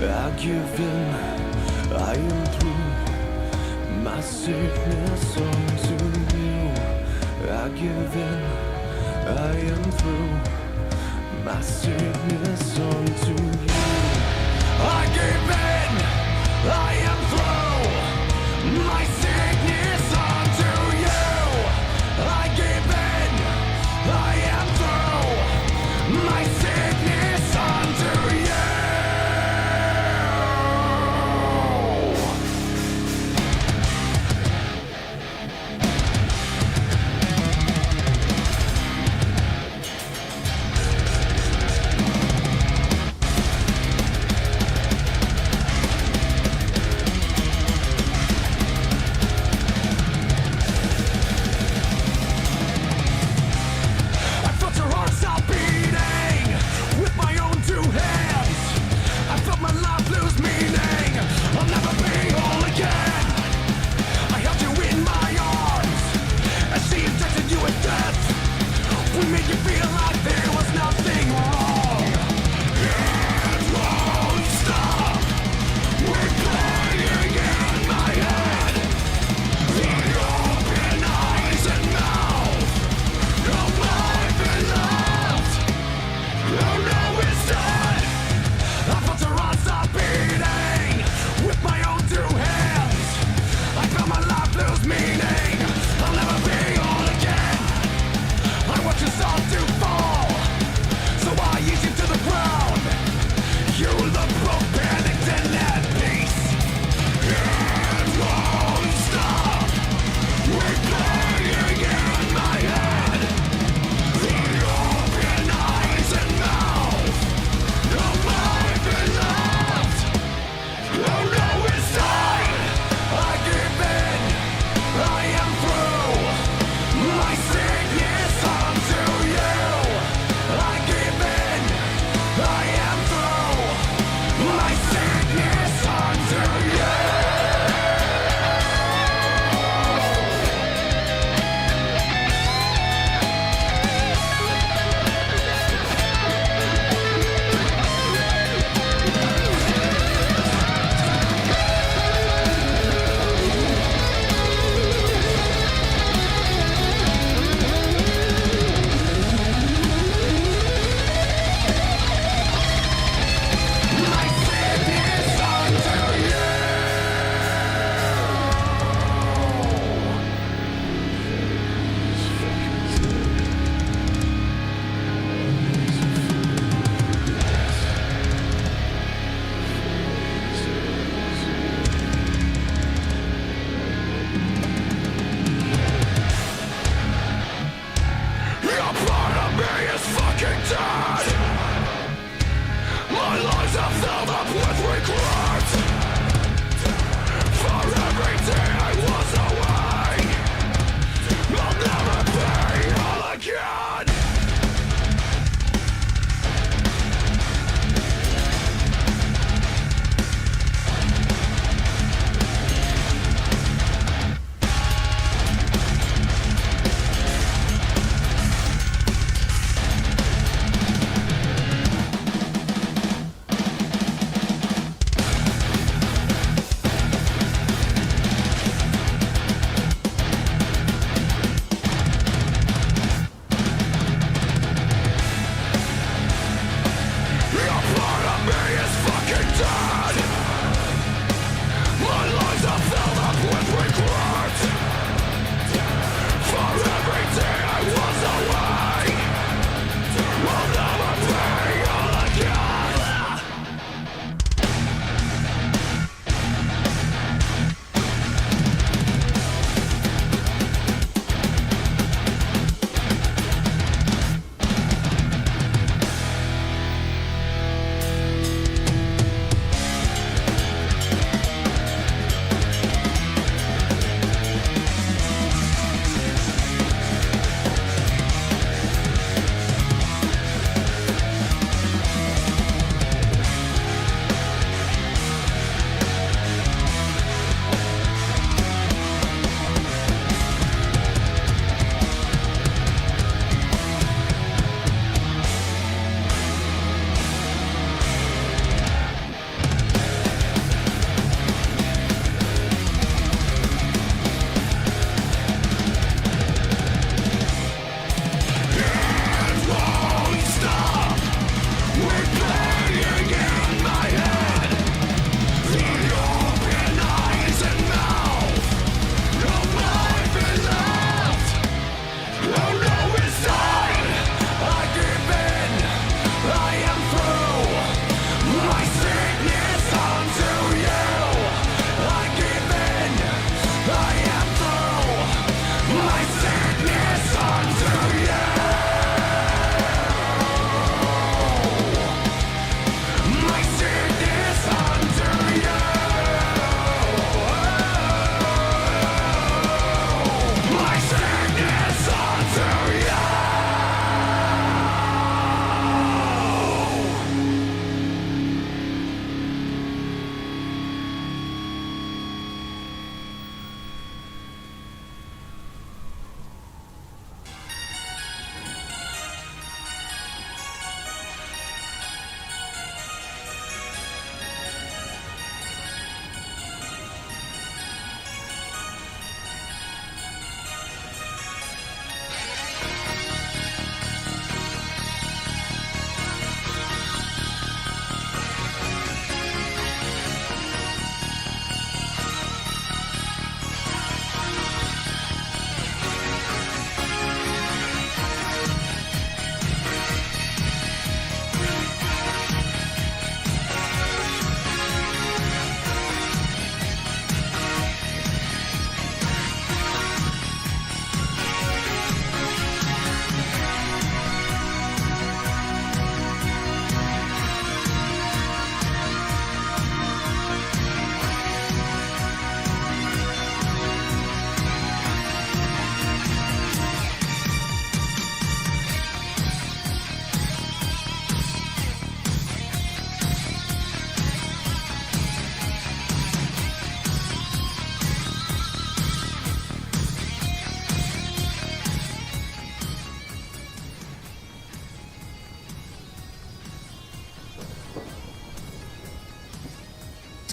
I give in, I am through. My sickness unto you. I give in, I am through. My sickness unto you. I give in, I am through. My sickness unto you. I give in, I am through. My sickness unto you.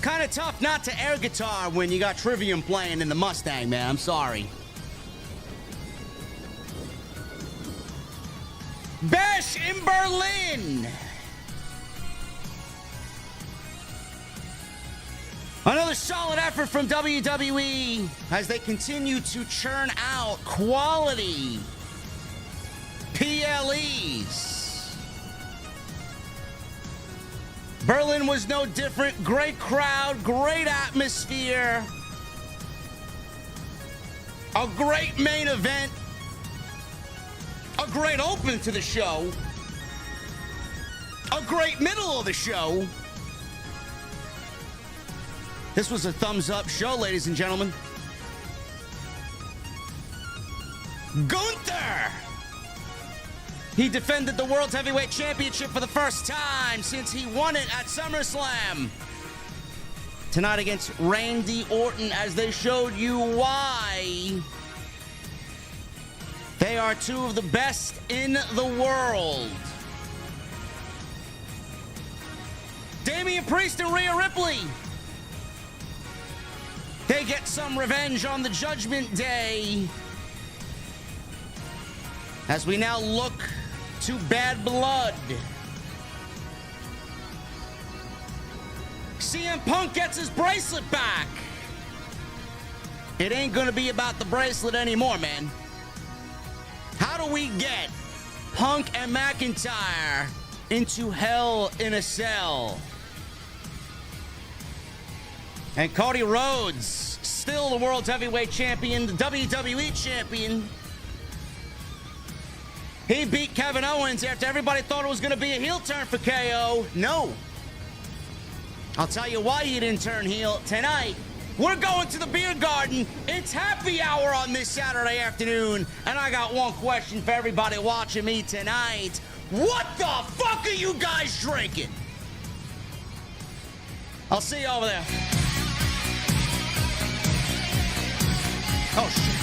It's kind of tough not to air guitar when you got Trivium playing in the Mustang, man. I'm sorry. Bash in Berlin. Another solid effort from WWE as they continue to churn out quality PLEs. Berlin was no different. Great crowd, great atmosphere. A great main event. A great open to the show. A great middle of the show. This was a thumbs up show, ladies and gentlemen. Gunther! He defended the World Heavyweight Championship for the first time since he won it at SummerSlam. Tonight against Randy Orton, as they showed you why they are two of the best in the world. Damian Priest and Rhea Ripley. They get some revenge on the Judgment Day as we now look to Bad Blood. CM Punk gets his bracelet back. It ain't gonna be about the bracelet anymore, man. How do we get Punk and McIntyre into Hell in a Cell? And Cody Rhodes, still the World Heavyweight Champion, the WWE Champion. He beat Kevin Owens after everybody thought it was going to be a heel turn for KO. No. I'll tell you why he didn't turn heel tonight. We're going to the beer garden. It's happy hour on this Saturday afternoon. And I got one question for everybody watching me tonight. What the fuck are you guys drinking? I'll see you over there. Oh, shit.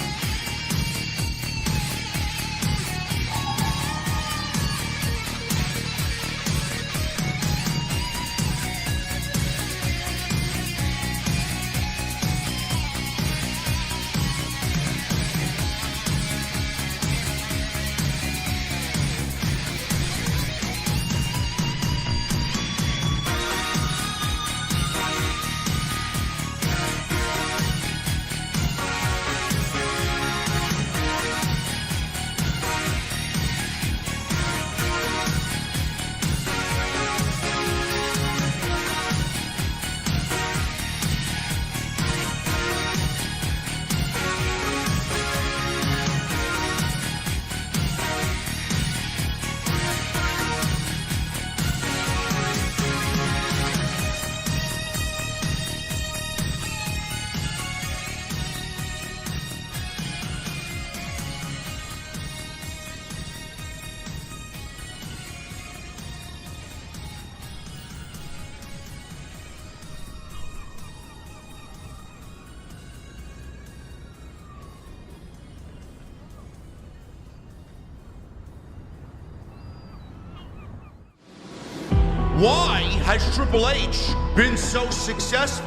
Why has Triple H been so successful?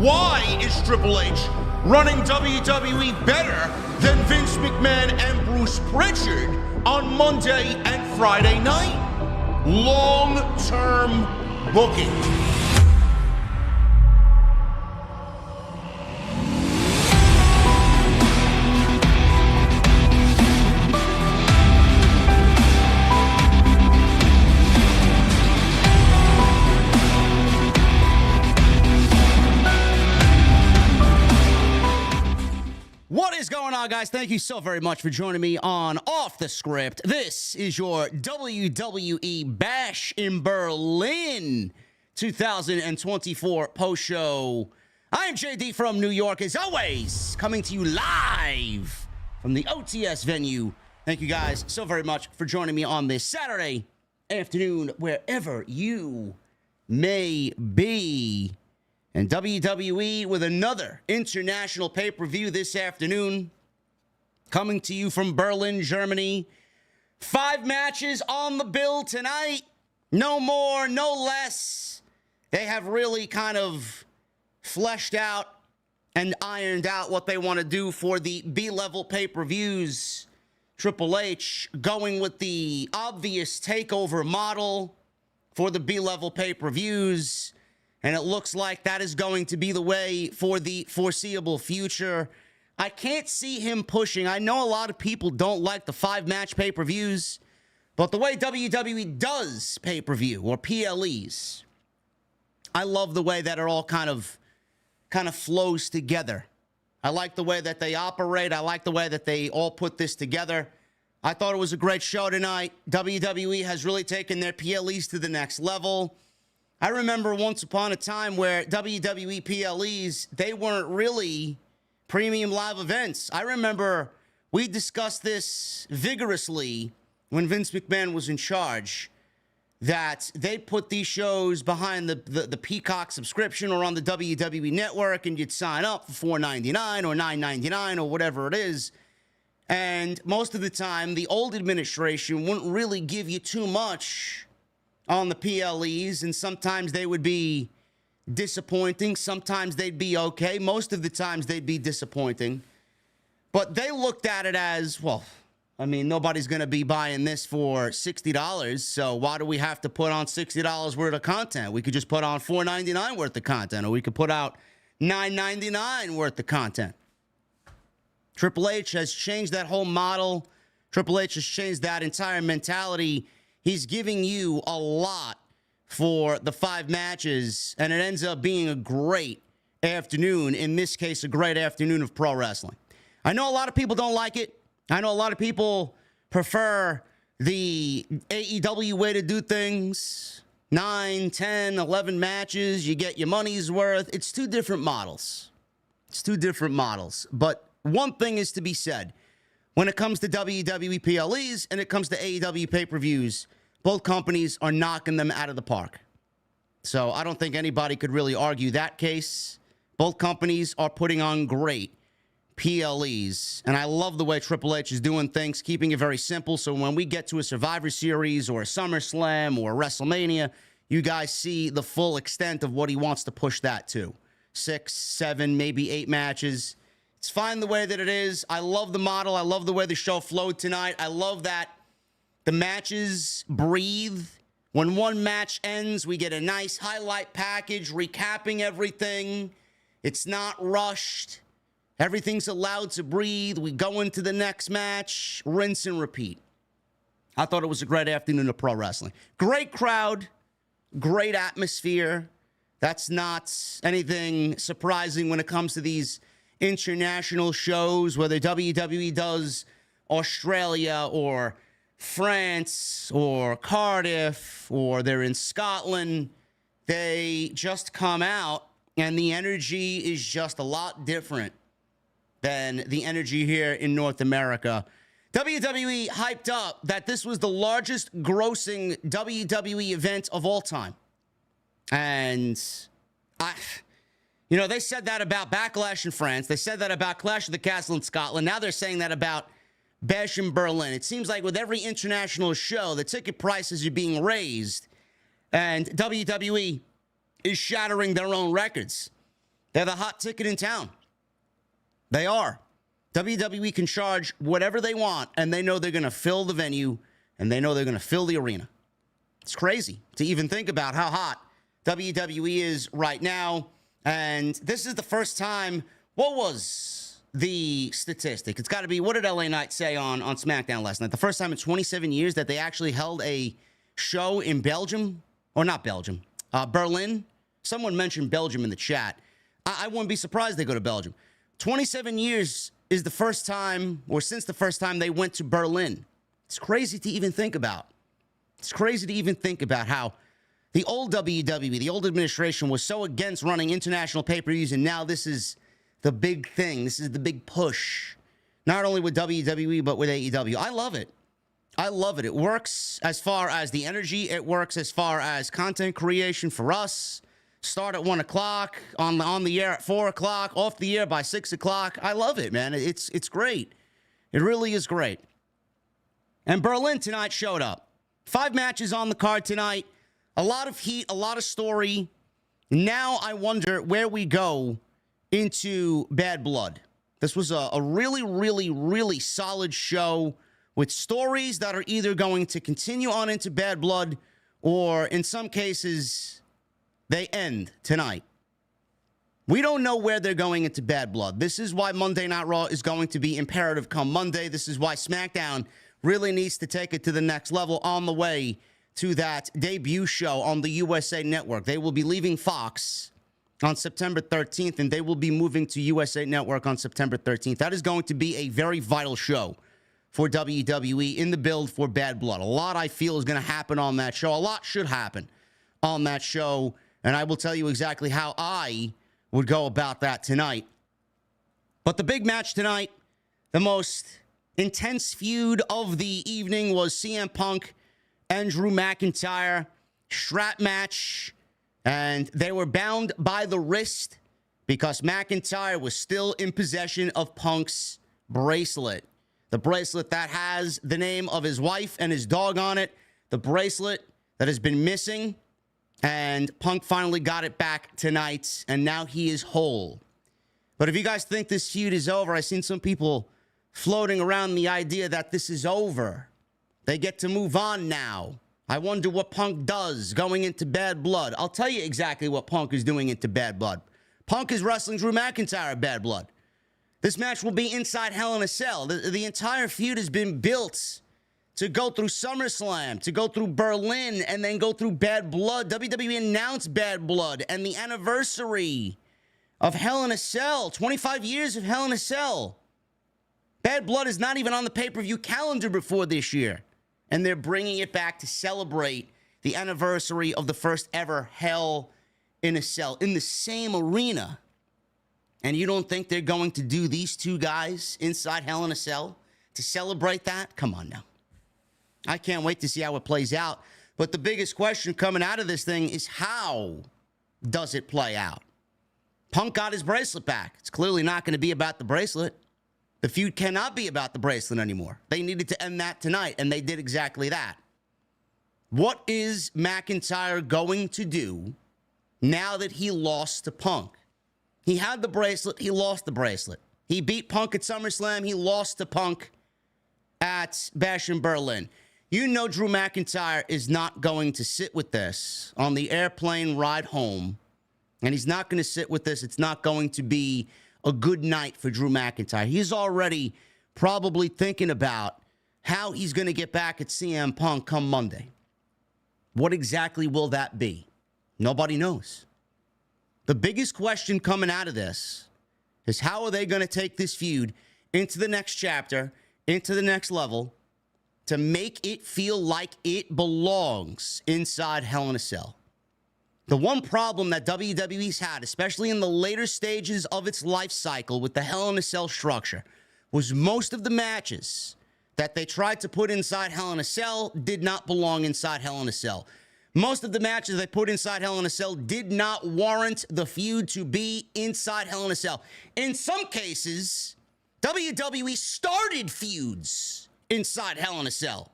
Why is Triple H running WWE better than Vince McMahon and Bruce Pritchard on Monday and Friday night? Long-term booking. Guys, thank you so very much for joining me on Off the Script. This is your WWE Bash in Berlin 2024 post show. I am JD from New York, as always, coming to you live from the OTS venue. Thank you guys so very much for joining me on this Saturday afternoon, wherever you may be. And WWE with another international pay-per-view this afternoon. Coming to you from Berlin, Germany. 5 matches on the bill tonight. No more, no less. They have really kind of fleshed out and ironed out what they want to do for the B-level pay-per-views. Triple H going with the obvious takeover model for the B-level pay-per-views, and it looks like that is going to be the way for the foreseeable future. I can't see him pushing. I know a lot of people don't like the 5-match pay-per-views, but the way WWE does pay-per-view or PLEs, I love the way that it all kind of flows together. I like the way that they operate. I like the way that they all put this together. I thought it was a great show tonight. WWE has really taken their PLEs to the next level. I remember once upon a time where WWE PLEs, they weren't really premium live events. I remember we discussed this vigorously when Vince McMahon was in charge, that they put these shows behind the Peacock subscription or on the WWE Network, and you'd sign up for $4.99 or $9.99 or whatever it is. And most of the time, the old administration wouldn't really give you too much on the PLEs, and sometimes they would be disappointing. Sometimes they'd be okay. Most of the times they'd be disappointing. But they looked at it as, well, I mean, nobody's going to be buying this for $60, so why do we have to put on $60 worth of content? We could just put on $4.99 worth of content, or we could put out $9.99 worth of content. Triple H has changed that whole model. Triple H has changed that entire mentality. He's giving you a lot for the 5 matches, and it ends up being a great afternoon. In this case, a great afternoon of pro wrestling. I know a lot of people don't like it. I know a lot of people prefer the AEW way to do things. 9, 10, 11 matches. You get your money's worth. It's 2 different models. It's 2 different models. But one thing is to be said. When it comes to WWE PLEs and it comes to AEW pay-per-views, both companies are knocking them out of the park. So I don't think anybody could really argue that case. Both companies are putting on great PLEs, and I love the way Triple H is doing things, keeping it very simple, so when we get to a Survivor Series or a SummerSlam or a WrestleMania, you guys see the full extent of what he wants to push that to. 6, 7, maybe 8 matches. It's fine the way that it is. I love the model. I love the way the show flowed tonight. I love that the matches breathe. When one match ends, we get a nice highlight package recapping everything. It's not rushed. Everything's allowed to breathe. We go into the next match, rinse and repeat. I thought it was a great afternoon of pro wrestling. Great crowd, great atmosphere. That's not anything surprising when it comes to these international shows, whether WWE does Australia or France or Cardiff or they're in Scotland. They just come out and the energy is just a lot different than the energy here in North America. WWE hyped up that this was the largest grossing WWE event of all time. And they said that about Backlash in France. They said that about Clash of the Castle in Scotland. Now they're saying that about Bash in Berlin. It seems like with every international show, the ticket prices are being raised, and WWE is shattering their own records. They're the hot ticket in town. They are. WWE can charge whatever they want, and they know they're going to fill the venue, and they know they're going to fill the arena. It's crazy to even think about how hot WWE is right now, and this is the first time. What was the statistic? It's got to be, what did LA Knight say on SmackDown last night? The first time in 27 years that they actually held a show in Belgium, or not Belgium, Berlin. Someone mentioned Belgium in the chat. I wouldn't be surprised they go to Belgium. 27 years is the first time, or since the first time they went to Berlin. It's crazy to even think about. It's crazy to even think about how the old WWE, the old administration, was so against running international pay-per-views, and now this is the big thing. This is the big push. Not only with WWE, but with AEW. I love it. I love it. It works as far as the energy. It works as far as content creation for us. Start at 1 o'clock, on the air at 4 o'clock, off the air by 6 o'clock. I love it, man. It's great. It really is great. And Berlin tonight showed up. 5 matches on the card tonight. A lot of heat, a lot of story. Now I wonder where we go into Bad Blood. This was a really, really, really solid show with stories that are either going to continue on into Bad Blood or in some cases they end tonight. We don't know where they're going into Bad Blood. This is why Monday Night Raw is going to be imperative come Monday. This is why SmackDown really needs to take it to the next level on the way to that debut show on the USA Network. They will be leaving Fox on September 13th, and they will be moving to USA Network on September 13th. That is going to be a very vital show for WWE in the build for Bad Blood. A lot, I feel, is going to happen on that show. A lot should happen on that show, and I will tell you exactly how I would go about that tonight. But the big match tonight, the most intense feud of the evening, was CM Punk and Drew McIntyre. Strap match, and they were bound by the wrist because McIntyre was still in possession of Punk's bracelet. The bracelet that has the name of his wife and his dog on it. The bracelet that has been missing. And Punk finally got it back tonight, and now he is whole. But if you guys think this feud is over, I've seen some people floating around the idea that this is over. They get to move on now. I wonder what Punk does going into Bad Blood. I'll tell you exactly what Punk is doing into Bad Blood. Punk is wrestling Drew McIntyre at Bad Blood. This match will be inside Hell in a Cell. The entire feud has been built to go through SummerSlam, to go through Berlin, and then go through Bad Blood. WWE announced Bad Blood and the anniversary of Hell in a Cell. 25 years of Hell in a Cell. Bad Blood is not even on the pay-per-view calendar before this year. And they're bringing it back to celebrate the anniversary of the first ever Hell in a Cell in the same arena. And you don't think they're going to do these two guys inside Hell in a Cell to celebrate that? Come on now. I can't wait to see how it plays out. But the biggest question coming out of this thing is, how does it play out? Punk got his bracelet back. It's clearly not going to be about the bracelet. The feud cannot be about the bracelet anymore. They needed to end that tonight, and they did exactly that. What is McIntyre going to do now that he lost to Punk? He had the bracelet. He lost the bracelet. He beat Punk at SummerSlam. He lost to Punk at Bash in Berlin. You know Drew McIntyre is not going to sit with this on the airplane ride home, and he's not going to sit with this. It's not going to be a good night for Drew McIntyre. He's already probably thinking about how he's going to get back at CM Punk come Monday. What exactly will that be? Nobody knows. The biggest question coming out of this is, how are they going to take this feud into the next chapter, into the next level, to make it feel like it belongs inside Hell in a Cell? The one problem that WWE's had, especially in the later stages of its life cycle with the Hell in a Cell structure, was most of the matches that they tried to put inside Hell in a Cell did not belong inside Hell in a Cell. Most of the matches they put inside Hell in a Cell did not warrant the feud to be inside Hell in a Cell. In some cases, WWE started feuds inside Hell in a Cell.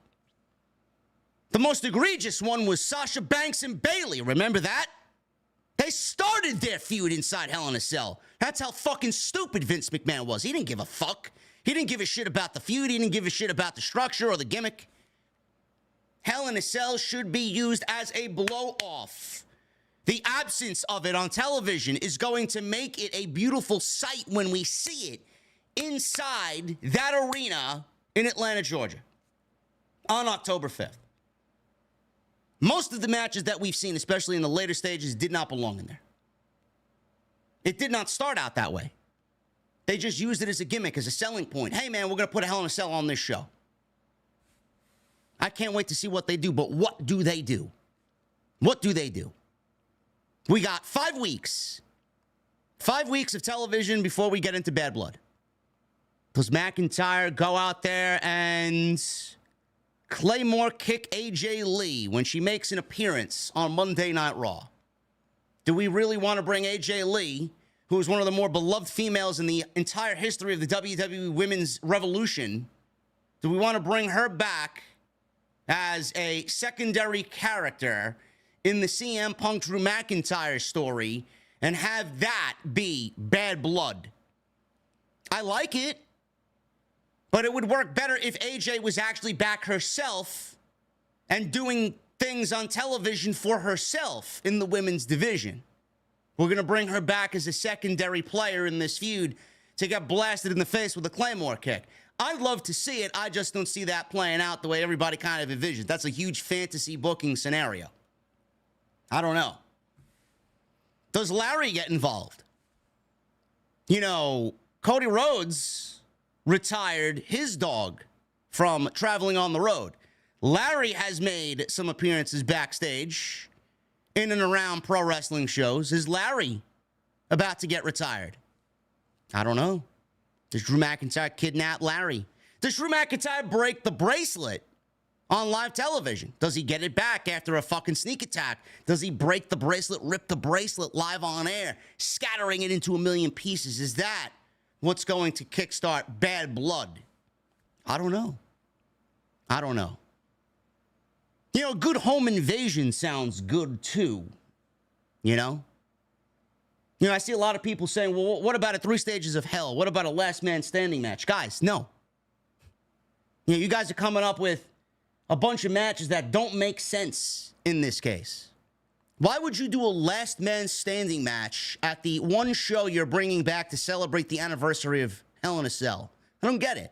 The most egregious one was Sasha Banks and Bayley. Remember that? They started their feud inside Hell in a Cell. That's how fucking stupid Vince McMahon was. He didn't give a fuck. He didn't give a shit about the feud. He didn't give a shit about the structure or the gimmick. Hell in a Cell should be used as a blow-off. The absence of it on television is going to make it a beautiful sight when we see it inside that arena in Atlanta, Georgia on October 5th. Most of the matches that we've seen, especially in the later stages, did not belong in there. It did not start out that way. They just used it as a gimmick, as a selling point. Hey, man, we're going to put a Hell in a Cell on this show. I can't wait to see what they do, but what do they do? What do they do? We got 5 weeks. 5 weeks of television before we get into Bad Blood. Does McIntyre go out there and Claymore kick AJ Lee when she makes an appearance on Monday Night Raw? Do we really want to bring AJ Lee, who is one of the more beloved females in the entire history of the WWE Women's Revolution, do we want to bring her back as a secondary character in the CM Punk Drew McIntyre story and have that be bad blood. I like it, but it would work better if AJ was actually back herself and doing things on television for herself in the women's division. We're going to bring her back as a secondary player in this feud to get blasted in the face with a Claymore kick. I'd love to see it. I just don't see that playing out the way everybody kind of envisions. That's a huge fantasy booking scenario. I don't know. Does Larry get involved? You know, Cody Rhodes retired his dog from traveling on the road. Larry has made some appearances backstage in and around pro wrestling shows. Is Larry about to get retired? I don't know. Does Drew McIntyre kidnap Larry? Does Drew McIntyre break the bracelet on live television? Does he get it back after a fucking sneak attack? Does he break the bracelet, rip the bracelet live on air, scattering it into a million pieces? Is that what's going to kickstart bad blood? I don't know. I don't know. You know, good home invasion sounds good too. You know? You know, I see a lot of people saying, well, what about a 3 stages of hell? What about a last man standing match? Guys, no. You know, you guys are coming up with a bunch of matches that don't make sense in this case. Why would you do a last man standing match at the one show you're bringing back to celebrate the anniversary of Hell in a Cell? I don't get it.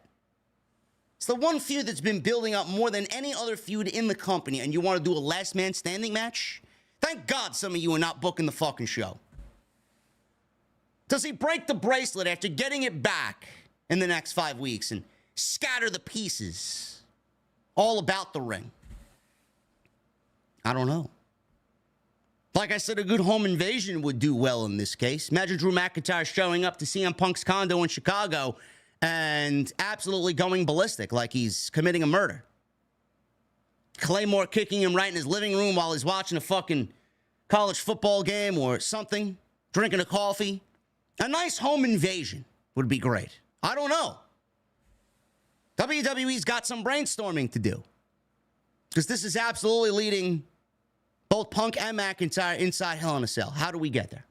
It's the one feud that's been building up more than any other feud in the company, and you want to do a last man standing match? Thank God some of you are not booking the fucking show. Does he break the bracelet after getting it back in the next 5 weeks and scatter the pieces all about the ring? I don't know. Like I said, a good home invasion would do well in this case. Imagine Drew McIntyre showing up to CM Punk's condo in Chicago and absolutely going ballistic like he's committing a murder. Claymore kicking him right in his living room while he's watching a fucking college football game or something, drinking a coffee. A nice home invasion would be great. I don't know. WWE's got some brainstorming to do, because this is absolutely leading both Punk and McIntyre inside Hell in a Cell. How do we get there?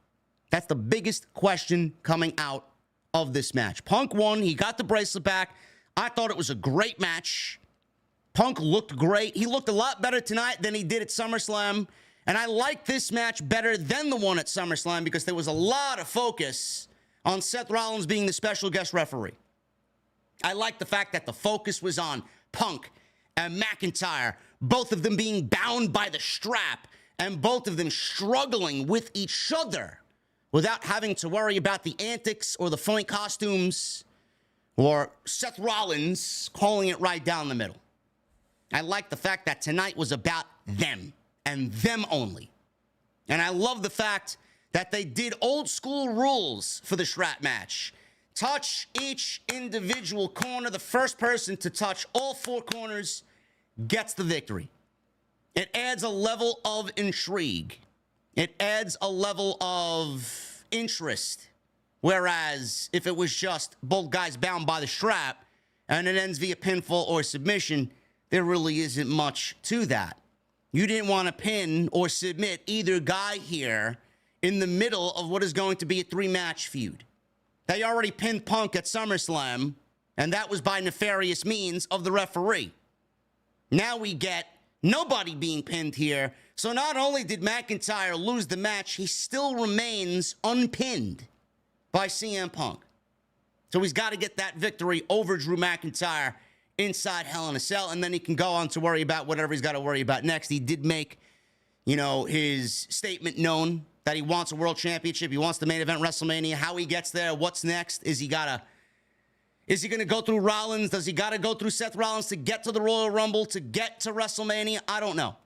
That's the biggest question coming out of this match. Punk won. He got the bracelet back. I thought it was a great match. Punk looked great. He looked a lot better tonight than he did at SummerSlam. And I like this match better than the one at SummerSlam because there was a lot of focus on Seth Rollins being the special guest referee. I like the fact that the focus was on Punk and McIntyre, both of them being bound by the strap and both of them struggling with each other without having to worry about the antics or the funny costumes or Seth Rollins calling it right down the middle. I like the fact that tonight was about them and them only. And I love the fact that they did old school rules for the strap match. Touch each individual corner. The first person to touch all 4 corners gets the victory. It adds a level of intrigue. It adds a level of interest. Whereas if it was just both guys bound by the strap and it ends via pinfall or submission, there really isn't much to that. You didn't want to pin or submit either guy here in the middle of what is going to be a 3-match feud. They already pinned Punk at SummerSlam, and that was by nefarious means of the referee. Now we get nobody being pinned here. So not only did McIntyre lose the match, he still remains unpinned by CM Punk. So he's got to get that victory over Drew McIntyre inside Hell in a Cell, and then he can go on to worry about whatever he's got to worry about next. He did make, his statement known that he wants a world championship. He wants the main event WrestleMania. How he gets there, what's next? Is he going to go through Rollins? Does he got to go through Seth Rollins to get to the Royal Rumble, to get to WrestleMania? I don't know.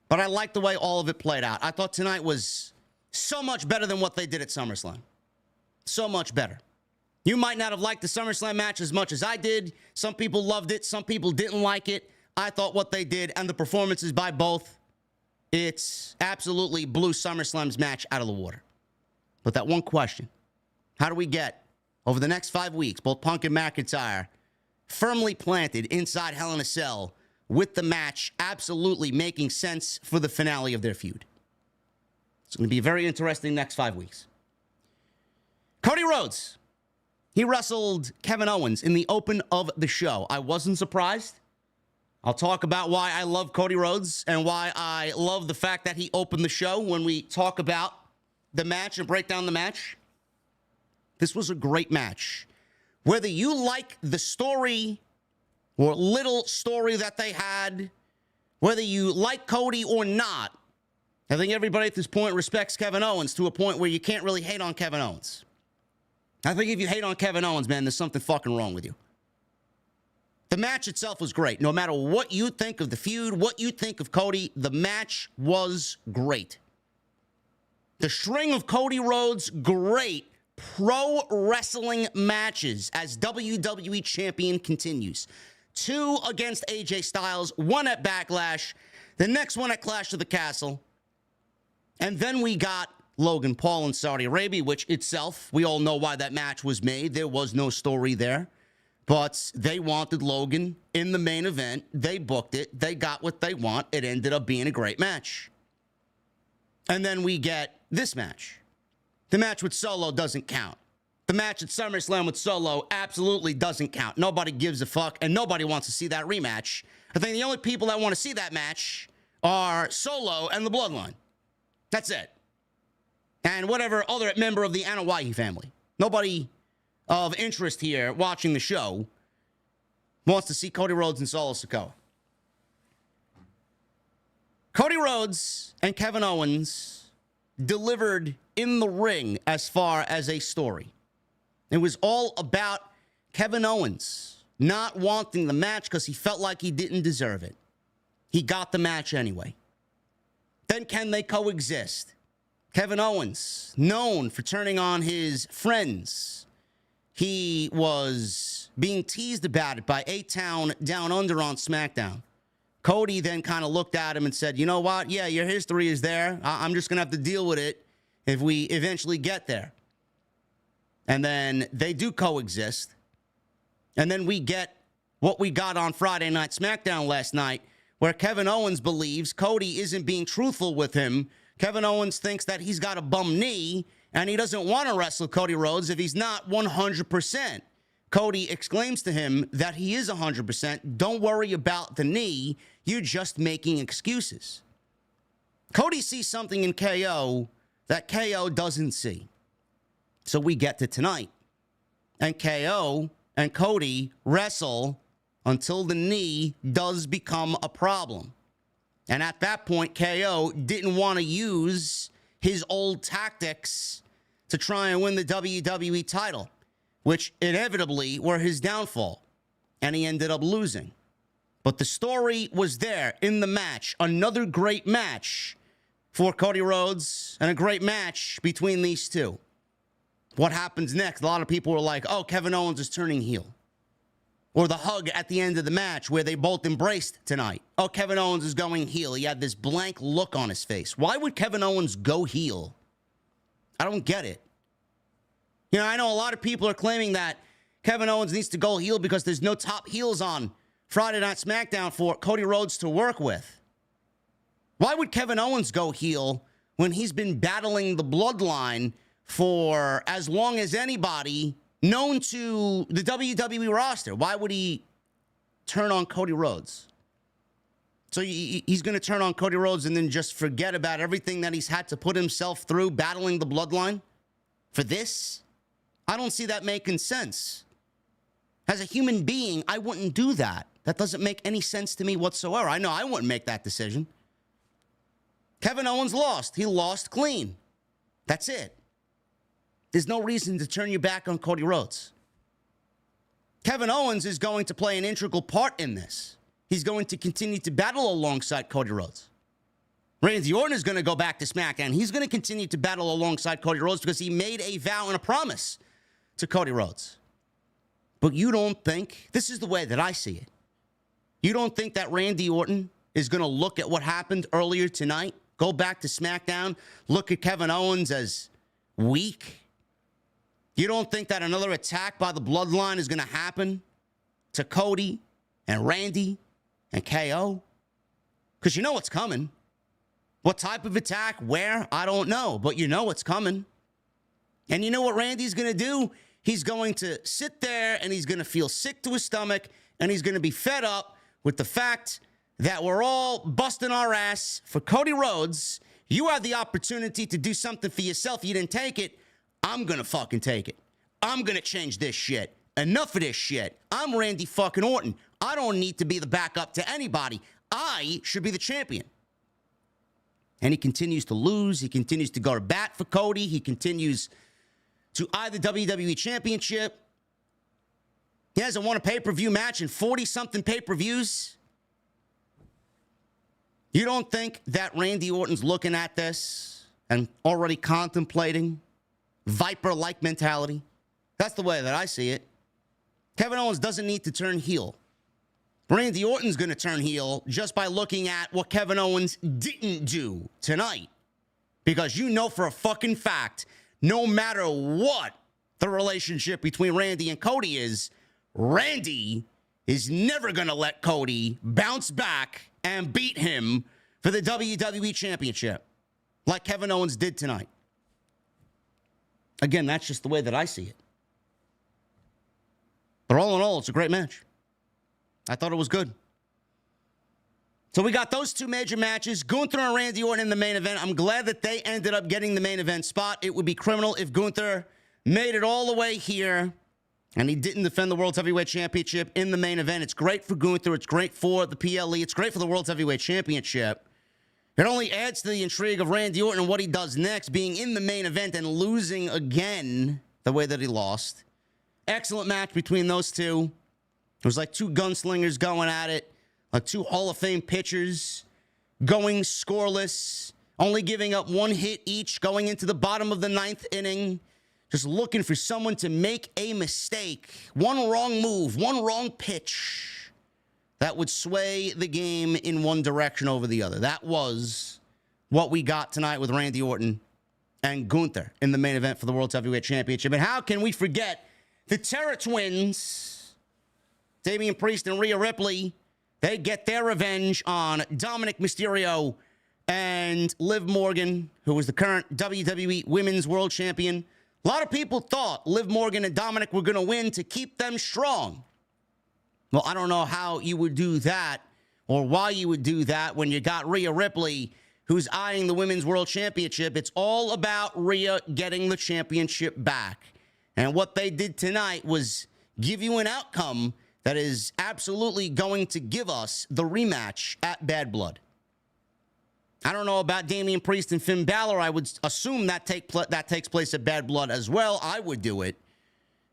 But I like the way all of it played out. I thought tonight was so much better than what they did at SummerSlam. So much better. You might not have liked the SummerSlam match as much as I did. Some people loved it. Some people didn't like it. I thought what they did and the performances by both, it's absolutely blew SummerSlam's match out of the water. But that one question, how do we get, over the next 5 weeks, both Punk and McIntyre firmly planted inside Hell in a Cell with the match absolutely making sense for the finale of their feud. It's going to be very interesting next 5 weeks. Cody Rhodes. He wrestled Kevin Owens in the open of the show. I wasn't surprised. I'll talk about why I love Cody Rhodes and why I love the fact that he opened the show when we talk about the match and break down the match. This was a great match. Whether you like the story or little story that they had, whether you like Cody or not, I think everybody at this point respects Kevin Owens to a point where you can't really hate on Kevin Owens. I think if you hate on Kevin Owens, man, there's something fucking wrong with you. The match itself was great. No matter what you think of the feud, what you think of Cody, the match was great. The string of Cody Rhodes' great pro wrestling matches as WWE Champion continues. 2 against AJ Styles, 1 at Backlash, the next one at Clash of the Castle. And then we got Logan Paul in Saudi Arabia, which itself, we all know why that match was made. There was no story there. But they wanted Logan in the main event. They booked it. They got what they want. It ended up being a great match. And then we get this match. The match with Solo doesn't count. The match at SummerSlam with Solo absolutely doesn't count. Nobody gives a fuck, and nobody wants to see that rematch. I think the only people that want to see that match are Solo and the Bloodline. That's it. And whatever other member of the Anoa'i family. Nobody of interest here watching the show wants to see Cody Rhodes and Solo Sikoa. Cody Rhodes and Kevin Owens delivered in the ring as far as a story. It was all about Kevin Owens not wanting the match because he felt like he didn't deserve it. He got the match anyway. Then can they coexist? Kevin Owens, known for turning on his friends. He was being teased about it by A-Town Down Under on SmackDown. Cody then kind of looked at him and said, you know what? Yeah, your history is there. I'm just going to have to deal with it if we eventually get there. And then they do coexist. And then we get what we got on Friday Night SmackDown last night, where Kevin Owens believes Cody isn't being truthful with him. Kevin Owens thinks that he's got a bum knee, and he doesn't want to wrestle Cody Rhodes if he's not 100%. Cody exclaims to him that he is 100%. Don't worry about the knee. You're just making excuses. Cody sees something in KO that KO doesn't see. So we get to tonight. And KO and Cody wrestle until the knee does become a problem. And at that point, KO didn't want to use his old tactics to try and win the WWE title, which inevitably were his downfall. And he ended up losing. But the story was there in the match. Another great match for Cody Rhodes and a great match between these two. What happens next? A lot of people were like, oh, Kevin Owens is turning heel. Or the hug at the end of the match where they both embraced tonight. Oh, Kevin Owens is going heel. He had this blank look on his face. Why would Kevin Owens go heel? I don't get it. You know, I know a lot of people are claiming that Kevin Owens needs to go heel because there's no top heels on Friday Night SmackDown for Cody Rhodes to work with. Why would Kevin Owens go heel when he's been battling the Bloodline for as long as anybody known to the WWE roster? Why would he turn on Cody Rhodes? So he's going to turn on Cody Rhodes and then just forget about everything that he's had to put himself through battling the Bloodline for this? I don't see that making sense. As a human being, I wouldn't do that. That doesn't make any sense to me whatsoever. I know I wouldn't make that decision. Kevin Owens lost. He lost clean. That's it. There's no reason to turn your back on Cody Rhodes. Kevin Owens is going to play an integral part in this. He's going to continue to battle alongside Cody Rhodes. Randy Orton is going to go back to SmackDown. He's going to continue to battle alongside Cody Rhodes because he made a vow and a promise to Cody Rhodes. But you don't think, this is the way that I see it, you don't think that Randy Orton is going to look at what happened earlier tonight, go back to SmackDown, look at Kevin Owens as weak? You don't think that another attack by the Bloodline is going to happen to Cody and Randy and KO? Because you know what's coming. What type of attack, where, I don't know, but you know what's coming. And you know what Randy's going to do? He's going to sit there and he's going to feel sick to his stomach and he's going to be fed up with the fact that we're all busting our ass for Cody Rhodes. You had the opportunity to do something for yourself. You didn't take it. I'm going to fucking take it. I'm going to change this shit. Enough of this shit. I'm Randy fucking Orton. I don't need to be the backup to anybody. I should be the champion. And he continues to lose. He continues to go to bat for Cody. He continues to eye the WWE Championship. He hasn't won a pay-per-view match in 40-something pay-per-views. You don't think that Randy Orton's looking at this and already contemplating Viper-like mentality? That's the way that I see it. Kevin Owens doesn't need to turn heel. Randy Orton's going to turn heel just by looking at what Kevin Owens didn't do tonight. Because you know for a fucking fact, no matter what the relationship between Randy and Cody is, Randy is never going to let Cody bounce back and beat him for the WWE Championship like Kevin Owens did tonight. Again, that's just the way that I see it. But all in all, it's a great match. I thought it was good. So we got those two major matches, Gunther and Randy Orton in the main event. I'm glad that they ended up getting the main event spot. It would be criminal if Gunther made it all the way here and he didn't defend the World Heavyweight Championship in the main event. It's great for Gunther. It's great for the PLE. It's great for the World Heavyweight Championship. It only adds to the intrigue of Randy Orton and what he does next, being in the main event and losing again the way that he lost. Excellent match between those two. It was like two gunslingers going at it, like two Hall of Fame pitchers going scoreless, only giving up one hit each, going into the bottom of the ninth inning, just looking for someone to make a mistake, one wrong move, one wrong pitch that would sway the game in one direction over the other. That was what we got tonight with Randy Orton and Gunther in the main event for the World Heavyweight Championship. And how can we forget the Terror Twins, Damian Priest and Rhea Ripley? They get their revenge on Dominik Mysterio and Liv Morgan, who was the current WWE Women's World Champion. A lot of people thought Liv Morgan and Dominik were going to win to keep them strong. Well, I don't know how you would do that or why you would do that when you got Rhea Ripley, who's eyeing the Women's World Championship. It's all about Rhea getting the championship back. And what they did tonight was give you an outcome that is absolutely going to give us the rematch at Bad Blood. I don't know about Damian Priest and Finn Balor. I would assume that takes place at Bad Blood as well. I would do it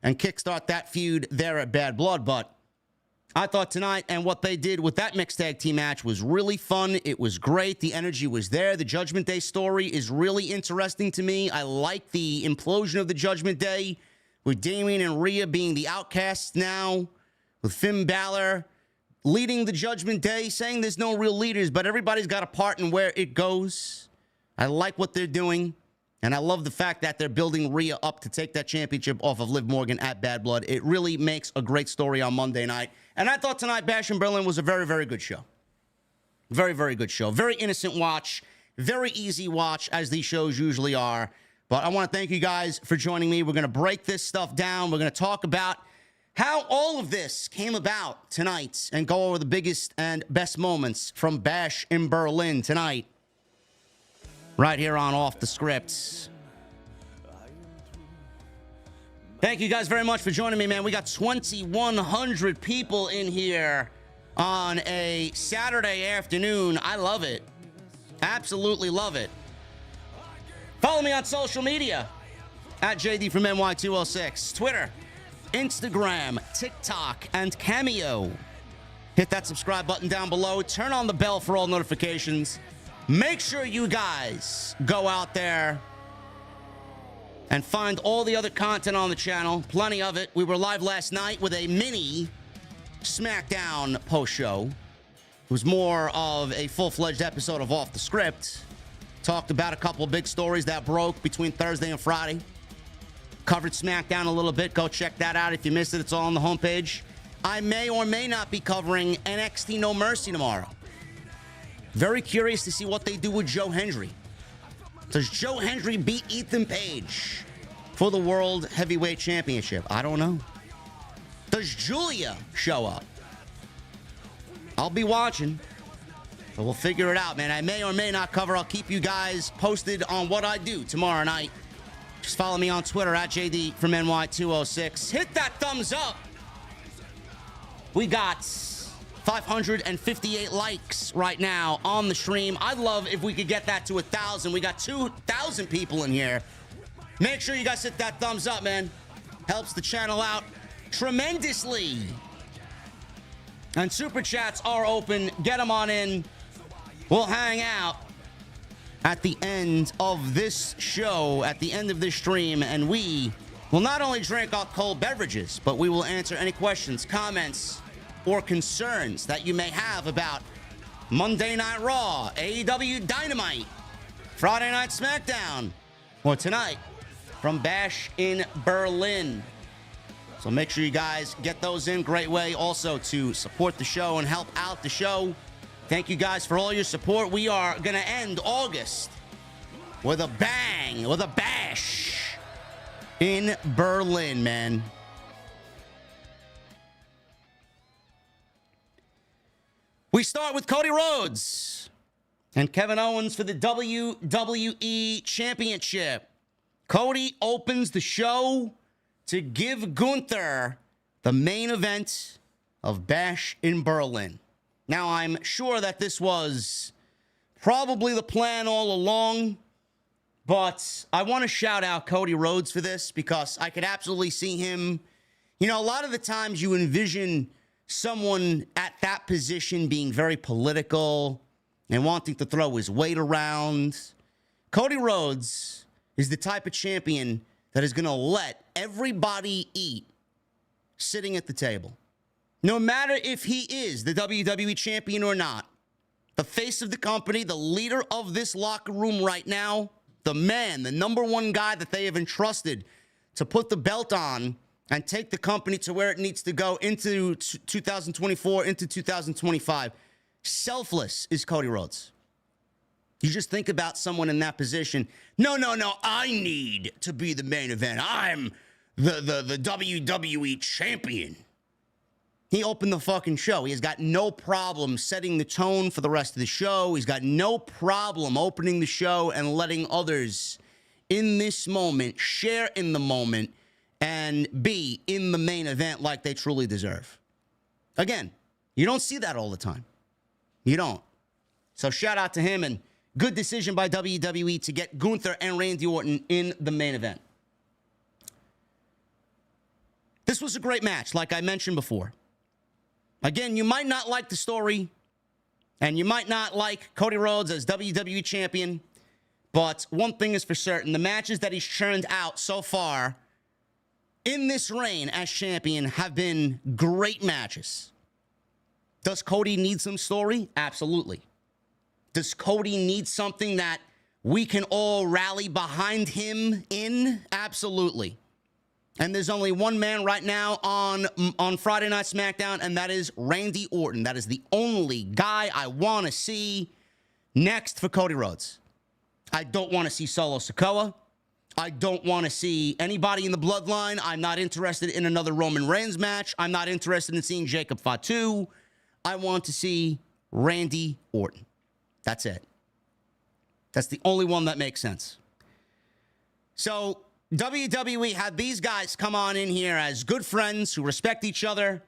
and kickstart that feud there at Bad Blood. But I thought tonight and what they did with that mixed tag team match was really fun. It was great. The energy was there. The Judgment Day story is really interesting to me. I like the implosion of the Judgment Day, with Damian and Rhea being the outcasts now, with Finn Balor leading the Judgment Day, saying there's no real leaders, but everybody's got a part in where it goes. I like what they're doing, and I love the fact that they're building Rhea up to take that championship off of Liv Morgan at Bad Blood. It really makes a great story on Monday night, and I thought tonight Bash in Berlin was a very, very good show. Very, very good show. Very innocent watch. Very easy watch, as these shows usually are. But I want to thank you guys for joining me. We're going to break this stuff down. We're going to talk about how all of this came about tonight and go over the biggest and best moments from Bash in Berlin tonight. Right here on Off the Script. Thank you guys very much for joining me, man. We got 2,100 people in here on a Saturday afternoon. I love it. Absolutely love it. Follow me on social media at JD from NY206, Twitter, Instagram, TikTok, and Cameo. Hit that subscribe button down below. Turn on the bell for all notifications. Make sure you guys go out there and find all the other content on the channel. Plenty of it. We were live last night with a mini SmackDown post show. It was more of a full-fledged episode of Off the Script. Talked about a couple of big stories that broke between Thursday and Friday. Covered SmackDown a little bit. Go check that out if you missed it. It's all on the homepage. I may or may not be covering NXT No Mercy tomorrow. Very curious to see what they do with Joe Hendry. Does Joe Hendry beat Ethan Page for the World Heavyweight Championship? I don't know. Does Julia show up? I'll be watching. So we'll figure it out, man. I may or may not cover. I'll keep you guys posted on what I do tomorrow night. Just follow me on Twitter at JD from NY206. Hit that thumbs up. We got 558 likes right now on the stream. I'd love if we could get that to 1,000. We got 2,000 people in here. Make sure you guys hit that thumbs up, man. Helps the channel out tremendously. And super chats are open. Get them on in. We'll hang out at the end of this show, at the end of this stream, and we will not only drink our cold beverages, but we will answer any questions, comments, or concerns that you may have about Monday Night Raw, AEW Dynamite, Friday Night SmackDown, or tonight from Bash in Berlin. So make sure you guys get those in. Great way also to support the show and help out the show. Thank you guys for all your support. We are going to end August with a bang, with a bash in Berlin, man. We start with Cody Rhodes and Kevin Owens for the WWE Championship. Cody opens the show to give Gunther the main event of Bash in Berlin. Now, I'm sure that this was probably the plan all along, but I want to shout out Cody Rhodes for this because I could absolutely see him. You know, a lot of the times you envision someone at that position being very political and wanting to throw his weight around. Cody Rhodes is the type of champion that is going to let everybody eat sitting at the table. No matter if he is the WWE champion or not, the face of the company, the leader of this locker room right now, the man, the number one guy that they have entrusted to put the belt on and take the company to where it needs to go into 2024, into 2025. Selfless is Cody Rhodes. You just think about someone in that position. No, I need to be the main event. I'm the WWE champion. He opened the fucking show. He has got no problem setting the tone for the rest of the show. He's got no problem opening the show and letting others in this moment share in the moment and be in the main event like they truly deserve. Again, you don't see that all the time. You don't. So shout out to him, and good decision by WWE to get Gunther and Randy Orton in the main event. This was a great match, like I mentioned before. Again, you might not like the story, and you might not like Cody Rhodes as WWE champion, but one thing is for certain. The matches that he's churned out so far in this reign as champion have been great matches. Does Cody need some story? Absolutely. Does Cody need something that we can all rally behind him in? Absolutely. And there's only one man right now on Friday Night SmackDown, and that is Randy Orton. That is the only guy I want to see next for Cody Rhodes. I don't want to see Solo Sikoa. I don't want to see anybody in the bloodline. I'm not interested in another Roman Reigns match. I'm not interested in seeing Jacob Fatu. I want to see Randy Orton. That's it. That's the only one that makes sense. So WWE had these guys come on in here as good friends who respect each other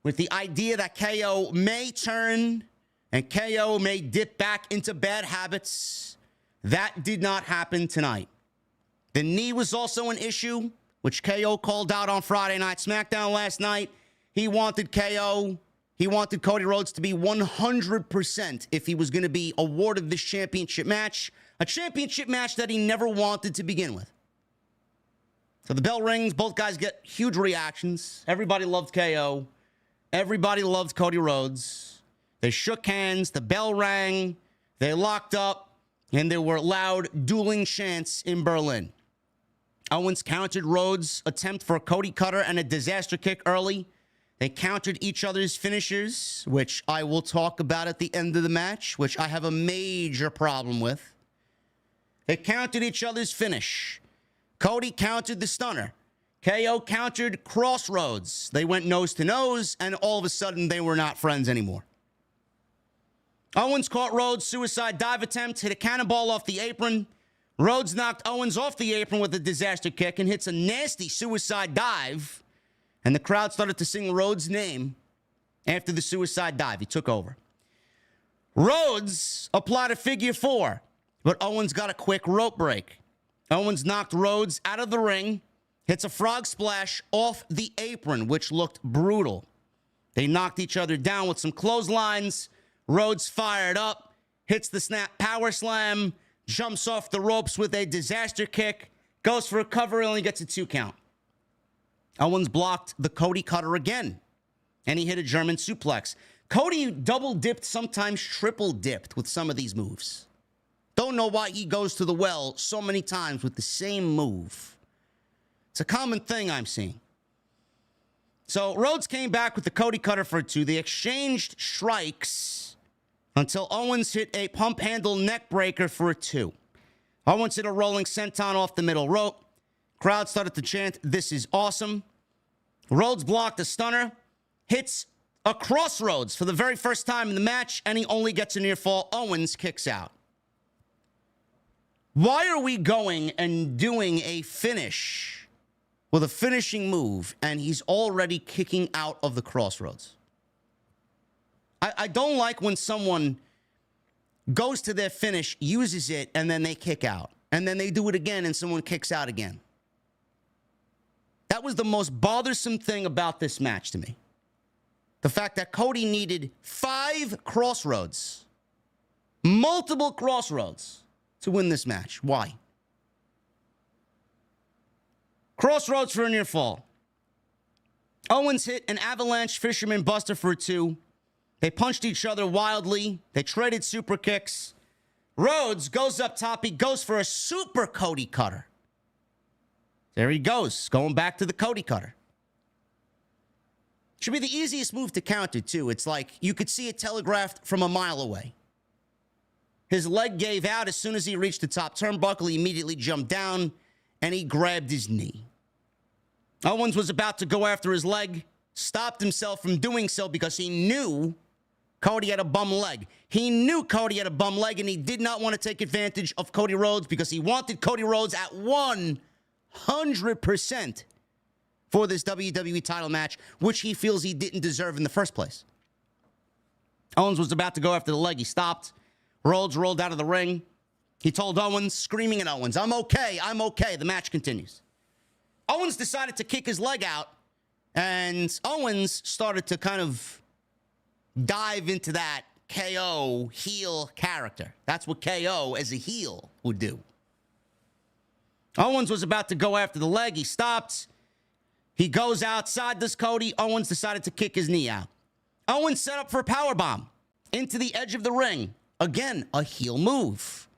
with the idea that KO may turn and KO may dip back into bad habits. That did not happen tonight. The knee was also an issue, which KO called out on Friday Night SmackDown last night. He wanted Cody Rhodes to be 100% if he was going to be awarded this championship match, a championship match that he never wanted to begin with. So the bell rings. Both guys get huge reactions. Everybody loved KO. Everybody loved Cody Rhodes. They shook hands. The bell rang. They locked up. And there were loud dueling chants in Berlin. Owens countered Rhodes' attempt for a Cody cutter and a disaster kick early. They countered each other's finishers, which I will talk about at the end of the match, which I have a major problem with. They countered each other's finish. Cody countered the stunner. KO countered Crossroads. They went nose to nose, and all of a sudden, they were not friends anymore. Owens caught Rhodes' suicide dive attempt, hit a cannonball off the apron. Rhodes knocked Owens off the apron with a disaster kick and hits a nasty suicide dive. And the crowd started to sing Rhodes' name after the suicide dive. He took over. Rhodes applied a figure four, but Owens got a quick rope break. Owens knocked Rhodes out of the ring, hits a frog splash off the apron, which looked brutal. They knocked each other down with some clotheslines. Rhodes fired up, hits the snap power slam, jumps off the ropes with a disaster kick, goes for a cover, only gets a 2 count. Owens blocked the Cody cutter again, and he hit a German suplex. Cody double dipped, sometimes triple dipped with some of these moves. Don't know why he goes to the well so many times with the same move. It's a common thing I'm seeing. So Rhodes came back with the Cody cutter for 2. They exchanged strikes until Owens hit a pump handle neck breaker for a 2. Owens hit a rolling senton off the middle rope. Crowd started to chant, "This is awesome." Rhodes blocked a stunner, hits a Crossroads for the very first time in the match, and he only gets a near fall. Owens kicks out. Why are we going and doing a finish with a finishing move, and he's already kicking out of the Crossroads? I don't like when someone goes to their finish, uses it, and then they kick out. And then they do it again, and someone kicks out again. That was the most bothersome thing about this match to me. The fact that Cody needed 5 Crossroads, multiple Crossroads, to win this match. Why? Crossroads for a near fall. Owens hit an avalanche fisherman buster for a 2. They punched each other wildly. They traded super kicks. Rhodes goes up top. He goes for a super Cody cutter. There he goes, going back to the Cody cutter. Should be the easiest move to counter, too. It's like you could see it telegraphed from a mile away. His leg gave out as soon as he reached the top turnbuckle. He immediately jumped down, and he grabbed his knee. Owens was about to go after his leg, stopped himself from doing so because he knew Cody had a bum leg. He knew Cody had a bum leg, and he did not want to take advantage of Cody Rhodes because he wanted Cody Rhodes at 100% for this WWE title match, which he feels he didn't deserve in the first place. Owens was about to go after the leg. He stopped. Rhodes rolled out of the ring. He told Owens, screaming at Owens, "I'm okay, I'm okay." The match continues. Owens decided to kick his leg out, and Owens started to kind of dive into that KO heel character. That's what KO as a heel would do. Owens was about to go after the leg. He stopped. He goes outside this Cody. Owens decided to kick his knee out. Owens set up for a powerbomb into the edge of the ring. Again, a heel move.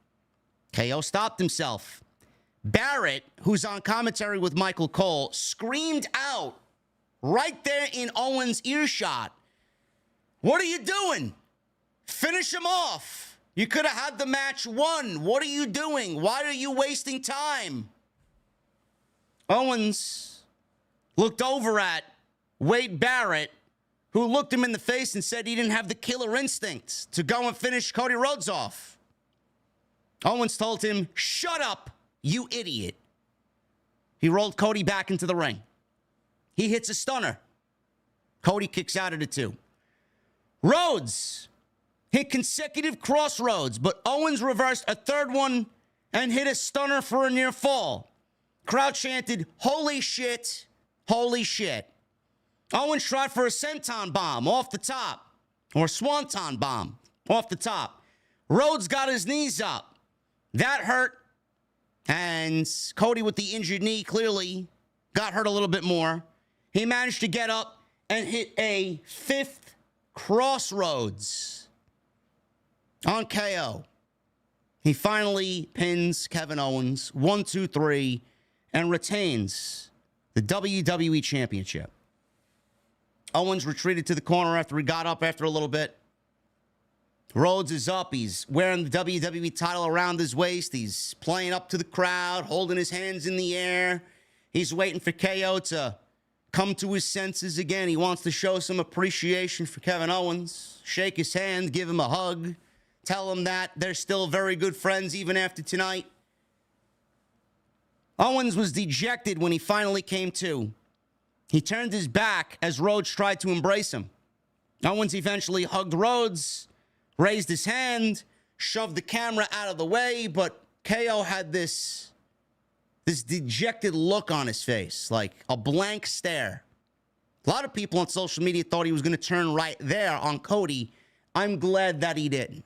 KO stopped himself. Barrett, who's on commentary with Michael Cole, screamed out right there in Owens' earshot, "What are you doing? Finish him off. You could have had the match won. What are you doing? Why are you wasting time?" Owens looked over at Wade Barrett, who looked him in the face and said he didn't have the killer instinct to go and finish Cody Rhodes off. Owens told him, "Shut up, you idiot." He rolled Cody back into the ring. He hits a stunner. Cody kicks out at a 2. Rhodes hit consecutive Crossroads, but Owens reversed a third one and hit a stunner for a near fall. Crowd chanted, "Holy shit, holy shit." Owens tried for a senton bomb off the top, or swanton bomb off the top. Rhodes got his knees up. That hurt, and Cody with the injured knee clearly got hurt a little bit more. He managed to get up and hit a 5th Crossroads on KO. He finally pins Kevin Owens 1, 2, 3 and retains the WWE Championship. Owens retreated to the corner after he got up after a little bit. Rhodes is up. He's wearing the WWE title around his waist. He's playing up to the crowd, holding his hands in the air. He's waiting for KO to come to his senses again. He wants to show some appreciation for Kevin Owens, shake his hand, give him a hug, tell him that they're still very good friends even after tonight. Owens was dejected when he finally came to. He turned his back as Rhodes tried to embrace him. Owens eventually hugged Rhodes, raised his hand, shoved the camera out of the way, but KO had this dejected look on his face, like a blank stare. A lot of people on social media thought he was going to turn right there on Cody. I'm glad that he didn't.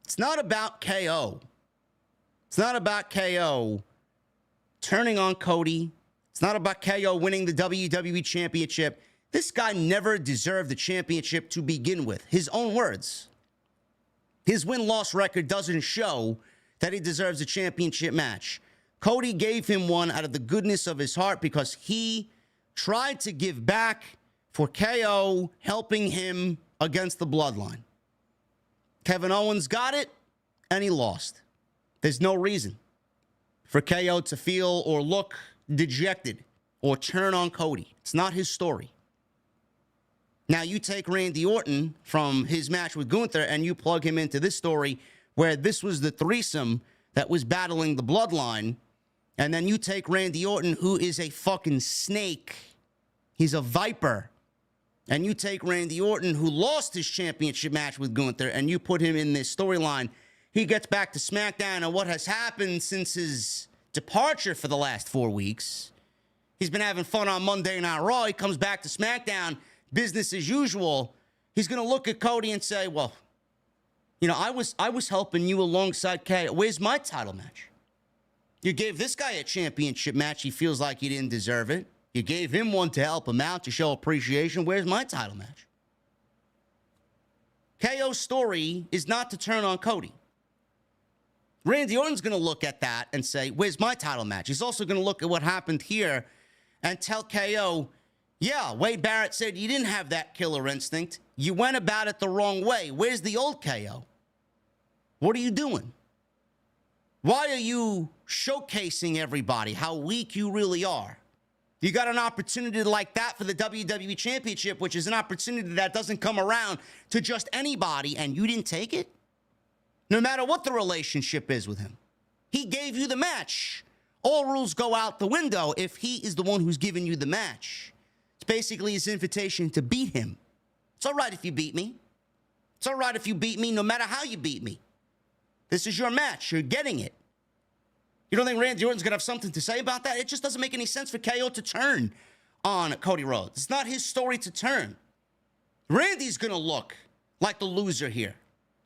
It's not about KO. It's not about KO turning on Cody. It's not about KO winning the WWE Championship. This guy never deserved the championship to begin with. His own words. His win-loss record doesn't show that he deserves a championship match. Cody gave him one out of the goodness of his heart because he tried to give back for KO helping him against the bloodline. Kevin Owens got it, and he lost. There's no reason for KO to feel or look dejected or turn on Cody. It's not his story. Now, you take Randy Orton from his match with Gunther and you plug him into this story where this was the threesome that was battling the bloodline. And then you take Randy Orton, who is a fucking snake. He's a viper. And you take Randy Orton, who lost his championship match with Gunther, and you put him in this storyline. He gets back to SmackDown, and what has happened since his departure for the last 4 weeks, he's been having fun on Monday Night Raw. He comes back to SmackDown, business as usual. He's going to look at Cody and say, well, you know, I was helping you alongside KO. Where's my title match? You gave this guy a championship match. He feels like he didn't deserve it. You gave him one to help him out, to show appreciation. Where's my title match? KO's story is not to turn on Cody. Randy Orton's going to look at that and say, where's my title match? He's also going to look at what happened here and tell KO, yeah, Wade Barrett said you didn't have that killer instinct. You went about it the wrong way. Where's the old KO? What are you doing? Why are you showcasing everybody how weak you really are? You got an opportunity like that for the WWE Championship, which is an opportunity that doesn't come around to just anybody, and you didn't take it? No matter what the relationship is with him. He gave you the match. All rules go out the window if he is the one who's giving you the match. It's basically his invitation to beat him. It's all right if you beat me. It's all right if you beat me, no matter how you beat me. This is your match. You're getting it. You don't think Randy Orton's going to have something to say about that? It just doesn't make any sense for KO to turn on Cody Rhodes. It's not his story to turn. Randy's going to look like the loser here.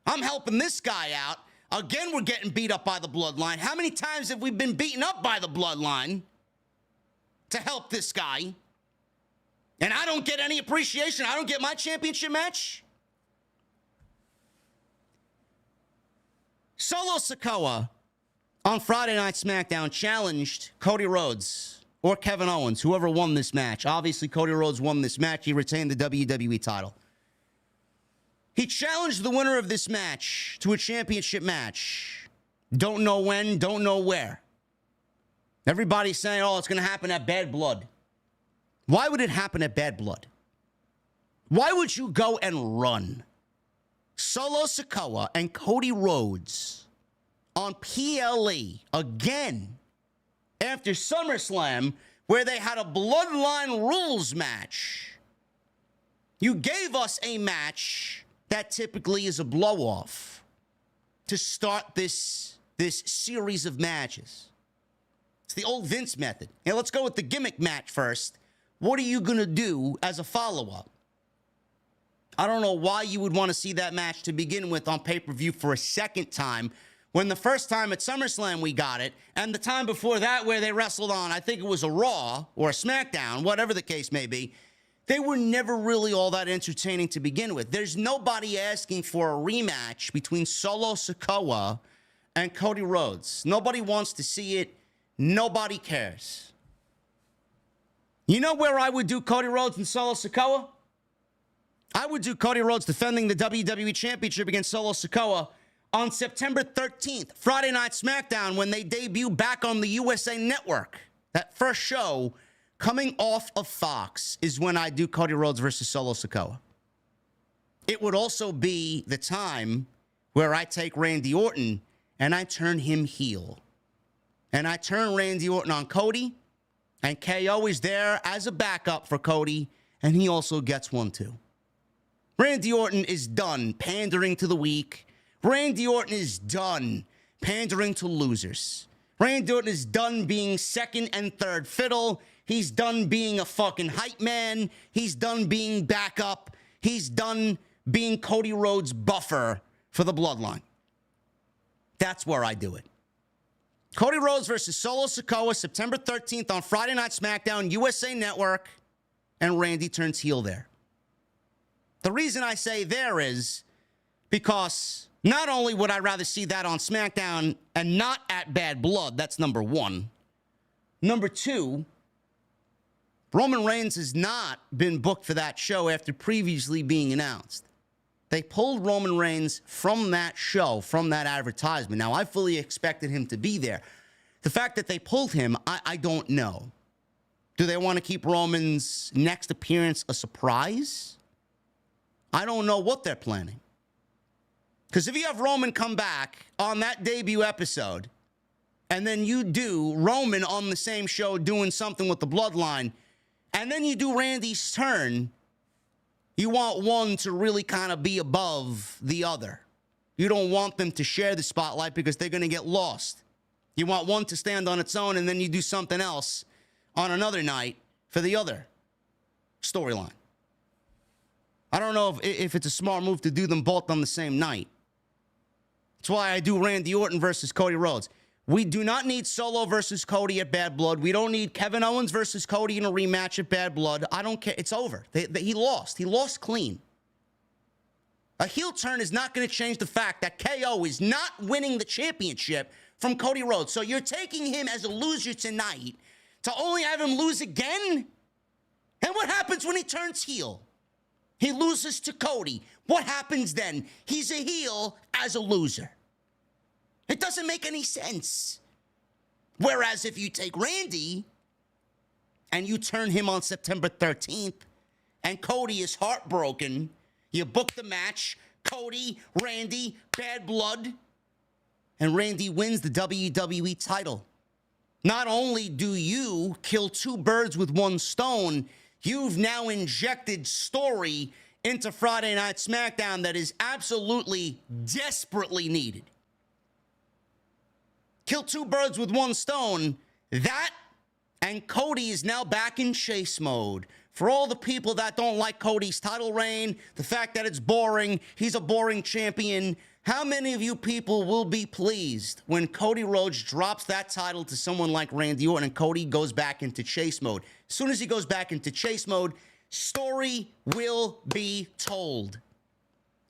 I'm helping this guy out. Again, we're getting beat up by the bloodline. How many times have we been beaten up by the bloodline to help this guy? And I don't get any appreciation. I don't get my championship match. Solo Sikoa on Friday Night SmackDown challenged Cody Rhodes or Kevin Owens, whoever won this match. Obviously, Cody Rhodes won this match. He retained the WWE title. He challenged the winner of this match to a championship match. Don't know when, don't know where. Everybody's saying, oh, it's going to happen at Bad Blood. Why would it happen at Bad Blood? Why would you go and run Solo Sikoa and Cody Rhodes on PLE again after SummerSlam, where they had a Bloodline Rules match? You gave us a match that typically is a blow-off to start this series of matches. It's the old Vince method. Now, let's go with the gimmick match first. What are you going to do as a follow-up? I don't know why you would want to see that match to begin with on pay-per-view for a second time, when the first time at SummerSlam we got it, and the time before that where they wrestled on, I think it was a Raw or a SmackDown, whatever the case may be, they were never really all that entertaining to begin with. There's nobody asking for a rematch between Solo Sikoa and Cody Rhodes. Nobody wants to see it. Nobody cares. You know where I would do Cody Rhodes and Solo Sikoa? I would do Cody Rhodes defending the WWE Championship against Solo Sikoa on September 13th, Friday Night SmackDown, when they debut back on the USA Network. That first show coming off of Fox is when I do Cody Rhodes versus Solo Sikoa. It would also be the time where I take Randy Orton and I turn him heel. And I turn Randy Orton on Cody, and KO is there as a backup for Cody, and he also gets one too. Randy Orton is done pandering to the weak. Randy Orton is done pandering to losers. Randy Orton is done being second and third fiddle. He's done being a fucking hype man. He's done being backup. He's done being Cody Rhodes' buffer for the bloodline. That's where I do it. Cody Rhodes versus Solo Sikoa, September 13th on Friday Night SmackDown, USA Network, and Randy turns heel there. The reason I say there is because not only would I rather see that on SmackDown and not at Bad Blood, that's number one. Number two, Roman Reigns has not been booked for that show after previously being announced. They pulled Roman Reigns from that show, from that advertisement. Now, I fully expected him to be there. The fact that they pulled him, I don't know. Do they want to keep Roman's next appearance a surprise? I don't know what they're planning. Because if you have Roman come back on that debut episode, and then you do Roman on the same show doing something with the bloodline, and then you do Randy's turn, you want one to really kind of be above the other. You don't want them to share the spotlight because they're going to get lost. You want one to stand on its own, and then you do something else on another night for the other storyline. I don't know if it's a smart move to do them both on the same night. That's why I do Randy Orton versus Cody Rhodes. We do not need Solo versus Cody at Bad Blood. We don't need Kevin Owens versus Cody in a rematch at Bad Blood. I don't care. It's over. He lost. He lost clean. A heel turn is not going to change the fact that KO is not winning the championship from Cody Rhodes. So you're taking him as a loser tonight to only have him lose again? And what happens when he turns heel? He loses to Cody. What happens then? He's a heel as a loser. It doesn't make any sense. Whereas if you take Randy and you turn him on September 13th and Cody is heartbroken, you book the match, Cody, Randy, Bad Blood, and Randy wins the WWE title. Not only do you kill two birds with one stone, you've now injected story into Friday Night SmackDown that is absolutely desperately needed. Kill two birds with one stone. That and Cody is now back in chase mode. For all the people that don't like Cody's title reign, the fact that it's boring, he's a boring champion, how many of you people will be pleased when Cody Rhodes drops that title to someone like Randy Orton and Cody goes back into chase mode? As soon as he goes back into chase mode, story will be told.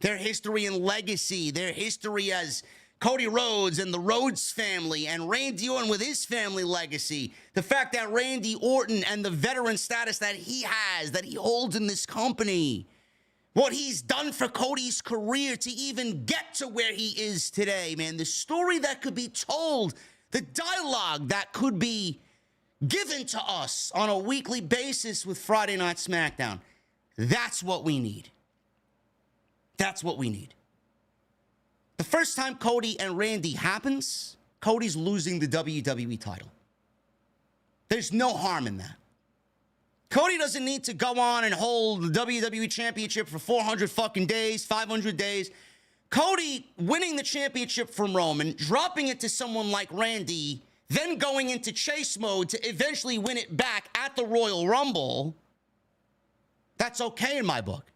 Their history and legacy, their history as Cody Rhodes and the Rhodes family and Randy Orton with his family legacy. The fact that Randy Orton and the veteran status that he has, that he holds in this company. What he's done for Cody's career to even get to where he is today, man. The story that could be told, the dialogue that could be given to us on a weekly basis with Friday Night SmackDown. That's what we need. That's what we need. The first time Cody and Randy happens, Cody's losing the WWE title. There's no harm in that. Cody doesn't need to go on and hold the WWE Championship for 400 fucking days, 500 days. Cody winning the championship from Roman, dropping it to someone like Randy, then going into chase mode to eventually win it back at the Royal Rumble, that's okay in my book.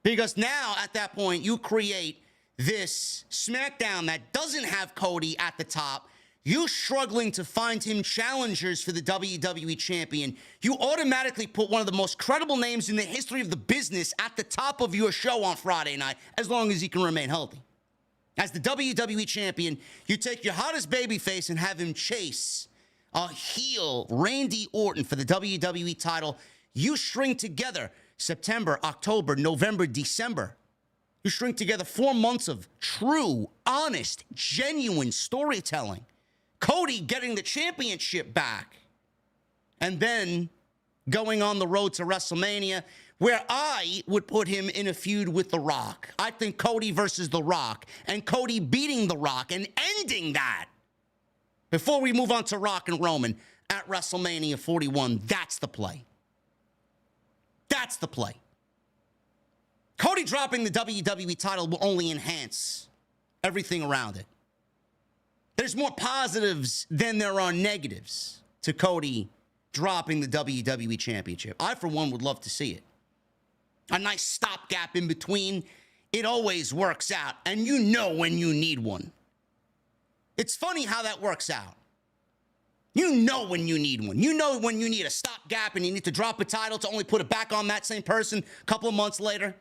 Because now, at that point, you create this SmackDown that doesn't have Cody at the top. You struggling to find him challengers for the WWE Champion. You automatically put one of the most credible names in the history of the business at the top of your show on Friday night, as long as he can remain healthy. As the WWE Champion, you take your hottest babyface and have him chase a heel, Randy Orton, for the WWE title. You string together September, October, November, December. You string together 4 months of true, honest, genuine storytelling. Cody getting the championship back. And then going on the road to WrestleMania, where I would put him in a feud with The Rock. I think Cody versus The Rock, and Cody beating The Rock and ending that. Before we move on to Rock and Roman at WrestleMania 41, that's the play. That's the play. Cody dropping the WWE title will only enhance everything around it. There's more positives than there are negatives to Cody dropping the WWE Championship. I, for one, would love to see it. A nice stopgap in between. It always works out, and you know when you need one. It's funny how that works out. You know when you need one. You know when you need a stopgap and you need to drop a title to only put it back on that same person a couple of months later.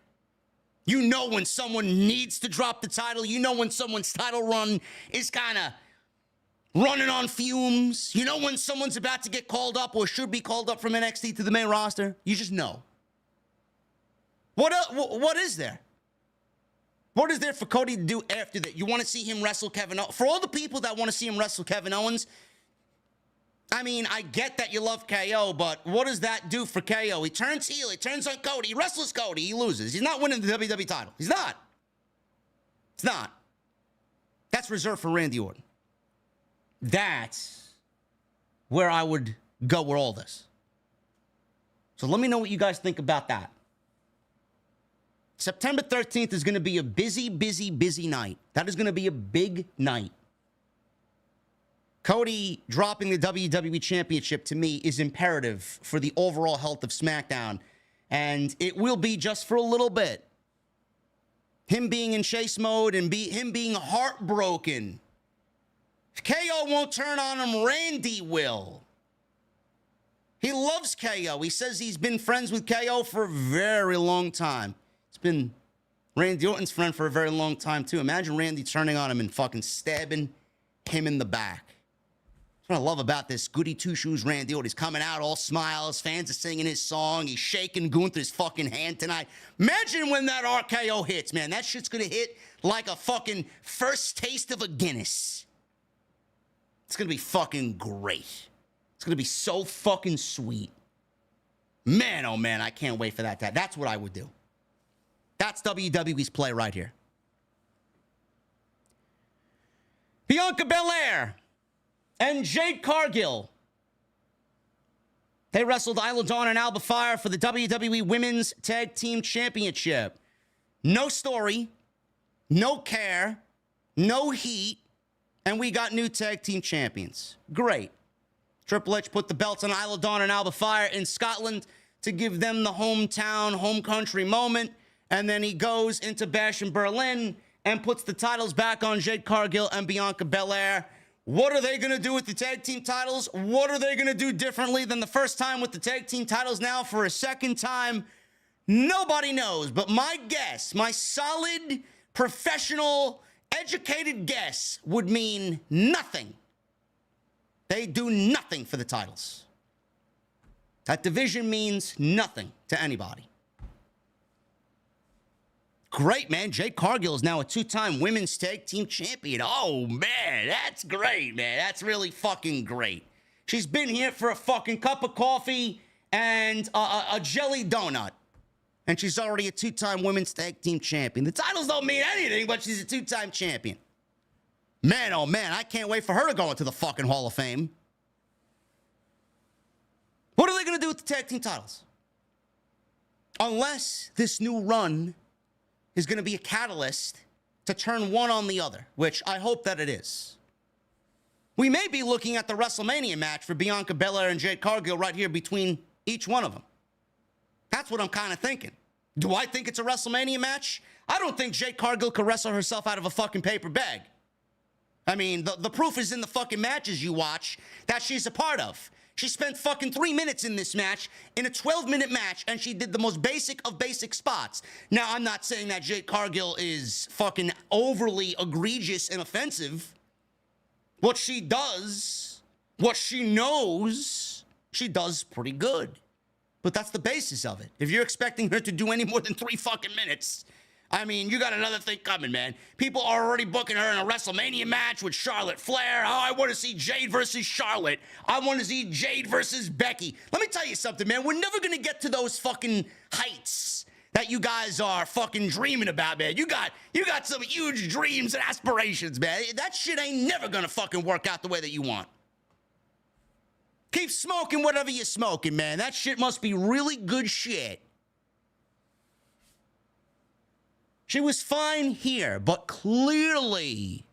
You know when someone needs to drop the title. You know when someone's title run is kind of running on fumes. You know when someone's about to get called up or should be called up from NXT to the main roster. You just know. What is there? What is there for Cody to do after that? You want to see him wrestle Kevin Owens? For all the people that want to see him wrestle Kevin Owens, I mean, I get that you love KO, but what does that do for KO? He turns heel, he turns on Cody, he wrestles Cody, he loses. He's not winning the WWE title. He's not. It's not. That's reserved for Randy Orton. That's where I would go with all this. So let me know what you guys think about that. September 13th is going to be a busy, busy, busy night. That is going to be a big night. Cody dropping the WWE Championship, to me, is imperative for the overall health of SmackDown. And it will be just for a little bit. Him being in chase mode and him being heartbroken. If KO won't turn on him, Randy will. He loves KO. He says he's been friends with KO for a very long time. It's been Randy Orton's friend for a very long time, too. Imagine Randy turning on him and fucking stabbing him in the back. That's what I love about this goody two-shoes Randy Orton. He's coming out all smiles. Fans are singing his song. He's shaking Gunther's fucking hand tonight. Imagine when that RKO hits, man. That shit's going to hit like a fucking first taste of a Guinness. It's going to be fucking great. It's going to be so fucking sweet. Man, oh man, I can't wait for that. That's what I would do. That's WWE's play right here. Bianca Belair and Jade Cargill. They wrestled Isla Dawn and Alba Fire for the WWE Women's Tag Team Championship. No story, no care, no heat, and we got new tag team champions. Great. Triple H put the belts on Isla Dawn and Alba Fire in Scotland to give them the hometown, home country moment. And then he goes into Bash in Berlin and puts the titles back on Jade Cargill and Bianca Belair. What are they going to do with the tag team titles? What are they going to do differently than the first time with the tag team titles now for a second time? Nobody knows. But my guess, my solid, professional, educated guess would mean nothing. They do nothing for the titles. That division means nothing to anybody. Great, man. Jade Cargill is now a two-time women's tag team champion. Oh, man, that's great, man. That's really fucking great. She's been here for a fucking cup of coffee and a jelly donut. And she's already a two-time women's tag team champion. The titles don't mean anything, but she's a two-time champion. Man, oh, man, I can't wait for her to go into the fucking Hall of Fame. What are they going to do with the tag team titles? Unless this new run is going to be a catalyst to turn one on the other, which I hope that it is. We may be looking at the WrestleMania match for Bianca Belair and Jade Cargill right here between each one of them. That's what I'm kind of thinking. Do I think it's a WrestleMania match? I don't think Jade Cargill could wrestle herself out of a fucking paper bag. I mean, the proof is in the fucking matches you watch that she's a part of. She spent fucking 3 minutes in this match, in a 12-minute match, and she did the most basic of basic spots. Now, I'm not saying that Jade Cargill is fucking overly egregious and offensive. What she does, what she knows, she does pretty good. But that's the basis of it. If you're expecting her to do any more than 3 fucking minutes, I mean, you got another thing coming, man. People are already booking her in a WrestleMania match with Charlotte Flair. Oh, I want to see Jade versus Charlotte. I want to see Jade versus Becky. Let me tell you something, man. We're never going to get to those fucking heights that you guys are fucking dreaming about, man. You got some huge dreams and aspirations, man. That shit ain't never going to fucking work out the way that you want. Keep smoking whatever you're smoking, man. That shit must be really good shit. She was fine here, but clearly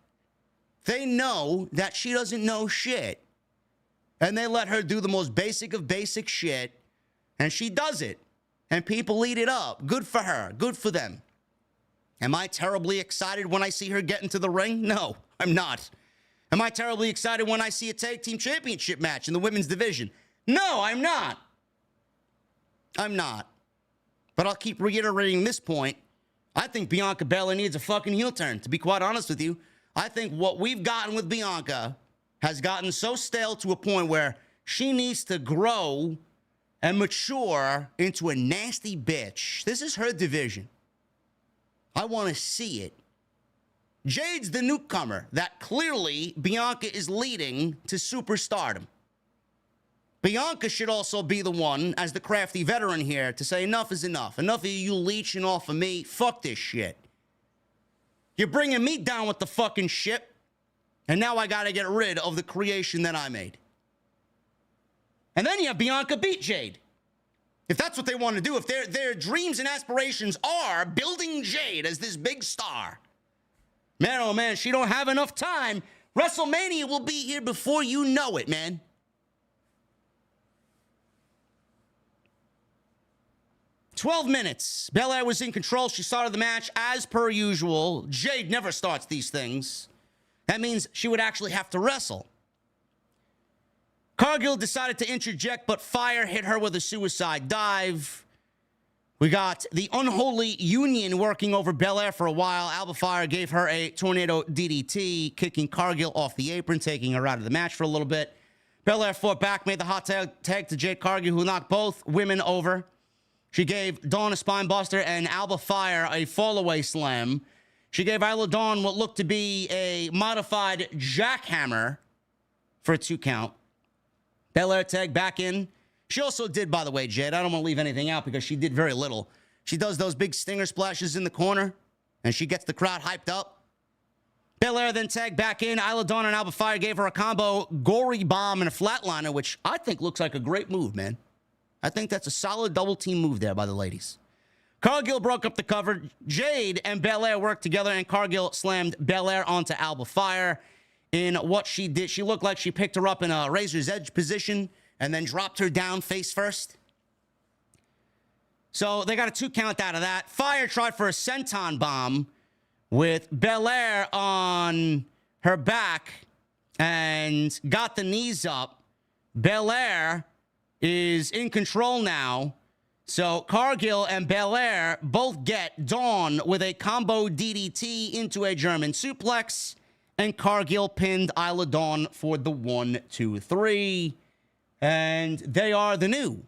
they know that she doesn't know shit. And they let her do the most basic of basic shit, and she does it. And people eat it up. Good for her. Good for them. Am I terribly excited when I see her get into the ring? No, I'm not. Am I terribly excited when I see a tag team championship match in the women's division? No, I'm not. I'm not. But I'll keep reiterating this point. I think Bianca Belair needs a fucking heel turn, to be quite honest with you. I think what we've gotten with Bianca has gotten so stale to a point where she needs to grow and mature into a nasty bitch. This is her division. I want to see it. Jade's the newcomer that clearly Bianca is leading to superstardom. Bianca should also be the one, as the crafty veteran here, to say enough is enough. Enough of you leeching off of me. Fuck this shit. You're bringing me down with the fucking ship, and now I gotta get rid of the creation that I made. And then you have Bianca beat Jade. If that's what they want to do, if their dreams and aspirations are building Jade as this big star, man, oh man, she don't have enough time. WrestleMania will be here before you know it, man. "12 minutes. Belair was in control. She started the match as per usual. Jade never starts these things. That means she would actually have to wrestle. Cargill decided to interject, but Fire hit her with a suicide dive. We got the Unholy Union working over Belair for a while. Alba Fire gave her a tornado DDT, kicking Cargill off the apron, taking her out of the match for a little bit. Belair fought back, made the hot tag to Jade Cargill, who knocked both women over. She gave Dawn a spine buster and Alba Fire a fallaway slam. She gave Isla Dawn what looked to be a modified jackhammer for a 2 count. Belair tagged back in. She also did, by the way, Jade, I don't want to leave anything out because she did very little. She does those big stinger splashes in the corner, and she gets the crowd hyped up. Belair then tagged back in. Isla Dawn and Alba Fire gave her a combo gory bomb and a flatliner, which I think looks like a great move, man. I think that's a solid double team move there by the ladies. Cargill broke up the cover. Jade and Belair worked together, and Cargill slammed Belair onto Alba Fire. In what she did, she looked like she picked her up in a razor's edge position and then dropped her down face first. So they got a 2 count out of that. Fire tried for a senton bomb with Belair on her back and got the knees up. Belair is in control now. So Cargill and Belair both get Dawn with a combo DDT into a German suplex, and Cargill pinned Isla Dawn for the 1, 2, 3. And they are the new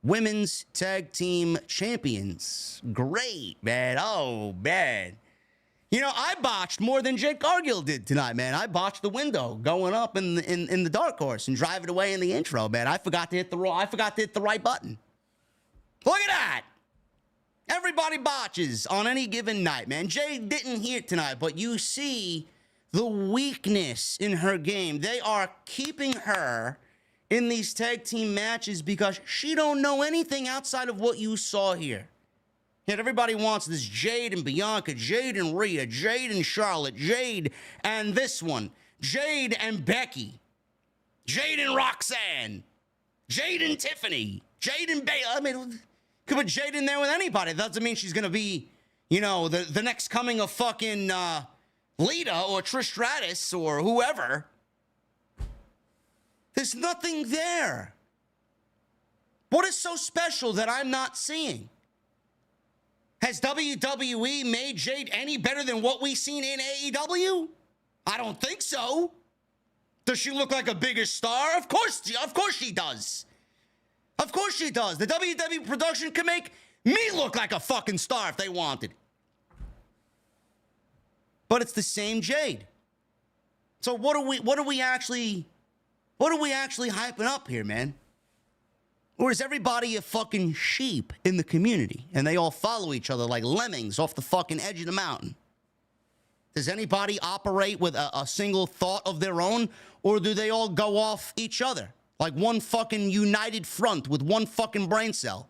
women's tag team champions. Great, man. Oh, man. You know, I botched more than Jade Cargill did tonight, man. I botched the window going up in the dark horse and driving away in the intro, man. I forgot to hit the right button. Look at that. Everybody botches on any given night, man. Jade didn't hear it tonight, but you see the weakness in her game. They are keeping her in these tag team matches because she don't know anything outside of what you saw here. Yet everybody wants this Jade and Bianca, Jade and Rhea, Jade and Charlotte, Jade and this one, Jade and Becky, Jade and Roxanne, Jade and Tiffany, Jade and Bayley. I mean, could put Jade in there with anybody. That doesn't mean she's going to be, you know, the next coming of fucking Lita or Trish Stratus or whoever. There's nothing there. What is so special that I'm not seeing? Has WWE made Jade any better than what we've seen in AEW? I don't think so. Does she look like a bigger star? Of course she does. Of course she does. The WWE production can make me look like a fucking star if they wanted. But it's the same Jade. So what are we actually hyping up here, man? Or is everybody a fucking sheep in the community and they all follow each other like lemmings off the fucking edge of the mountain? Does anybody operate with a single thought of their own, or do they all go off each other like one fucking united front with one fucking brain cell?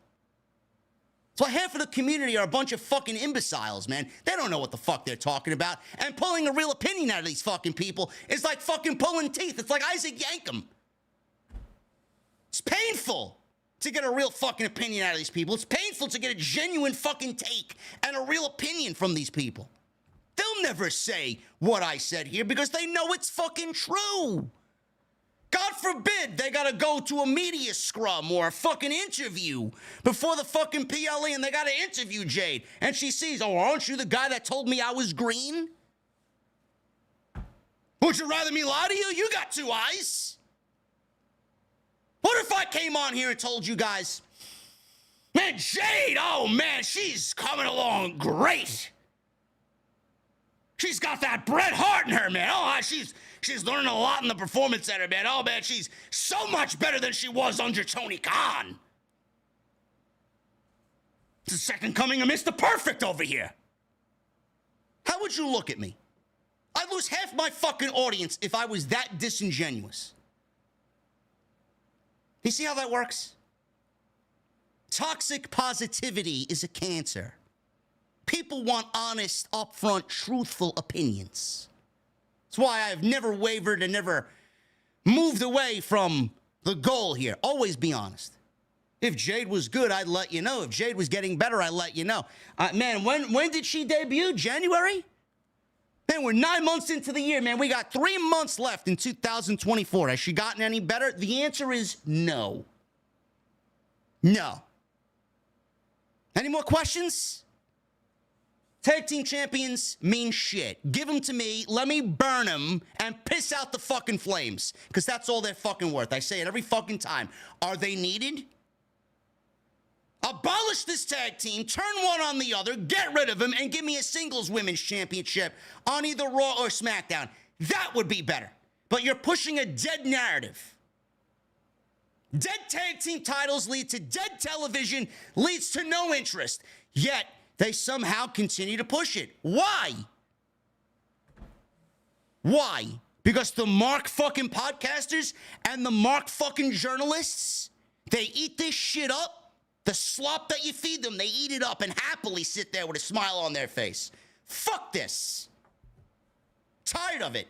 So half of the community are a bunch of fucking imbeciles, man. They don't know what the fuck they're talking about. And pulling a real opinion out of these fucking people is like fucking pulling teeth. It's like Isaac Yankem. It's painful to get a real fucking opinion out of these people. It's painful to get a genuine fucking take and a real opinion from these people. They'll never say what I said here because they know it's fucking true. God forbid they gotta go to a media scrum or a fucking interview before the fucking PLE and they gotta interview Jade. And she sees, oh, aren't you the guy that told me I was green? Would you rather me lie to you? You got two eyes. What if I came on here and told you guys, man, Jade, oh man, she's coming along great. She's got that Bret Hart in her, man. Oh, she's learning a lot in the Performance Center, man. Oh, man, she's so much better than she was under Tony Khan. It's the second coming of Mr. Perfect over here. How would you look at me? I'd lose half my fucking audience if I was that disingenuous. You see how that works? Toxic positivity is a cancer. People want honest, upfront, truthful opinions. That's why I've never wavered and never moved away from the goal here. Always be honest. If Jade was good, I'd let you know. If Jade was getting better, I'd let you know. Man, when did she debut? January? Man, we're 9 months into the year, man. We got 3 months left in 2024. Has she gotten any better? The answer is no. No. Any more questions? Tag team champions mean shit. Give them to me, let me burn them, and piss out the fucking flames. Because that's all they're fucking worth. I say it every fucking time. Are they needed? Abolish this tag team, turn one on the other, get rid of them, and give me a singles women's championship on either Raw or SmackDown. That would be better. But you're pushing a dead narrative. Dead tag team titles lead to dead television, leads to no interest. Yet, they somehow continue to push it. Why? Why? Because the mark fucking podcasters and the mark fucking journalists, they eat this shit up. The slop that you feed them, they eat it up and happily sit there with a smile on their face. Fuck this. Tired of it.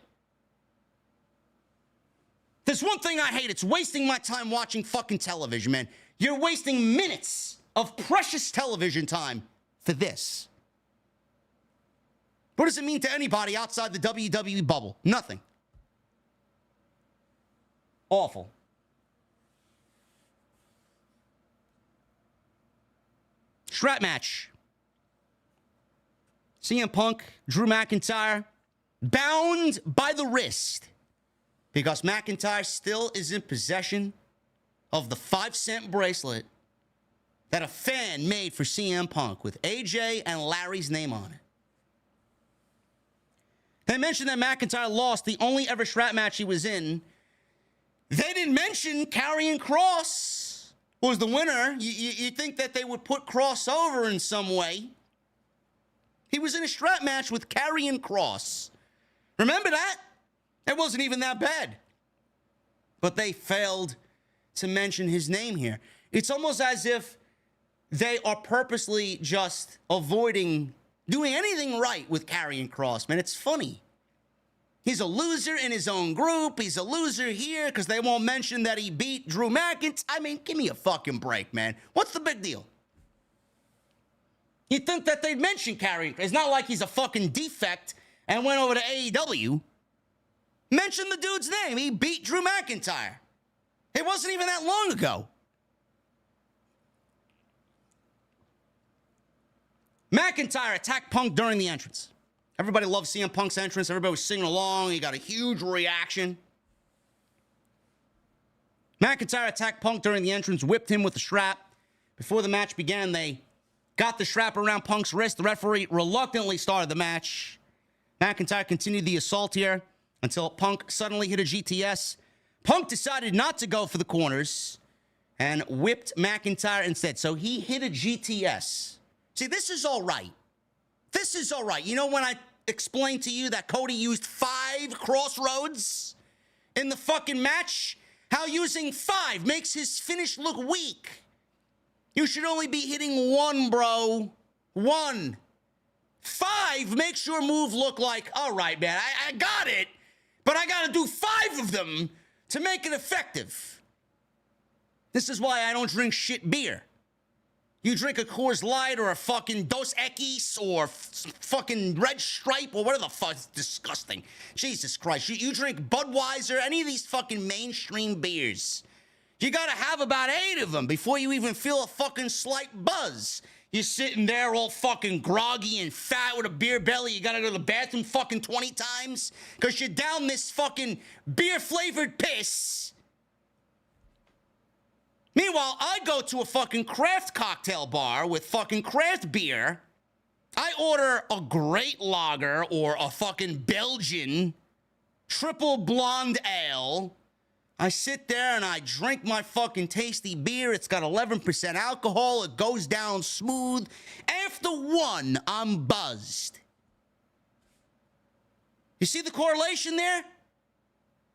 There's one thing I hate. It's wasting my time watching fucking television, man. You're wasting minutes of precious television time for this. What does it mean to anybody outside the WWE bubble? Nothing. Awful. Strap match. CM Punk, Drew McIntyre, bound by the wrist because McIntyre still is in possession of the 5-cent bracelet that a fan made for CM Punk with AJ and Larry's name on it. They mentioned that McIntyre lost the only ever strap match he was in. They didn't mention Karrion Kross was the winner. You think that they would put Kross over in some way. He was in a strap match with Karrion Kross. Remember that? It wasn't even that bad. But they failed to mention his name here. It's almost as if they are purposely just avoiding doing anything right with Karrion Kross, man. It's funny. He's a loser in his own group. He's a loser here because they won't mention that he beat Drew McIntyre. I mean, give me a fucking break, man. What's the big deal? You'd think that they'd mention Karrion. It's not like he's a fucking defect and went over to AEW. Mention the dude's name. He beat Drew McIntyre. It wasn't even that long ago. McIntyre attacked Punk during the entrance. Everybody loved CM Punk's entrance. Everybody was singing along. He got a huge reaction. McIntyre attacked Punk during the entrance, whipped him with the strap. Before the match began, they got the strap around Punk's wrist. The referee reluctantly started the match. McIntyre continued the assault here until Punk suddenly hit a GTS. Punk decided not to go for the corners and whipped McIntyre instead. So he hit a GTS. See, this is all right. This is all right. You know when I explained to you that Cody used 5 crossroads in the fucking match? How using 5 makes his finish look weak. You should only be hitting 1, bro. 1. 5 makes your move look like, all right, man, I got it, but I got to do 5 of them to make it effective. This is why I don't drink shit beer. You drink a Coors Light or a fucking Dos Equis or fucking Red Stripe or whatever the fuck. It's disgusting. Jesus Christ. You drink Budweiser, any of these fucking mainstream beers. You gotta have about 8 of them before you even feel a fucking slight buzz. You're sitting there all fucking groggy and fat with a beer belly. You gotta go to the bathroom fucking 20 times because you're down this fucking beer-flavored piss. Meanwhile, I go to a fucking craft cocktail bar with fucking craft beer. I order a great lager or a fucking Belgian triple blonde ale. I sit there and I drink my fucking tasty beer. It's got 11% alcohol. It goes down smooth. After 1, I'm buzzed. You see the correlation there?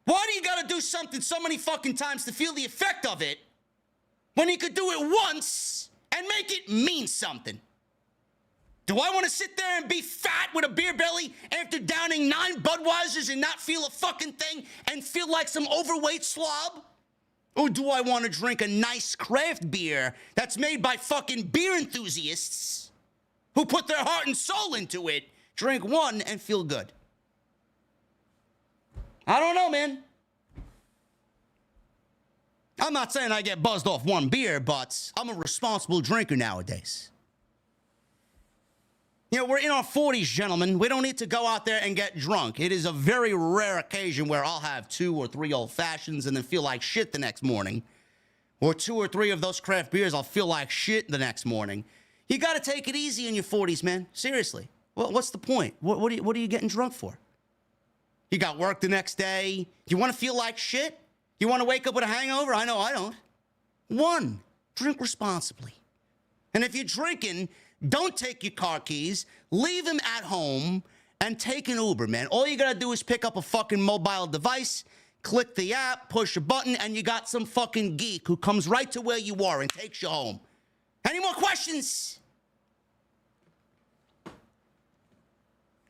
Why do you gotta do something so many fucking times to feel the effect of it when you could do it once and make it mean something? Do I want to sit there and be fat with a beer belly after downing 9 Budweisers and not feel a fucking thing and feel like some overweight slob? Or do I want to drink a nice craft beer that's made by fucking beer enthusiasts who put their heart and soul into it, drink 1 and feel good? I don't know, man. I'm not saying I get buzzed off 1 beer, but I'm a responsible drinker nowadays. You know, we're in our 40s, gentlemen. We don't need to go out there and get drunk. It is a very rare occasion where I'll have 2 or 3 old fashions and then feel like shit the next morning. Or 2 or 3 of those craft beers, I'll feel like shit the next morning. You got to take it easy in your 40s, man. Seriously. What's the point? What are you getting drunk for? You got work the next day. You want to feel like shit? You want to wake up with a hangover? I know I don't. 1, drink responsibly. And if you're drinking, don't take your car keys, leave them at home, and take an Uber, man. All you gotta do is pick up a fucking mobile device, click the app, push a button, and you got some fucking geek who comes right to where you are and takes you home. Any more questions?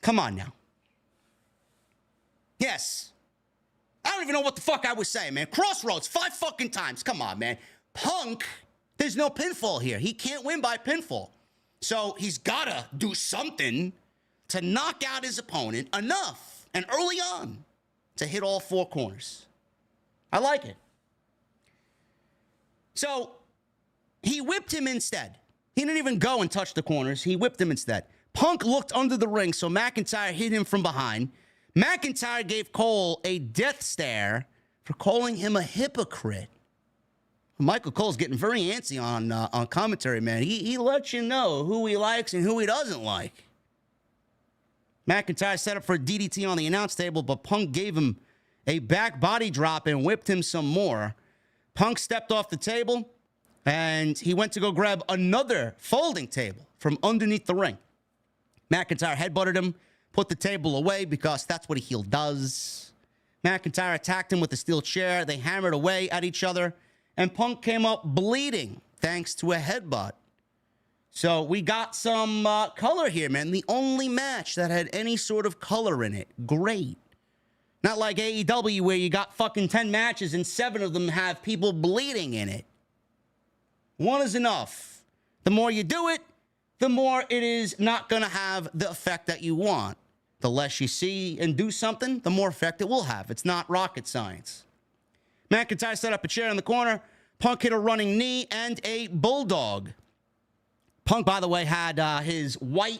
Come on now. Yes. I don't even know what the fuck I was saying, man. Crossroads 5 fucking times. Come on, man. Punk, there's no pinfall here. He can't win by pinfall. So he's got to do something to knock out his opponent enough and early on to hit all 4 corners. I like it. So he whipped him instead. He didn't even go and touch the corners. He whipped him instead. Punk looked under the ring, so McIntyre hit him from behind. McIntyre gave Cole a death stare for calling him a hypocrite. Michael Cole's getting very antsy on commentary, man. He lets you know who he likes and who he doesn't like. McIntyre set up for a DDT on the announce table, but Punk gave him a back body drop and whipped him some more. Punk stepped off the table, and he went to go grab another folding table from underneath the ring. McIntyre headbutted him, put the table away because that's what a heel does. McIntyre attacked him with a steel chair. They hammered away at each other. And Punk came up bleeding thanks to a headbutt. So we got some color here, man. The only match that had any sort of color in it. Great. Not like AEW where you got fucking 10 matches and 7 of them have people bleeding in it. 1 is enough. The more you do it, the more it is not going to have the effect that you want. The less you see and do something, the more effect it will have. It's not rocket science. McIntyre set up a chair in the corner. Punk hit a running knee and a bulldog. Punk, by the way, had his white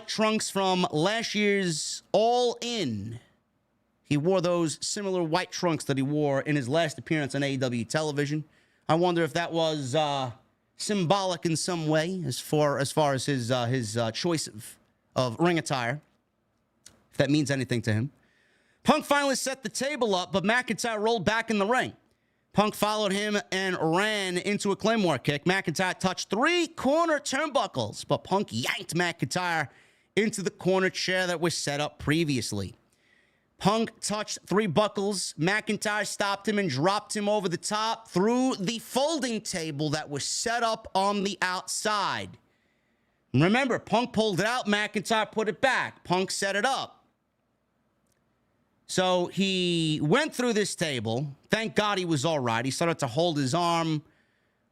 trunks from last year's All In. He wore those similar white trunks that he wore in his last appearance on AEW television. I wonder if that was symbolic in some way as far as his choice of ring attire, if that means anything to him. Punk finally set the table up, but McIntyre rolled back in the ring. Punk followed him and ran into a Claymore kick. McIntyre touched 3 corner turnbuckles, but Punk yanked McIntyre into the corner chair that was set up previously. Punk touched 3 buckles. McIntyre stopped him and dropped him over the top through the folding table that was set up on the outside. Remember, Punk pulled it out. McIntyre put it back. Punk set it up. So he went through this table. Thank God he was all right. He started to hold his arm.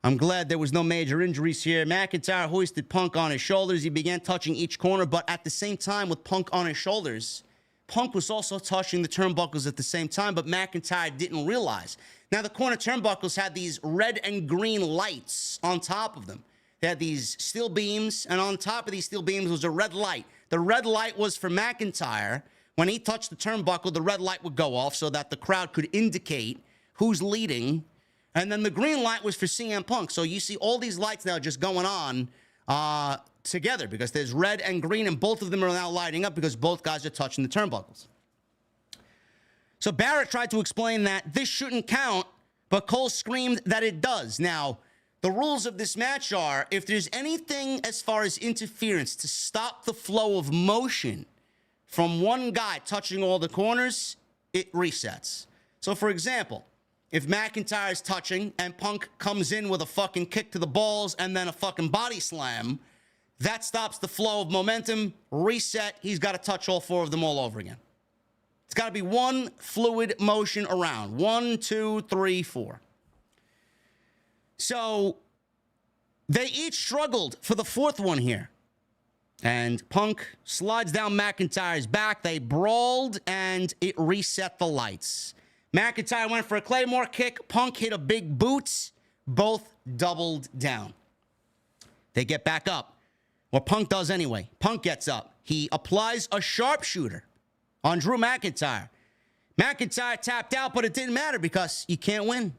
I'm glad there was no major injuries here. McIntyre hoisted Punk on his shoulders. He began touching each corner, but at the same time with Punk on his shoulders, Punk was also touching the turnbuckles at the same time, but McIntyre didn't realize. Now, the corner turnbuckles had these red and green lights on top of them. They had these steel beams, and on top of these steel beams was a red light. The red light was for McIntyre. When he touched the turnbuckle, the red light would go off so that the crowd could indicate who's leading. And then the green light was for CM Punk. So you see all these lights now just going on together because there's red and green, and both of them are now lighting up because both guys are touching the turnbuckles. So Barrett tried to explain that this shouldn't count, but Cole screamed that it does. Now, the rules of this match are if there's anything as far as interference to stop the flow of motion from one guy touching all the corners, it resets. So, for example, if McIntyre's touching and Punk comes in with a fucking kick to the balls and then a fucking body slam, that stops the flow of momentum, reset, he's got to touch all 4 of them all over again. It's got to be one fluid motion around. 1, 2, 3, 4. So, they each struggled for the 4th one here. And Punk slides down McIntyre's back. They brawled, and it reset the lights. McIntyre went for a Claymore kick. Punk hit a big boot. Both doubled down. They get back up. What Punk does anyway. Punk gets up. He applies a sharpshooter on Drew McIntyre. McIntyre tapped out, but it didn't matter because you can't win.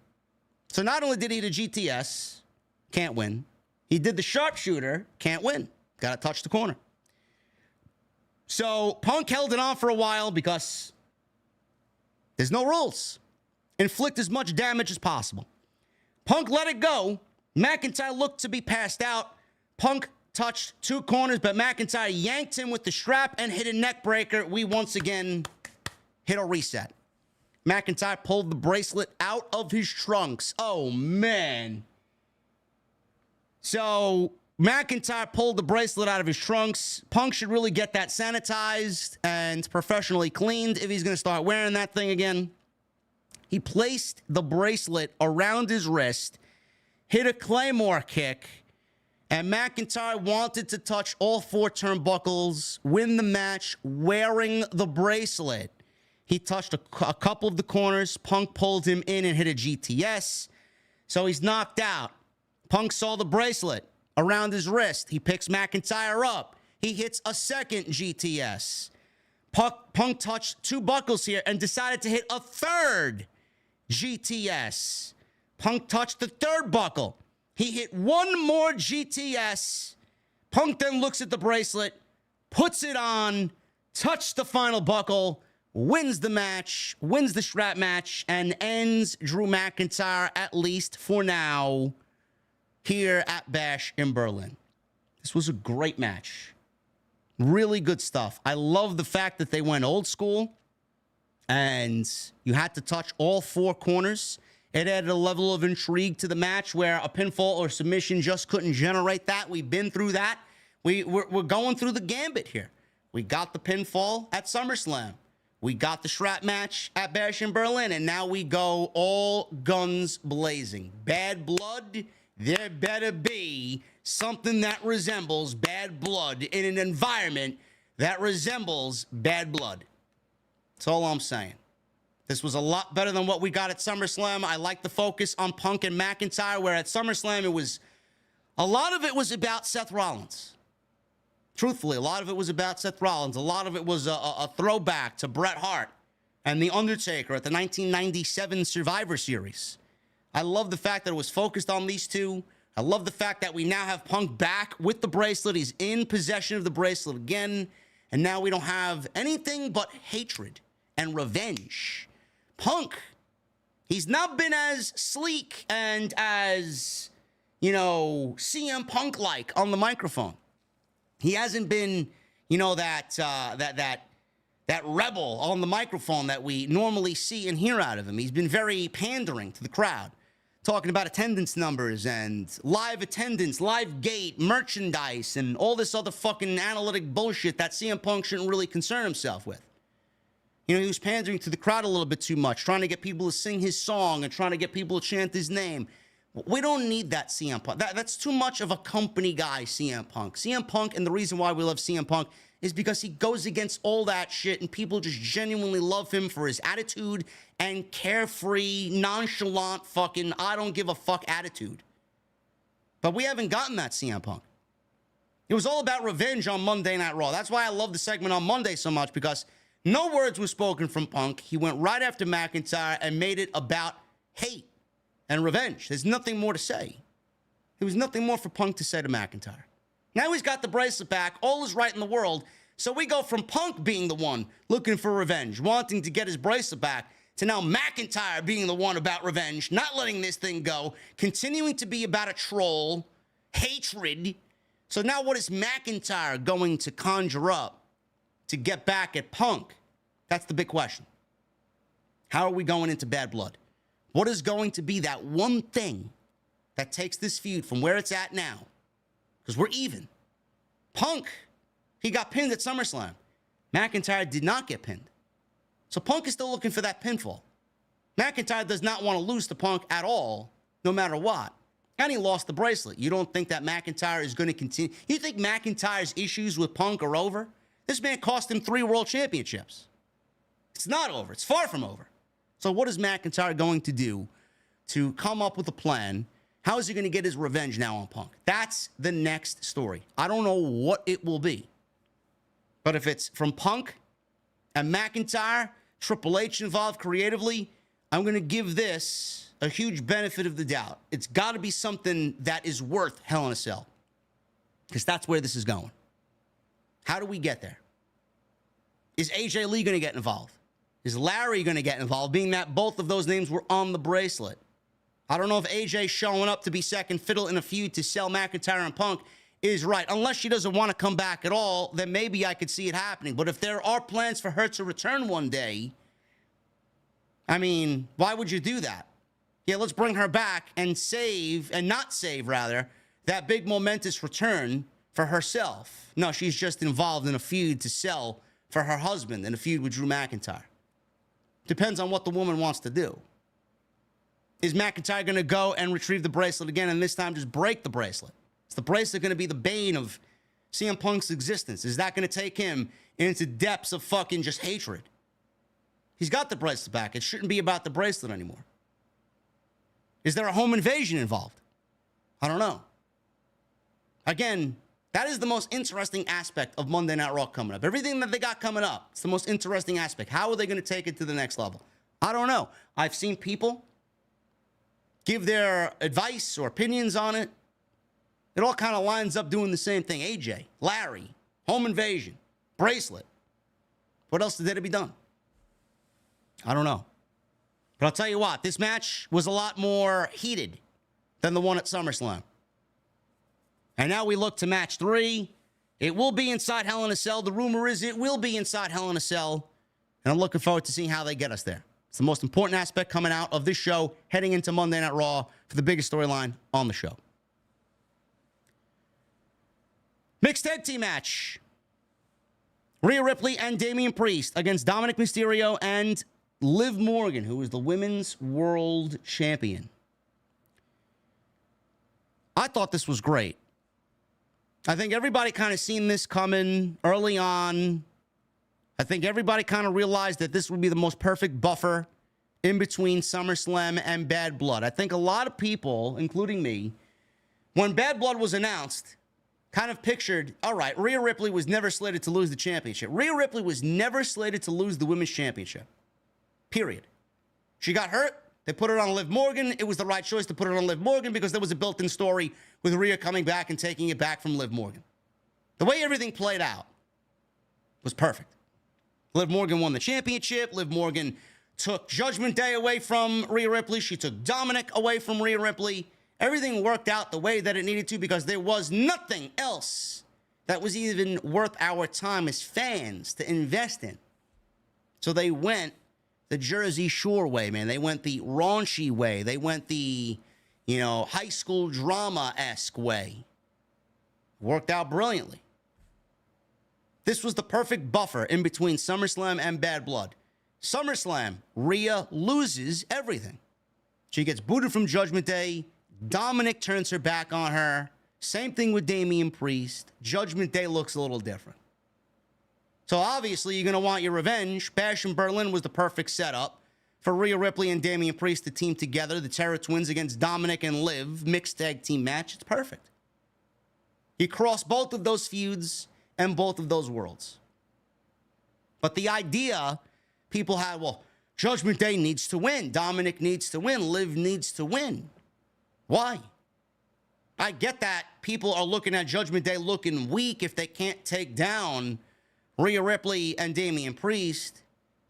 So not only did he hit a GTS, can't win. He did the sharpshooter, can't win. Got to touch the corner. So Punk held it on for a while because there's no rules. Inflict as much damage as possible. Punk let it go. McIntyre looked to be passed out. Punk touched 2 corners, but McIntyre yanked him with the strap and hit a neck breaker. We once again hit a reset. McIntyre pulled the bracelet out of his trunks. Oh, man. So McIntyre pulled the bracelet out of his trunks. Punk should really get that sanitized and professionally cleaned if he's going to start wearing that thing again. He placed the bracelet around his wrist, hit a Claymore kick, and McIntyre wanted to touch all 4 turnbuckles, win the match wearing the bracelet. He touched a couple of the corners. Punk pulled him in and hit a GTS. So he's knocked out. Punk saw the bracelet around his wrist. He picks McIntyre up. He hits a second GTS. Punk touched 2 buckles here and decided to hit a 3rd GTS. Punk touched the 3rd buckle. He hit 1 more GTS. Punk then looks at the bracelet, puts it on, touched the final buckle, wins the match, wins the strap match, and ends Drew McIntyre, at least for now, here at Bash in Berlin. This was a great match. Really good stuff. I love the fact that they went old school and you had to touch all 4 corners. It added a level of intrigue to the match where a pinfall or submission just couldn't generate that. We've been through that. We're going through the gambit here. We got the pinfall at SummerSlam. We got the strap match at Bash in Berlin, and now we go all guns blazing. Bad blood. There better be something that resembles bad blood in an environment that resembles bad blood. That's all I'm saying. This was a lot better than what we got at SummerSlam. I like the focus on Punk and McIntyre, where at SummerSlam a lot of it was about Seth Rollins. Truthfully, a lot of it was about Seth Rollins. A lot of it was a throwback to Bret Hart. and The Undertaker at the 1997 Survivor Series. I love the fact that it was focused on these two. I love the fact that we now have Punk back with the bracelet. He's in possession of the bracelet again. And now we don't have anything but hatred and revenge. Punk, he's not been as sleek and as, CM Punk-like on the microphone. He hasn't been, that rebel on the microphone that we normally see and hear out of him. He's been very pandering to the crowd, talking about attendance numbers and live attendance, live gate, merchandise, and all this other fucking analytic bullshit that CM Punk shouldn't really concern himself with. He was pandering to the crowd a little bit too much, trying to get people to sing his song and trying to get people to chant his name. We don't need that CM Punk. That's too much of a company guy, CM Punk. CM Punk, and the reason why we love CM Punk is because he goes against all that shit and people just genuinely love him for his attitude and carefree, nonchalant fucking I don't give a fuck attitude. But we haven't gotten that CM Punk. It was all about revenge on Monday Night Raw. That's why I love the segment on Monday so much, because no words were spoken from Punk. He went right after McIntyre and made it about hate and revenge. There's nothing more to say. There was nothing more for Punk to say to McIntyre. Now he's got the bracelet back. All is right in the world. So we go from Punk being the one looking for revenge, wanting to get his bracelet back, to now McIntyre being the one about revenge, not letting this thing go, continuing to be about a troll, hatred. So now what is McIntyre going to conjure up to get back at Punk? That's the big question. How are we going into Bad Blood? What is going to be that one thing that takes this feud from where it's at now? Because we're even. Punk, he got pinned at SummerSlam. McIntyre did not get pinned. So Punk is still looking for that pinfall. McIntyre does not want to lose to Punk at all, no matter what. And he lost the bracelet. You don't think that McIntyre is going to continue? You think McIntyre's issues with Punk are over? This man cost him 3 world championships. It's not over. It's far from over. So what is McIntyre going to do to come up with a plan? How is he going to get his revenge now on Punk? That's the next story. I don't know what it will be. But if it's from Punk and McIntyre, Triple H involved creatively, I'm going to give this a huge benefit of the doubt. It's got to be something that is worth Hell in a Cell. Because that's where this is going. How do we get there? Is AJ Lee going to get involved? Is Larry going to get involved, being that both of those names were on the bracelet? I don't know if AJ showing up to be second fiddle in a feud to sell McIntyre and Punk is right. Unless she doesn't want to come back at all, then maybe I could see it happening. But if there are plans for her to return one day, I mean, why would you do that? Yeah, let's bring her back and not save, that big momentous return for herself. No, she's just involved in a feud to sell for her husband in a feud with Drew McIntyre. Depends on what the woman wants to do. Is McIntyre going to go and retrieve the bracelet again and this time just break the bracelet? Is the bracelet going to be the bane of CM Punk's existence? Is that going to take him into depths of fucking just hatred? He's got the bracelet back. It shouldn't be about the bracelet anymore. Is there a home invasion involved? I don't know. Again, that is the most interesting aspect of Monday Night Raw coming up. Everything that they got coming up, it's the most interesting aspect. How are they going to take it to the next level? I don't know. I've seen people give their advice or opinions on it. It all kind of lines up doing the same thing. AJ, Larry, home invasion, bracelet. What else did to be done? I don't know. But I'll tell you what, this match was a lot more heated than the one at SummerSlam. And now we look to match 3. It will be inside Hell in a Cell. The rumor is it will be inside Hell in a Cell. And I'm looking forward to seeing how they get us there. It's the most important aspect coming out of this show, heading into Monday Night Raw for the biggest storyline on the show. Mixed tag team match. Rhea Ripley and Damian Priest against Dominik Mysterio and Liv Morgan, who is the Women's World Champion. I thought this was great. I think everybody kind of seen this coming early on. I think everybody kind of realized that this would be the most perfect buffer in between SummerSlam and Bad Blood. I think a lot of people, including me, when Bad Blood was announced, kind of pictured, all right, Rhea Ripley was never slated to lose the championship. Rhea Ripley was never slated to lose the Women's Championship. Period. She got hurt. They put her on Liv Morgan. It was the right choice to put her on Liv Morgan because there was a built-in story with Rhea coming back and taking it back from Liv Morgan. The way everything played out was perfect. Liv Morgan won the championship. Liv Morgan took Judgment Day away from Rhea Ripley. She took Dominik away from Rhea Ripley. Everything worked out the way that it needed to because there was nothing else that was even worth our time as fans to invest in. So they went the Jersey Shore way, man. They went the raunchy way. They went the, high school drama-esque way. Worked out brilliantly. This was the perfect buffer in between SummerSlam and Bad Blood. SummerSlam, Rhea loses everything. She gets booted from Judgment Day. Dominik turns her back on her. Same thing with Damian Priest. Judgment Day looks a little different. So obviously you're going to want your revenge. Bash in Berlin was the perfect setup for Rhea Ripley and Damian Priest to team together. The Terror Twins against Dominik and Liv. Mixed tag team match. It's perfect. You cross both of those feuds and both of those worlds. But the idea people had, well, Judgment Day needs to win. Dominik needs to win. Liv needs to win. Why? I get that people are looking at Judgment Day looking weak if they can't take down Rhea Ripley and Damian Priest.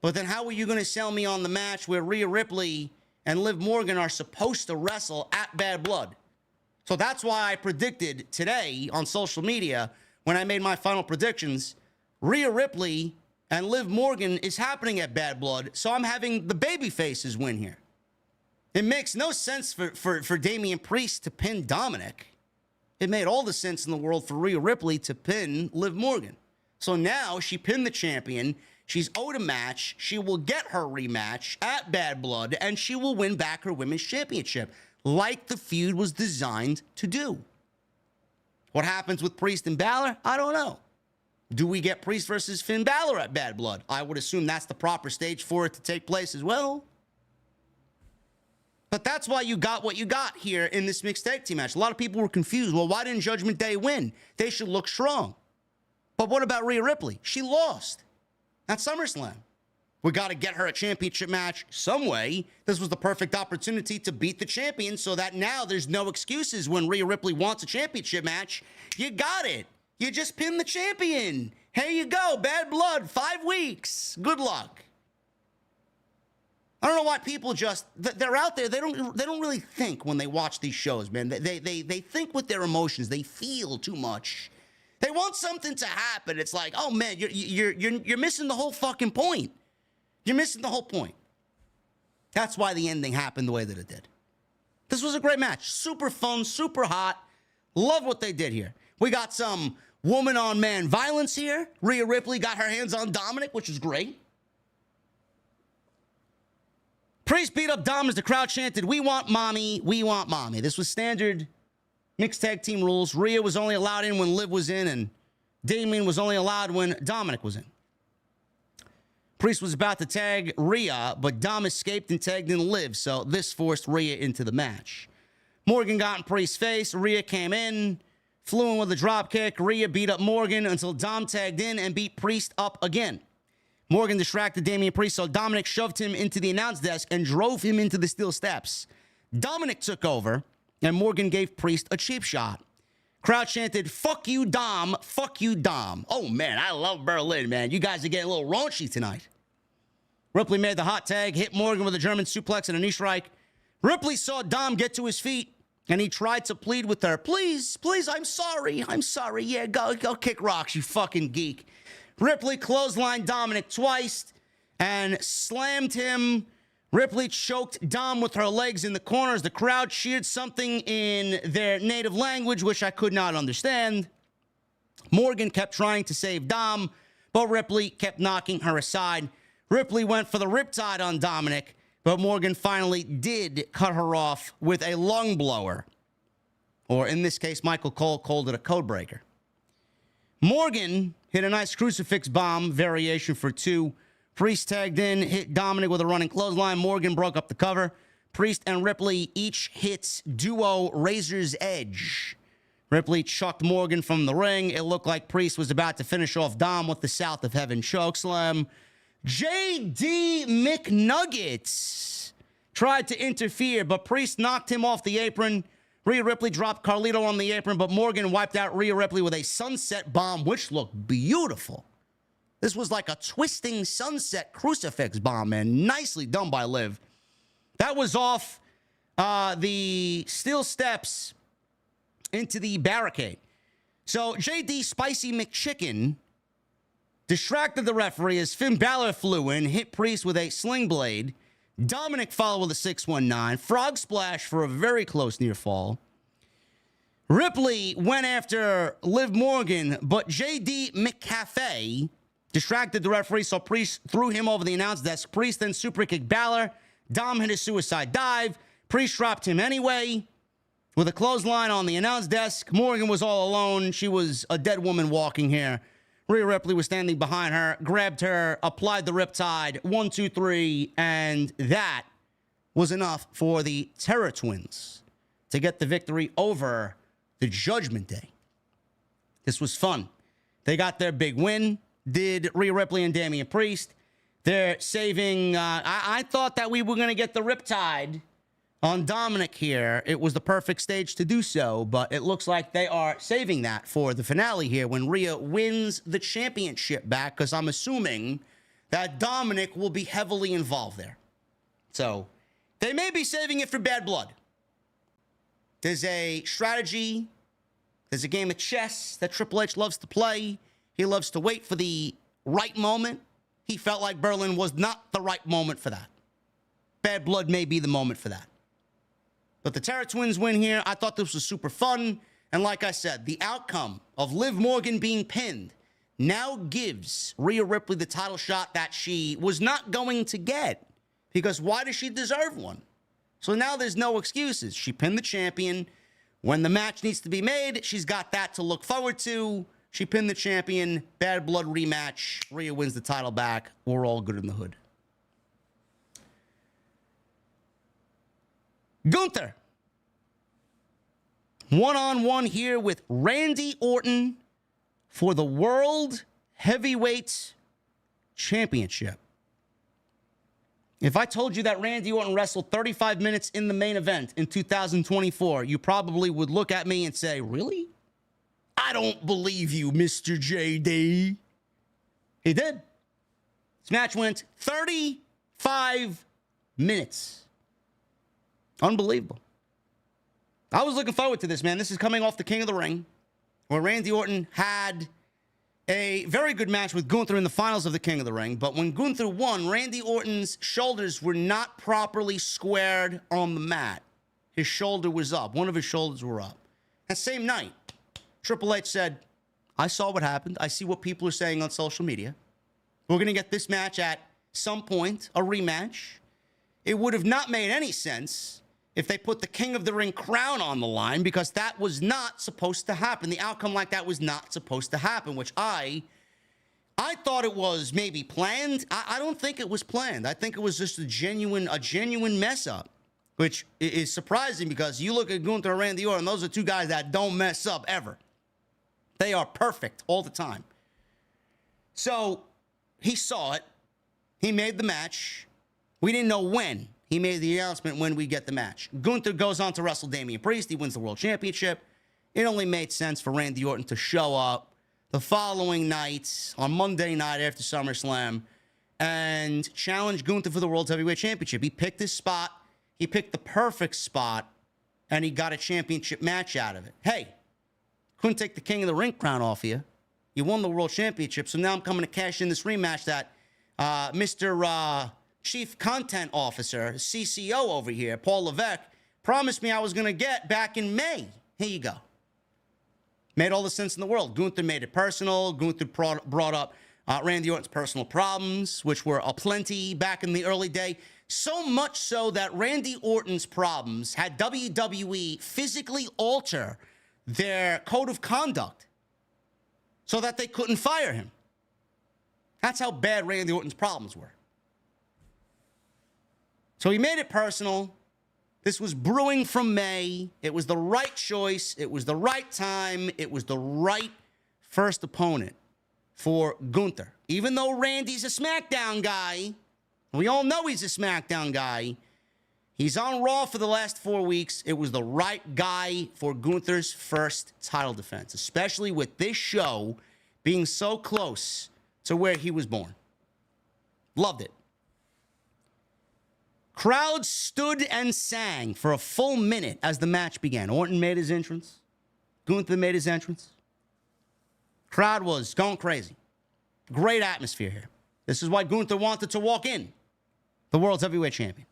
But then how are you going to sell me on the match where Rhea Ripley and Liv Morgan are supposed to wrestle at Bad Blood? So that's why I predicted today on social media when I made my final predictions, Rhea Ripley and Liv Morgan is happening at Bad Blood, so I'm having the baby faces win here. It makes no sense for Damian Priest to pin Dominik. It made all the sense in the world for Rhea Ripley to pin Liv Morgan. So now she pinned the champion. She's owed a match. She will get her rematch at Bad Blood, and she will win back her women's championship, like the feud was designed to do. What happens with Priest and Balor? I don't know. Do we get Priest versus Finn Balor at Bad Blood? I would assume that's the proper stage for it to take place as well. But that's why you got what you got here in this mixed tag team match. A lot of people were confused. Well, why didn't Judgment Day win? They should look strong. But what about Rhea Ripley? She lost at SummerSlam. We got to get her a championship match some way. This was the perfect opportunity to beat the champion so that now there's no excuses when Rhea Ripley wants a championship match. You got it. You just pinned the champion. Here you go. Bad Blood, 5 weeks. Good luck. I don't know why people they're out there. They don't really think when they watch these shows, man. They think with their emotions. They feel too much. They want something to happen. It's like, oh man, you're missing the whole fucking point. You're missing the whole point. That's why the ending happened the way that it did. This was a great match. Super fun, super hot. Love what they did here. We got some woman-on-man violence here. Rhea Ripley got her hands on Dominik, which is great. Priest beat up Dom as the crowd chanted, "We want mommy, we want mommy." This was standard mixed tag team rules. Rhea was only allowed in when Liv was in, and Damian was only allowed when Dominik was in. Priest was about to tag Rhea, but Dom escaped and tagged in Liv, so this forced Rhea into the match. Morgan got in Priest's face. Rhea came in, flew in with a drop kick. Rhea beat up Morgan until Dom tagged in and beat Priest up again. Morgan distracted Damian Priest, so Dominik shoved him into the announce desk and drove him into the steel steps. Dominik took over, and Morgan gave Priest a cheap shot. Crowd chanted, "Fuck you, Dom. Fuck you, Dom." Oh, man, I love Berlin, man. You guys are getting a little raunchy tonight. Ripley made the hot tag, hit Morgan with a German suplex and a knee strike. Ripley saw Dom get to his feet, and he tried to plead with her. Please, please, I'm sorry. I'm sorry. Yeah, go kick rocks, you fucking geek. Ripley clotheslined Dominik twice and slammed him. Ripley choked Dom with her legs in the corners. The crowd cheered something in their native language, which I could not understand. Morgan kept trying to save Dom, but Ripley kept knocking her aside. Ripley went for the riptide on Dominik, but Morgan finally did cut her off with a lung blower. Or in this case, Michael Cole called it a code breaker. Morgan hit a nice crucifix bomb variation for 2. Priest tagged in, hit Dominik with a running clothesline. Morgan broke up the cover. Priest and Ripley each hit duo Razor's Edge. Ripley chucked Morgan from the ring. It looked like Priest was about to finish off Dom with the South of Heaven chokeslam. JD McNuggets tried to interfere, but Priest knocked him off the apron. Rhea Ripley dropped Carlito on the apron, but Morgan wiped out Rhea Ripley with a sunset bomb, which looked beautiful. This was like a twisting sunset crucifix bomb, man. Nicely done by Liv. That was off the steel steps into the barricade. So JD Spicy McChicken distracted the referee as Finn Balor flew in, hit Priest with a sling blade. Dominik followed with a 619. Frog splash for a very close near fall. Ripley went after Liv Morgan, but JD McCafe distracted the referee, so Priest threw him over the announce desk. Priest then super kicked Balor. Dom hit a suicide dive. Priest dropped him anyway with a clothesline on the announce desk. Morgan was all alone. She was a dead woman walking here. Rhea Ripley was standing behind her, grabbed her, applied the riptide, 1, 2, 3, and that was enough for the Terror Twins to get the victory over the Judgment Day. This was fun. They got their big win, did Rhea Ripley and Damian Priest. They're saving, I thought that we were going to get the riptide on Dominik here. It was the perfect stage to do so, but it looks like they are saving that for the finale here when Rhea wins the championship back, because I'm assuming that Dominik will be heavily involved there. So they may be saving it for Bad Blood. There's a strategy, there's a game of chess that Triple H loves to play. He loves to wait for the right moment. He felt like Berlin was not the right moment for that. Bad Blood may be the moment for that. But the Terror Twins win here. I thought this was super fun. And like I said, the outcome of Liv Morgan being pinned now gives Rhea Ripley the title shot that she was not going to get. Because why does she deserve one? So now there's no excuses. She pinned the champion. When the match needs to be made, she's got that to look forward to. She pinned the champion. Bad Blood rematch. Rhea wins the title back. We're all good in the hood. Gunther. One-on-one here with Randy Orton for the World Heavyweight Championship. If I told you that Randy Orton wrestled 35 minutes in the main event in 2024, you probably would look at me and say, really? I don't believe you, Mr. JD. He did. This match went 35 minutes. Unbelievable. I was looking forward to this, man. This is coming off the King of the Ring, where Randy Orton had a very good match with Gunther in the finals of the King of the Ring. But when Gunther won, Randy Orton's shoulders were not properly squared on the mat. His shoulder was up. One of his shoulders were up. That same night, Triple H said, I saw what happened. I see what people are saying on social media. We're going to get this match at some point, a rematch. It would have not made any sense if they put the King of the Ring crown on the line, because that was not supposed to happen. The outcome like that was not supposed to happen, which I thought it was maybe planned. I don't think it was planned. I think it was just a genuine mess up, which is surprising because you look at Gunther and Randy Orton, those are two guys that don't mess up ever. They are perfect all the time. So he saw it. He made the match. We didn't know when. He made the announcement when we get the match. Gunther goes on to wrestle Damian Priest. He wins the World Championship. It only made sense for Randy Orton to show up the following night, on Monday night after SummerSlam, and challenge Gunther for the World Heavyweight Championship. He picked his spot. He picked the perfect spot, and he got a championship match out of it. Hey, couldn't take the King of the Ring crown off you. You won the World Championship, so now I'm coming to cash in this rematch that Mr. Chief Content Officer, CCO over here, Paul Levesque, promised me I was going to get back in May. Here you go. Made all the sense in the world. Gunther made it personal. Gunther brought up Randy Orton's personal problems, which were aplenty back in the early day. So much so that Randy Orton's problems had WWE physically alter their code of conduct so that they couldn't fire him. That's how bad Randy Orton's problems were. So he made it personal. This was brewing from May. It was the right choice. It was the right time. It was the right first opponent for Gunther. Even though Randy's a SmackDown guy, we all know he's a SmackDown guy, he's on Raw for the last 4 weeks. It was the right guy for Gunther's first title defense, especially with this show being so close to where he was born. Loved it. Crowd stood and sang for a full minute as the match began. Orton made his entrance. Gunther made his entrance. Crowd was going crazy. Great atmosphere here. This is why Gunther wanted to walk in, the World's Heavyweight Champion.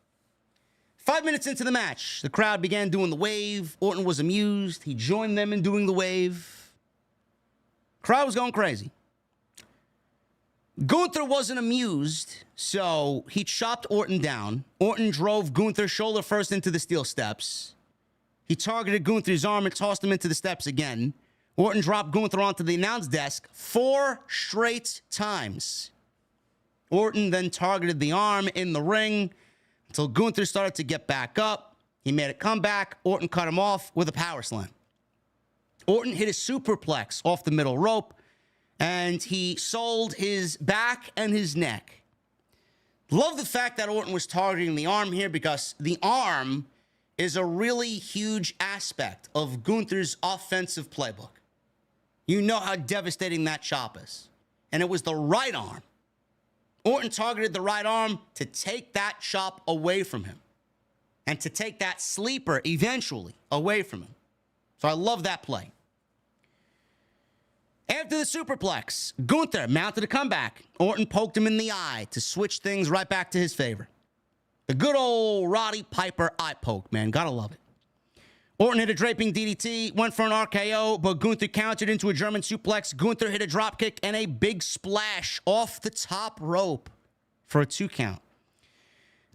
5 minutes into the match, the crowd began doing the wave. Orton was amused. He joined them in doing the wave. Crowd was going crazy. Gunther wasn't amused, so he chopped Orton down. Orton drove Gunther shoulder first into the steel steps. He targeted Gunther's arm and tossed him into the steps again. Orton dropped Gunther onto the announce desk 4 straight times. Orton then targeted the arm in the ring until Gunther started to get back up. He made a comeback. Orton cut him off with a power slam. Orton hit a superplex off the middle rope, and he sold his back and his neck. Love the fact that Orton was targeting the arm here because the arm is a really huge aspect of Gunther's offensive playbook. You know how devastating that chop is. And it was the right arm. Orton targeted the right arm to take that chop away from him and to take that sleeper eventually away from him. So I love that play. After the superplex, Gunther mounted a comeback. Orton poked him in the eye to switch things right back to his favor. The good old Roddy Piper eye poke, man. Gotta love it. Orton hit a draping DDT, went for an RKO, but Gunther countered into a German suplex. Gunther hit a dropkick and a big splash off the top rope for a 2 count.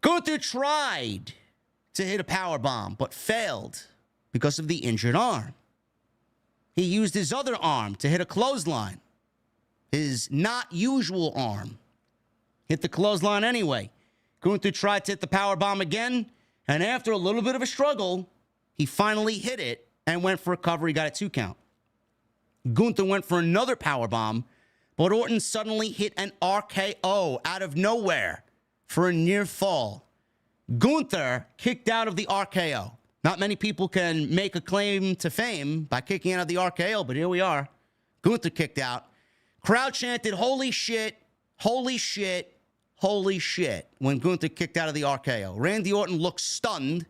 Gunther tried to hit a powerbomb, but failed because of the injured arm. He used his other arm to hit a clothesline. His not usual arm hit the clothesline anyway. Gunther tried to hit the powerbomb again, and after a little bit of a struggle, he finally hit it and went for a cover. He got a 2 count. Gunther went for another powerbomb, but Orton suddenly hit an RKO out of nowhere for a near fall. Gunther kicked out of the RKO. Not many people can make a claim to fame by kicking out of the RKO, but here we are. Gunther kicked out. Crowd chanted, "Holy shit, holy shit, holy shit," when Gunther kicked out of the RKO. Randy Orton looked stunned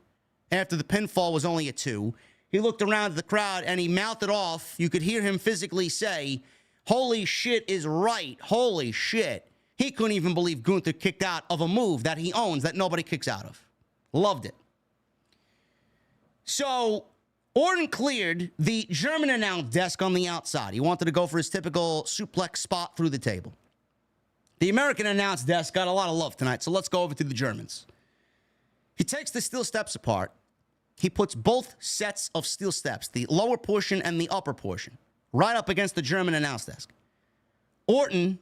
after the pinfall was only a 2. He looked around at the crowd and he mouthed off. You could hear him physically say, "Holy shit is right, holy shit." He couldn't even believe Gunther kicked out of a move that he owns that nobody kicks out of. Loved it. So Orton cleared the German announce desk on the outside. He wanted to go for his typical suplex spot through the table. The American announce desk got a lot of love tonight, so let's go over to the Germans. He takes the steel steps apart. He puts both sets of steel steps, the lower portion and the upper portion, right up against the German announce desk. Orton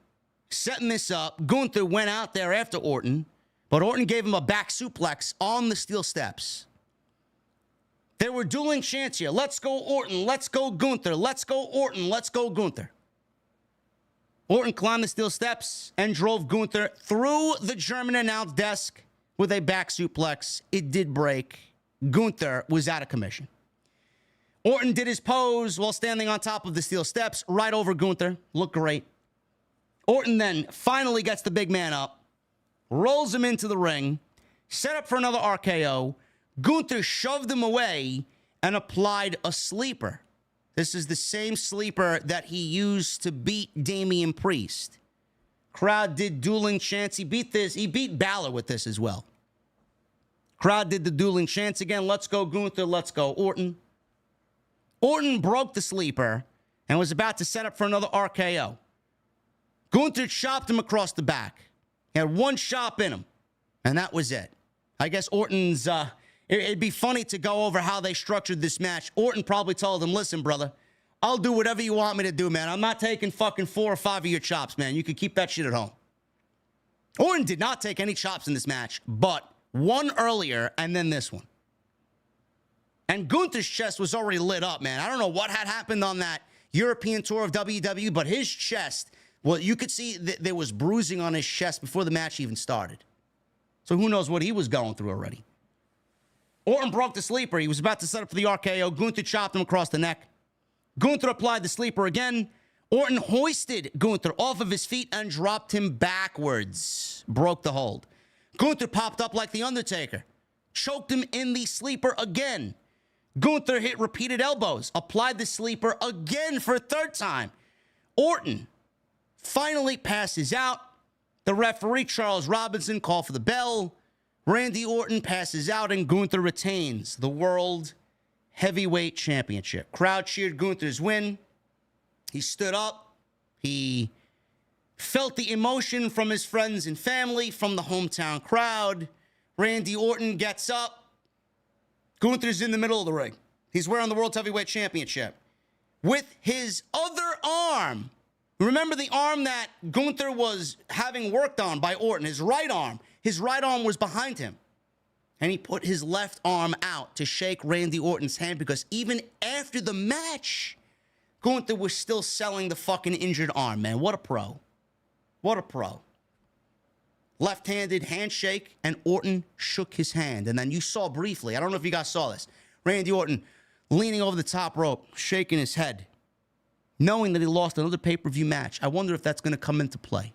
setting this up. Gunther went out there after Orton, but Orton gave him a back suplex on the steel steps. There were dueling chants here. Let's go Orton. Let's go Gunther. Let's go Orton. Let's go Gunther. Orton climbed the steel steps and drove Gunther through the German announce desk with a back suplex. It did break. Gunther was out of commission. Orton did his pose while standing on top of the steel steps right over Gunther. Looked great. Orton then finally gets the big man up, rolls him into the ring, set up for another RKO. Gunther shoved him away and applied a sleeper. This is the same sleeper that he used to beat Damian Priest. Crowd did dueling chants. He beat Balor with this as well. Crowd did the dueling chants again. Let's go Gunther. Let's go Orton. Orton broke the sleeper and was about to set up for another RKO. Gunther chopped him across the back. He had one chop in him, and that was it. I guess Orton's... It'd be funny to go over how they structured this match. Orton probably told him, "Listen, brother, I'll do whatever you want me to do, man. I'm not taking fucking 4 or 5 of your chops, man. You can keep that shit at home." Orton did not take any chops in this match, but one earlier and then this one. And Gunther's chest was already lit up, man. I don't know what had happened on that European tour of WWE, but his chest Well, you could see that there was bruising on his chest before the match even started. So who knows what he was going through already. Orton broke the sleeper. He was about to set up for the RKO. Gunther chopped him across the neck. Gunther applied the sleeper again. Orton hoisted Gunther off of his feet and dropped him backwards. Broke the hold. Gunther popped up like The Undertaker. Choked him in the sleeper again. Gunther hit repeated elbows. Applied the sleeper again for a third time. Orton finally passes out. The referee, Charles Robinson, called for the bell. Randy Orton passes out and Gunther retains the World Heavyweight Championship. Crowd cheered Gunther's win. He stood up. He felt the emotion from his friends and family, from the hometown crowd. Randy Orton gets up. Gunther's in the middle of the ring. He's wearing the World Heavyweight Championship. With his other arm, remember the arm that Gunther was having worked on by Orton, his right arm. His right arm was behind him. And he put his left arm out to shake Randy Orton's hand because even after the match, Gunther was still selling the fucking injured arm, man. What a pro. What a pro. Left-handed handshake, and Orton shook his hand. And then you saw briefly, I don't know if you guys saw this, Randy Orton leaning over the top rope, shaking his head, knowing that he lost another pay-per-view match. I wonder if that's going to come into play.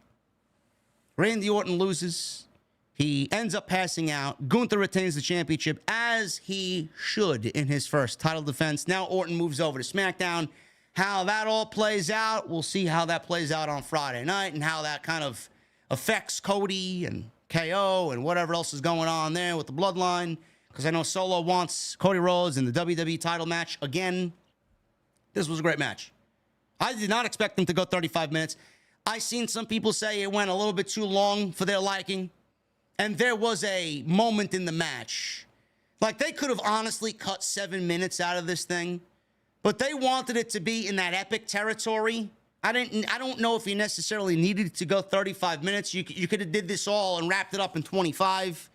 Randy Orton loses. He ends up passing out. Gunther retains the championship, as he should in his first title defense. Now Orton moves over to SmackDown. How that all plays out, we'll see how that plays out on Friday night and how that kind of affects Cody and KO and whatever else is going on there with the bloodline. Because I know Solo wants Cody Rhodes in the WWE title match again. This was a great match. I did not expect them to go 35 minutes. I seen some people say it went a little bit too long for their liking. And there was a moment in the match. Like, they could have honestly cut 7 minutes out of this thing. But they wanted it to be in that epic territory. I don't know if you necessarily needed to go 35 minutes. You could have did this all and wrapped it up in 25.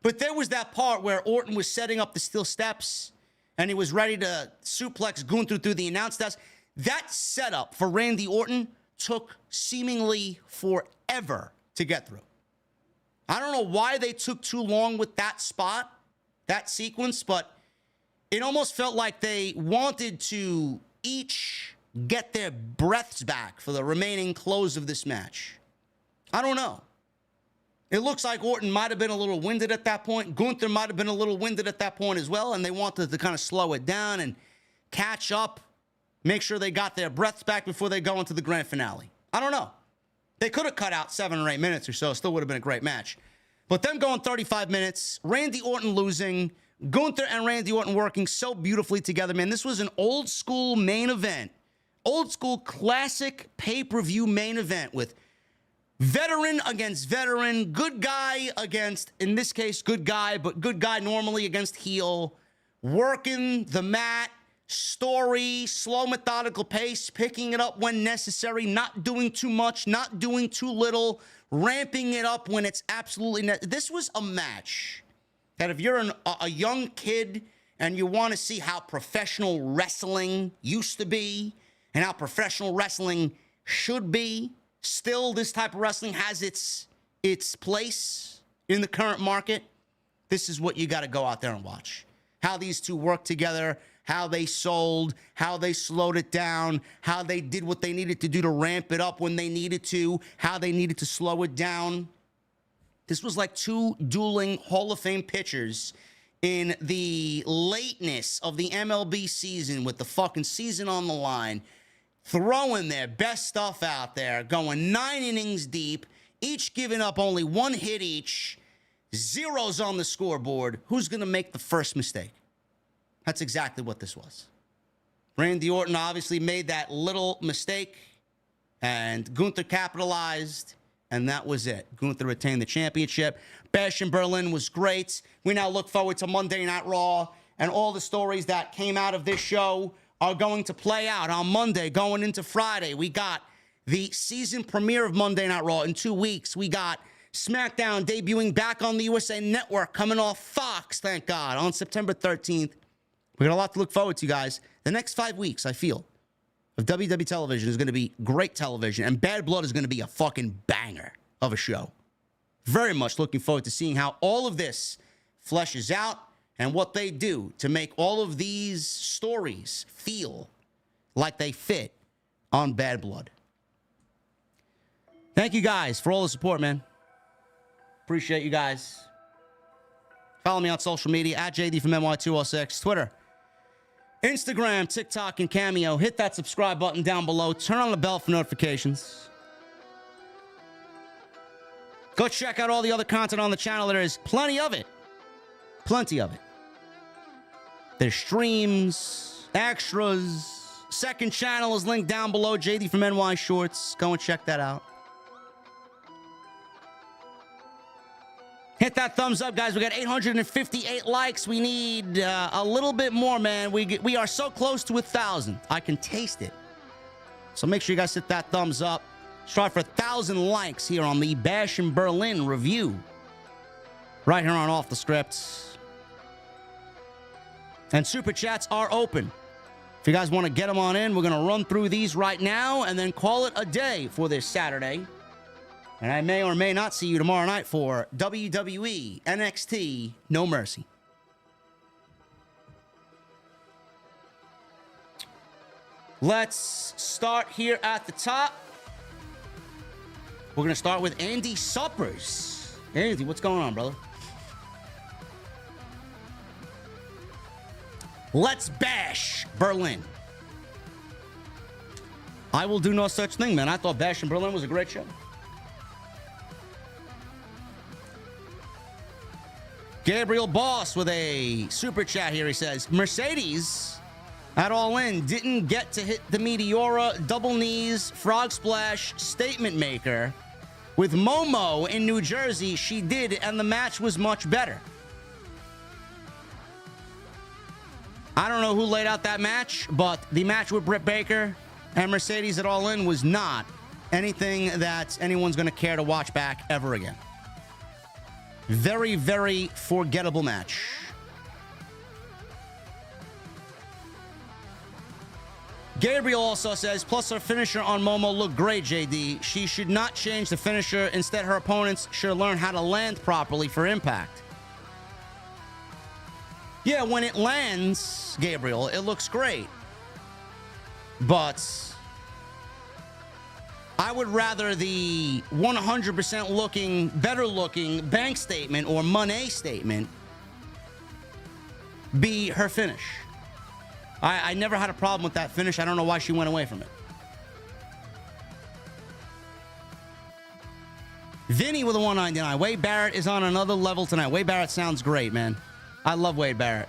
But there was that part where Orton was setting up the steel steps and he was ready to suplex Gunther through the announce desk. That setup for Randy Orton took seemingly forever to get through. I don't know why they took too long with that spot, that sequence, but it almost felt like they wanted to each get their breaths back for the remaining close of this match. I don't know. It looks like Orton might have been a little winded at that point. Gunther might have been a little winded at that point as well, and they wanted to kind of slow it down and catch up, make sure they got their breaths back before they go into the grand finale. I don't know. They could have cut out 7 or 8 minutes or so. Still would have been a great match. But them going 35 minutes, Randy Orton losing, Gunther and Randy Orton working so beautifully together, man. This was an old school main event. Old school classic pay-per-view main event with veteran against veteran, good guy against, in this case, good guy, but good guy normally against heel, working the mat, story, slow, methodical pace, picking it up when necessary, not doing too much, not doing too little, ramping it up when it's absolutely necessary. This was a match that if you're a young kid and you want to see how professional wrestling used to be and how professional wrestling should be, still this type of wrestling has its place in the current market, this is what you got to go out there and watch. How these two work together, how they sold, how they slowed it down, how they did what they needed to do to ramp it up when they needed to, how they needed to slow it down. This was like two dueling Hall of Fame pitchers in the lateness of the MLB season with the fucking season on the line, throwing their best stuff out there, going 9 innings deep, each giving up only 1 hit each, zeros on the scoreboard. Who's going to make the first mistake? That's exactly what this was. Randy Orton obviously made that little mistake, and Gunther capitalized, and that was it. Gunther retained the championship. Bash in Berlin was great. We now look forward to Monday Night Raw, and all the stories that came out of this show are going to play out on Monday, going into Friday. We got the season premiere of Monday Night Raw in 2 weeks. We got SmackDown debuting back on the USA Network, coming off Fox, thank God, on September 13th. We got a lot to look forward to, guys. The next 5 weeks, I feel, of WWE television is going to be great television, and Bad Blood is going to be a fucking banger of a show. Very much looking forward to seeing how all of this fleshes out and what they do to make all of these stories feel like they fit on Bad Blood. Thank you guys for all the support, man. Appreciate you guys. Follow me on social media at JD from NY206, Twitter, Instagram, TikTok, and Cameo. Hit that subscribe button down below. Turn on the bell for notifications. Go check out all the other content on the channel. There is plenty of it. Plenty of it. There's streams, extras. Second channel is linked down below. JD from NY Shorts. Go and check that out. Hit that thumbs up, guys. We got 858 likes. We need a little bit more, man. We are so close to 1,000. I can taste it. So make sure you guys hit that thumbs up. Strive for 1,000 likes here on the Bash in Berlin review. Right here on Off the Script. And Super Chats are open. If you guys want to get them on in, we're going to run through these right now and then call it a day for this Saturday. And I may or may not see you tomorrow night for WWE NXT No Mercy. Let's start here at the top. We're going to start with Andy Suppers. Andy, what's going on, brother? Let's bash Berlin. I will do no such thing, man. I thought Bash in Berlin was a great show. Gabriel Boss with a super chat here. He says, Mercedes at All In didn't get to hit the Meteora, double knees, frog splash, statement maker. With Momo in New Jersey, she did, and the match was much better. I don't know who laid out that match, but the match with Britt Baker and Mercedes at All In was not anything that anyone's going to care to watch back ever again. Very, very forgettable match. Gabriel also says, plus her finisher on Momo looked great, JD. She should not change the finisher. Instead, her opponents should learn how to land properly for impact. Yeah, when it lands, Gabriel, it looks great. But I would rather the 100% looking, better looking bank statement or money statement be her finish. I never had a problem with that finish. I don't know why she went away from it. Vinny with a 199. Wade Barrett is on another level tonight. Wade Barrett sounds great, man. I love Wade Barrett.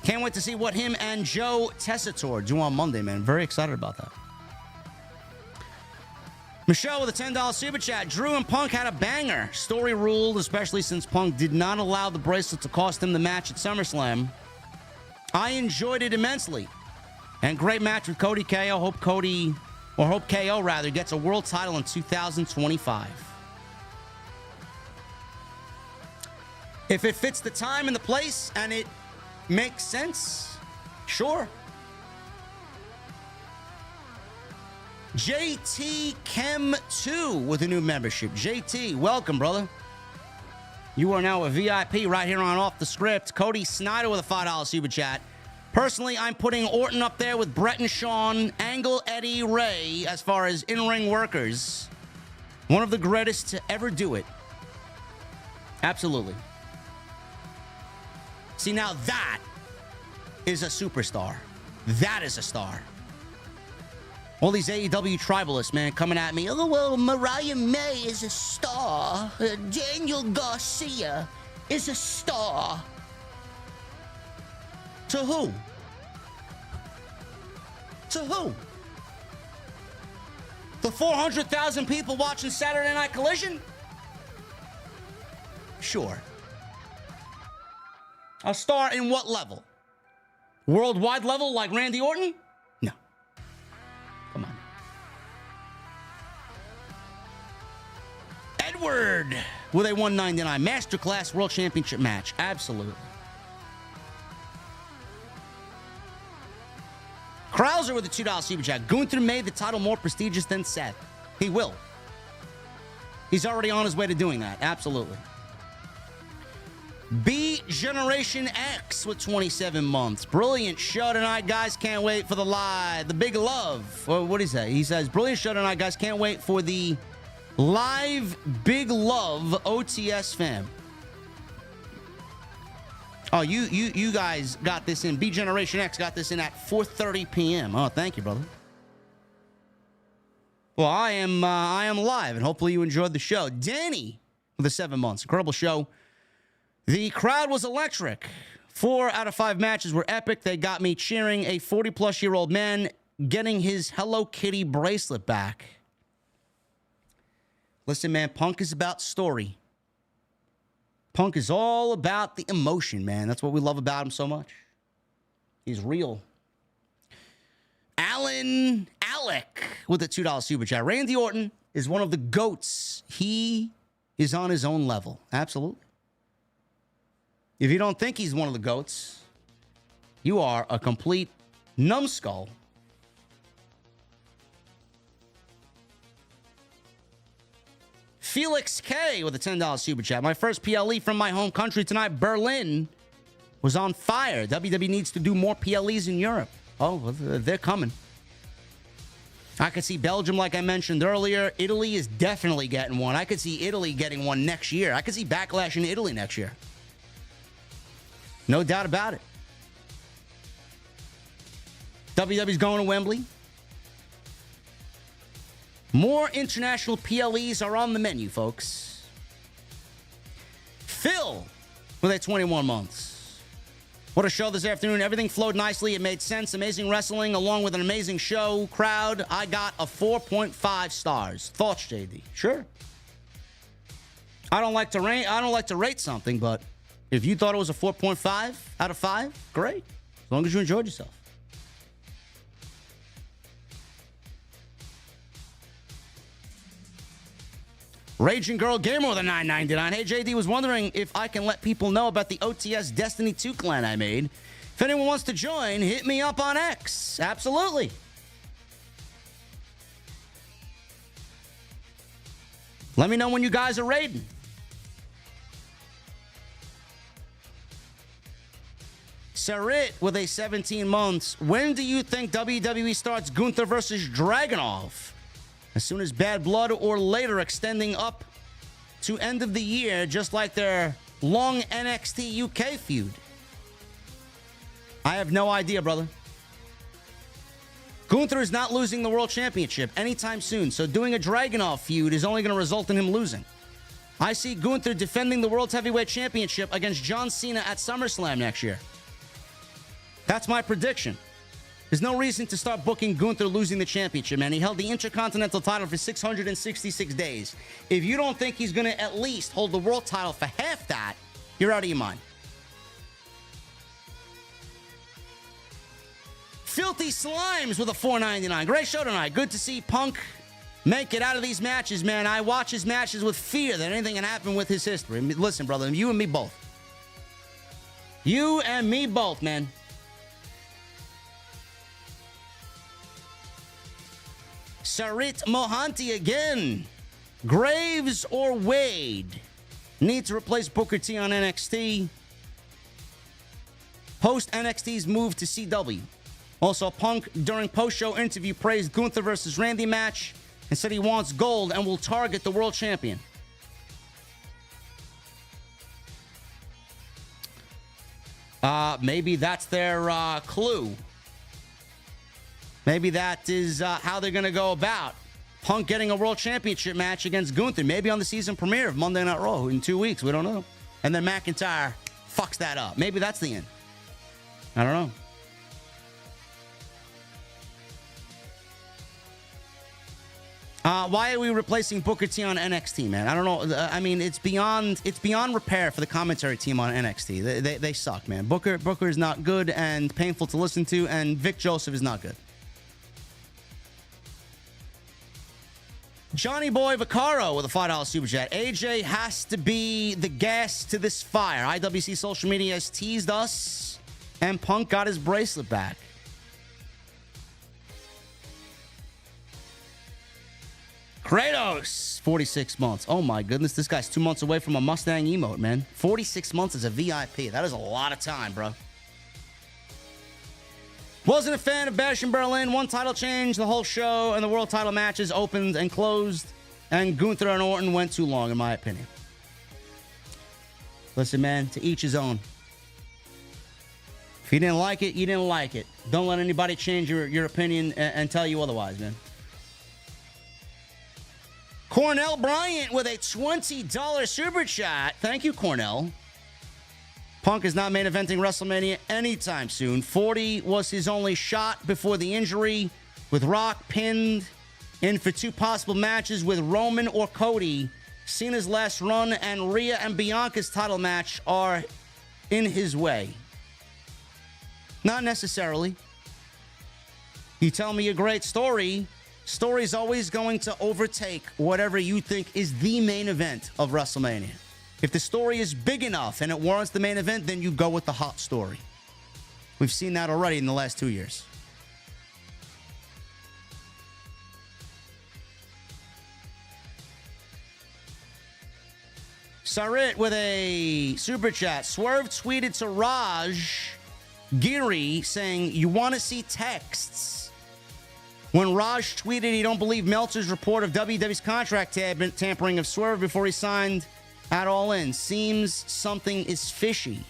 Can't wait to see what him and Joe Tessitore do on Monday, man. Very excited about that. Michelle with a $10 super chat. Drew and Punk had a banger. Story ruled, especially since Punk did not allow the bracelet to cost him the match at SummerSlam. I enjoyed it immensely. And great match with Cody KO. Hope KO rather gets a world title in 2025. If it fits the time and the place and it makes sense, sure. JT Chem 2 with a new membership. JT, welcome, brother. You are now a VIP right here on Off the Script. Cody Snyder with a $5 super chat. Personally, I'm putting Orton up there with Brett and Shawn, Angle, Eddie, Ray, as far as in-ring workers. One of the greatest to ever do it. Absolutely. See, now that is a superstar. That is a star. All these AEW tribalists, man, coming at me. Oh, well, Mariah May is a star. Daniel Garcia is a star. To who? To who? The 400,000 people watching Saturday Night Collision? Sure. A star in what level? Worldwide level like Randy Orton? No. Come on. Edward with a 199 Masterclass World Championship match. Absolutely. Krauser with a $2 super chat. Gunther made the title more prestigious than Seth. He will. He's already on his way to doing that. Absolutely. B Generation X with 27 months. Brilliant show tonight, guys. Can't wait for the big love. Well, what is that? He says, brilliant show tonight, guys. Can't wait for the live big love OTS fam. Oh, you guys got this in. B Generation X got this in at 4:30 p.m. Oh, thank you, brother. Well, I am live, and hopefully you enjoyed the show. Danny with the 7 months. Incredible show. The crowd was electric. 4 out of 5 matches were epic. They got me cheering a 40-plus-year-old man getting his Hello Kitty bracelet back. Listen, man, Punk is about story. Punk is all about the emotion, man. That's what we love about him so much. He's real. Alec with a $2 super chat. Randy Orton is one of the GOATs. He is on his own level. Absolutely. If you don't think he's one of the GOATs, you are a complete numbskull. Felix K with a $10 super chat. My first PLE from my home country tonight, Berlin, was on fire. WWE needs to do more PLEs in Europe. Oh, well, they're coming. I could see Belgium, like I mentioned earlier. Italy is definitely getting one. I could see Italy getting one next year. I could see Backlash in Italy next year. No doubt about it. WWE's going to Wembley. More international PLEs are on the menu, folks. Phil with a 21 months. What a show this afternoon. Everything flowed nicely. It made sense. Amazing wrestling along with an amazing show. Crowd, I got a 4.5 stars. Thoughts, JD? Sure. I don't like to rate something, but if you thought it was a 4.5 out of 5, great. As long as you enjoyed yourself. Raging Girl Gamer with a $9.99. Hey, JD, was wondering if I can let people know about the OTS Destiny 2 clan I made. If anyone wants to join, hit me up on X. Absolutely. Let me know when you guys are raiding. Sarit with a 17 months. When do you think WWE starts Gunther versus Dragunov? As soon as Bad Blood or later, extending up to end of the year, just like their long NXT UK feud? I have no idea, brother. Gunther is not losing the World Championship anytime soon, so doing a Dragunov feud is only going to result in him losing. I see Gunther defending the World Heavyweight Championship against John Cena at SummerSlam next year. That's my prediction. There's no reason to start booking Gunther losing the championship, man. He held the Intercontinental title for 666 days. If you don't think he's going to at least hold the world title for half that, you're out of your mind. Filthy Slimes with a $4.99. Great show tonight. Good to see Punk make it out of these matches, man. I watch his matches with fear that anything can happen with his history. Listen, brother, you and me both. You and me both, man. Sarit Mohanty again. Graves or Wade? Need to replace Booker T on NXT. Post NXT's move to CW. Also, Punk, during post-show interview, praised Gunther versus Randy match and said he wants gold and will target the world champion. Maybe that's their clue. Maybe that is how they're going to go about Punk getting a world championship match against Gunther. Maybe on the season premiere of Monday Night Raw in 2 weeks. We don't know. And then McIntyre fucks that up. Maybe that's the end. I don't know. Why are we replacing Booker T on NXT, man? I don't know. I mean, it's beyond repair for the commentary team on NXT. They suck, man. Booker is not good and painful to listen to, and Vic Joseph is not good. Johnny Boy Vaccaro with a $5 super chat. AJ has to be the gas to this fire. IWC social media has teased us, and Punk got his bracelet back. Kratos, 46 months. Oh my goodness, this guy's 2 months away from a Mustang emote, man. 46 months as a VIP. That is a lot of time, bro. Wasn't a fan of Bash in Berlin. One title change, the whole show, and the world title matches opened and closed. And Gunther and Orton went too long, in my opinion. Listen, man, to each his own. If you didn't like it, you didn't like it. Don't let anybody change your opinion and tell you otherwise, man. Cornell Bryant with a $20 super chat. Thank you, Cornell. Punk is not main eventing WrestleMania anytime soon. 40 was his only shot before the injury, with Rock pinned in for 2 possible matches with Roman or Cody. Cena's last run and Rhea and Bianca's title match are in his way. Not necessarily. You tell me a great story. Story's always going to overtake whatever you think is the main event of WrestleMania. If the story is big enough and it warrants the main event, then you go with the hot story. We've seen that already in the last 2 years. Sarit with a super chat. Swerve tweeted to Raj Giri saying, "You want to see texts?" When Raj tweeted he don't believe Meltzer's report of WWE's contract tampering of Swerve before he signed at All In. Seems something is fishy.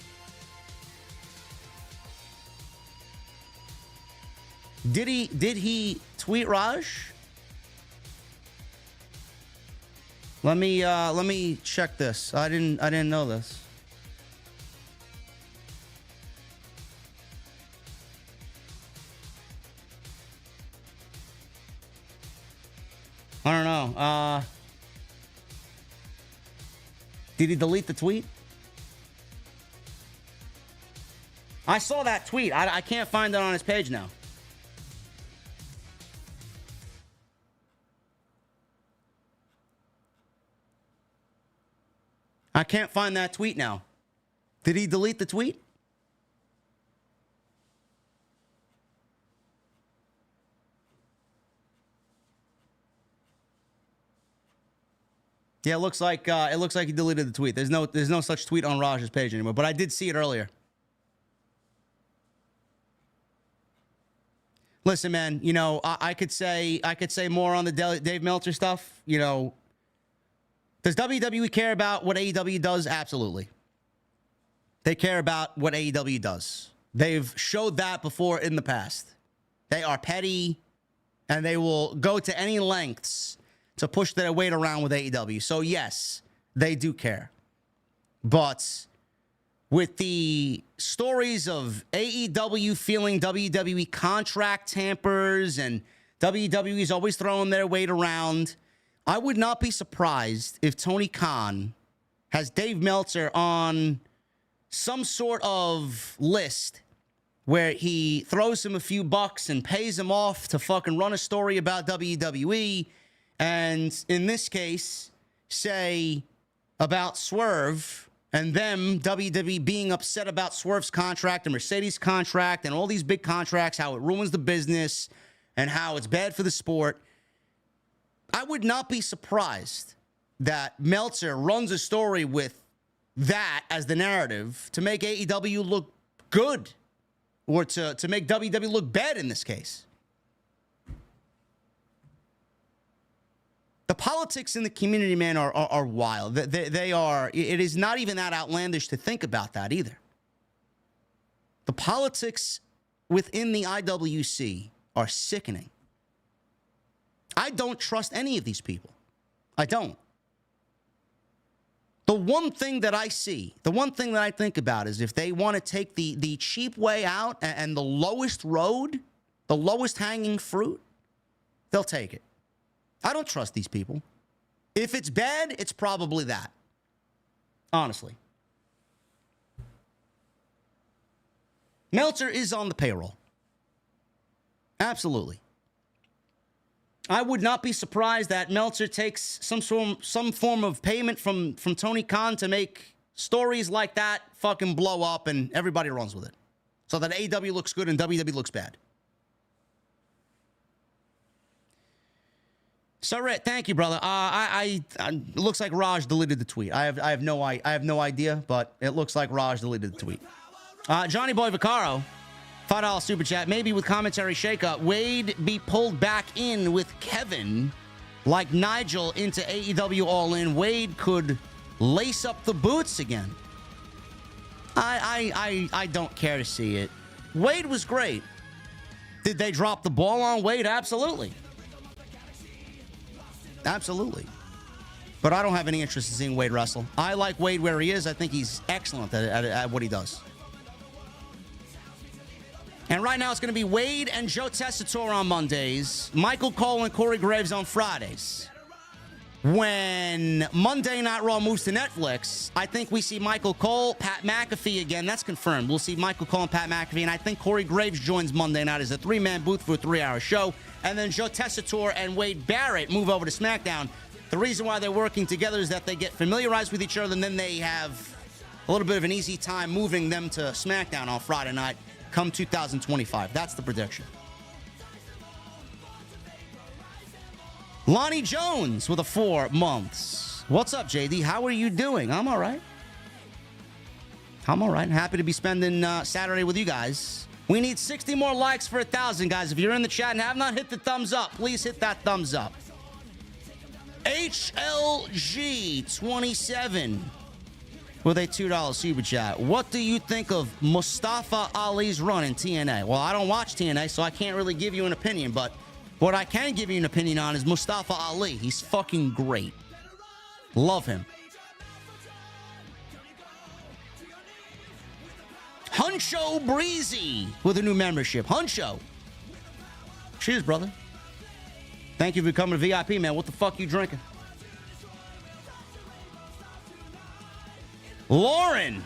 Did he tweet Raj? Let me check this. I didn't know this. I don't know. Did he delete the tweet? I saw that tweet. I can't find it on his page now. I can't find that tweet now. Did he delete the tweet? Yeah, it looks like he deleted the tweet. There's no such tweet on Raj's page anymore, but I did see it earlier. Listen, man, you know, I could say more on the Dave Meltzer stuff. You know, does WWE care about what AEW does? Absolutely. They care about what AEW does. They've showed that before in the past. They are petty, and they will go to any lengths to push their weight around with AEW. So, yes, they do care. But with the stories of AEW feeling WWE contract tampers and WWE's always throwing their weight around, I would not be surprised if Tony Khan has Dave Meltzer on some sort of list where he throws him a few bucks and pays him off to fucking run a story about WWE. And in this case, say about Swerve and them, WWE being upset about Swerve's contract and Mercedes' contract and all these big contracts, how it ruins the business and how it's bad for the sport. I would not be surprised that Meltzer runs a story with that as the narrative to make AEW look good or to make WWE look bad in this case. The politics in the community, man, are wild. They are. It is not even that outlandish to think about that either. The politics within the IWC are sickening. I don't trust any of these people. I don't. The one thing that I see, the one thing that I think about is if they want to take the cheap way out and the lowest road, the lowest hanging fruit, they'll take it. I don't trust these people. If it's bad, it's probably that. Honestly. Meltzer is on the payroll. Absolutely. I would not be surprised that Meltzer takes some form of payment from Tony Khan to make stories like that fucking blow up and everybody runs with it. So that AEW looks good and WWE looks bad. Sarit, thank you, brother. It looks like Raj deleted the tweet. I have no idea, but it looks like Raj deleted the tweet. Johnny Boy Vaccaro, $5 super chat. Maybe with commentary shakeup, Wade be pulled back in with Kevin like Nigel into AEW All In. Wade could lace up the boots again. I don't care to see it. Wade was great. Did they drop the ball on Wade? Absolutely. Absolutely. But I don't have any interest in seeing Wade wrestle. I like Wade where he is. I think he's excellent at what he does. And right now it's going to be Wade and Joe Tessitore on Mondays, Michael Cole and Corey Graves on Fridays. When Monday Night Raw moves to Netflix, I think we see Michael Cole, Pat McAfee again. That's confirmed. We'll see Michael Cole and Pat McAfee, and I think Corey Graves joins Monday night as a three-man booth for a 3-hour show. And then Joe Tessitore and Wade Barrett move over to SmackDown. The reason why they're working together is that they get familiarized with each other, and then they have a little bit of an easy time moving them to SmackDown on Friday night come 2025. That's the prediction. Lonnie Jones with a 4 months. What's up, JD? How are you doing? I'm all right. I'm all right. Happy to be spending Saturday with you guys. We need 60 more likes for 1,000, guys. If you're in the chat and have not hit the thumbs up, please hit that thumbs up. HLG27 with a $2 super chat. What do you think of Mustafa Ali's run in TNA? Well, I don't watch TNA, so I can't really give you an opinion, but what I can give you an opinion on is Mustafa Ali. He's fucking great. Love him. Huncho Breezy with a new membership. Huncho. Cheers, brother. Thank you for coming to VIP, man. What the fuck you drinking? Lauren.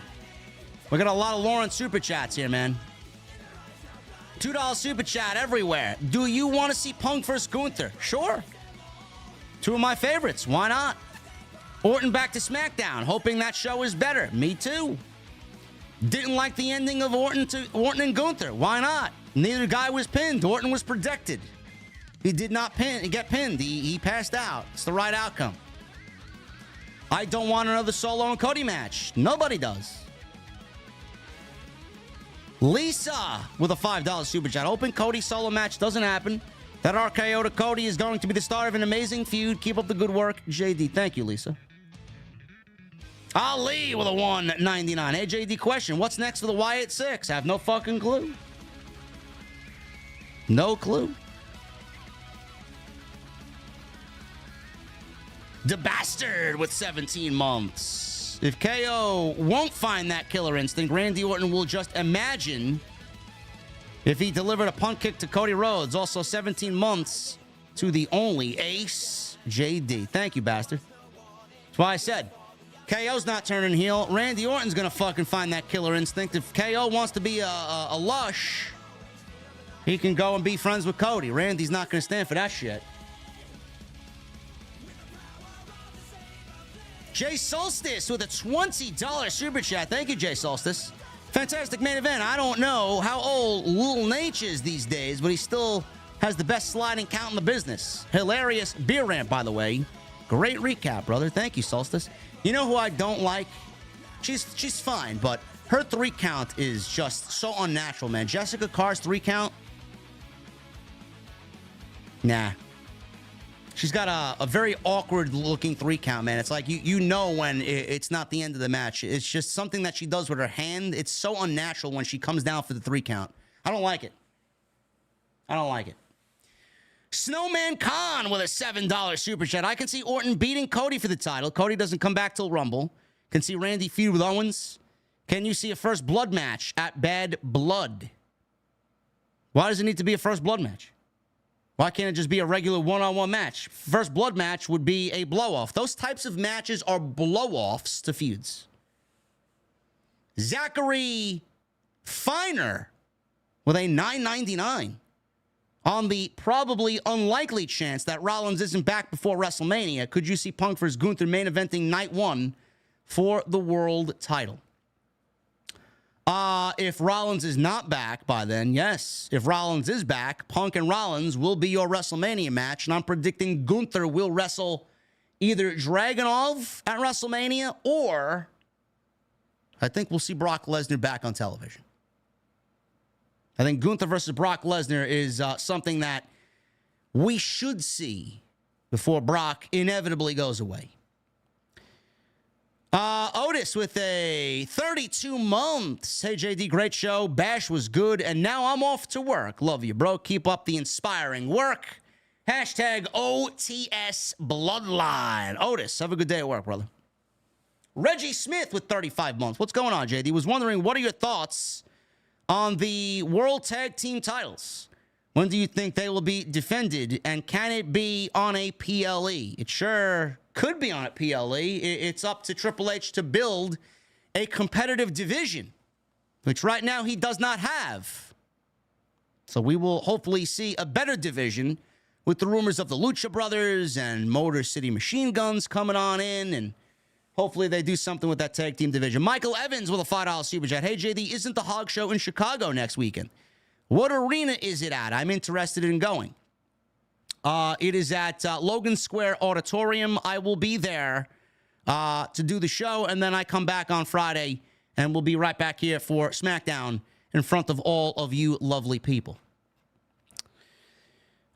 We got a lot of Lauren super chats here, man. $2 super chat everywhere. Do you want to see Punk versus Gunther? Sure. 2 of my favorites. Why not? Orton back to SmackDown. Hoping that show is better. Me too. Didn't like the ending of Orton and Gunther. Why not? Neither guy was pinned. Orton was protected. He did not get pinned. He passed out. It's the right outcome. I don't want another Solo and Cody match. Nobody does. Lisa with a $5 super chat. Hoping Cody solo match doesn't happen. That RKO to Cody is going to be the start of an amazing feud. Keep up the good work, JD. Thank you, Lisa. Ali with a $1.99. Hey, JD, question. What's next for the Wyatt 6? I have no fucking clue. No clue. The Bastard with 17 months. If KO won't find that killer instinct, Randy Orton will just imagine if he delivered a punt kick to Cody Rhodes. Also 17 months to the only ace, JD. Thank you, Bastard. That's why I said KO's not turning heel. Randy Orton's going to fucking find that killer instinct. If KO wants to be a lush, he can go and be friends with Cody. Randy's not going to stand for that shit. Jay Solstice with a $20 super chat. Thank you, Jay Solstice. Fantastic main event. I don't know how old Lil Nate is these days, but he still has the best sliding count in the business. Hilarious beer rant, by the way. Great recap, brother. Thank you, Solstice. You know who I don't like? She's fine, but her 3 count is just so unnatural, man. Jessica Carr's 3 count? Nah. She's got a very awkward-looking 3 count, man. It's like you know when it's not the end of the match. It's just something that she does with her hand. It's so unnatural when she comes down for the 3 count. I don't like it. I don't like it. Snowman Khan with a $7 super chat. I can see Orton beating Cody for the title. Cody doesn't come back till Rumble. Can see Randy feud with Owens. Can you see a first blood match at Bad Blood? Why does it need to be a first blood match? Why can't it just be a regular one-on-one match? First blood match would be a blow-off. Those types of matches are blow-offs to feuds. Zachary Finer with a $9.99 on the probably unlikely chance that Rollins isn't back before WrestleMania. Could you see Punk vs. Gunther main eventing night 1 for the world title? If Rollins is not back by then, yes. If Rollins is back, Punk and Rollins will be your WrestleMania match. And I'm predicting Gunther will wrestle either Dragunov at WrestleMania or I think we'll see Brock Lesnar back on television. I think Gunther versus Brock Lesnar is something that we should see before Brock inevitably goes away. Otis with a 32 months. Hey, JD, great show. Bash was good, and now I'm off to work. Love you, bro. Keep up the inspiring work. Hashtag OTS Bloodline. Otis, have a good day at work, brother. Reggie Smith with 35 months. What's going on, JD? Was wondering, what are your thoughts on the World Tag Team titles? When do you think they will be defended, and can it be on a PLE? It sure could be on a PLE. It's up to Triple H to build a competitive division, which right now he does not have. So we will hopefully see a better division with the rumors of the Lucha Brothers and Motor City Machine Guns coming on in, and hopefully they do something with that tag team division. Michael Evans with a $5 super chat. Hey, JD, isn't the Hog Show in Chicago next weekend? What arena is it at? I'm interested in going. It is at Logan Square Auditorium. I will be there to do the show, and then I come back on Friday, and we'll be right back here for SmackDown in front of all of you lovely people.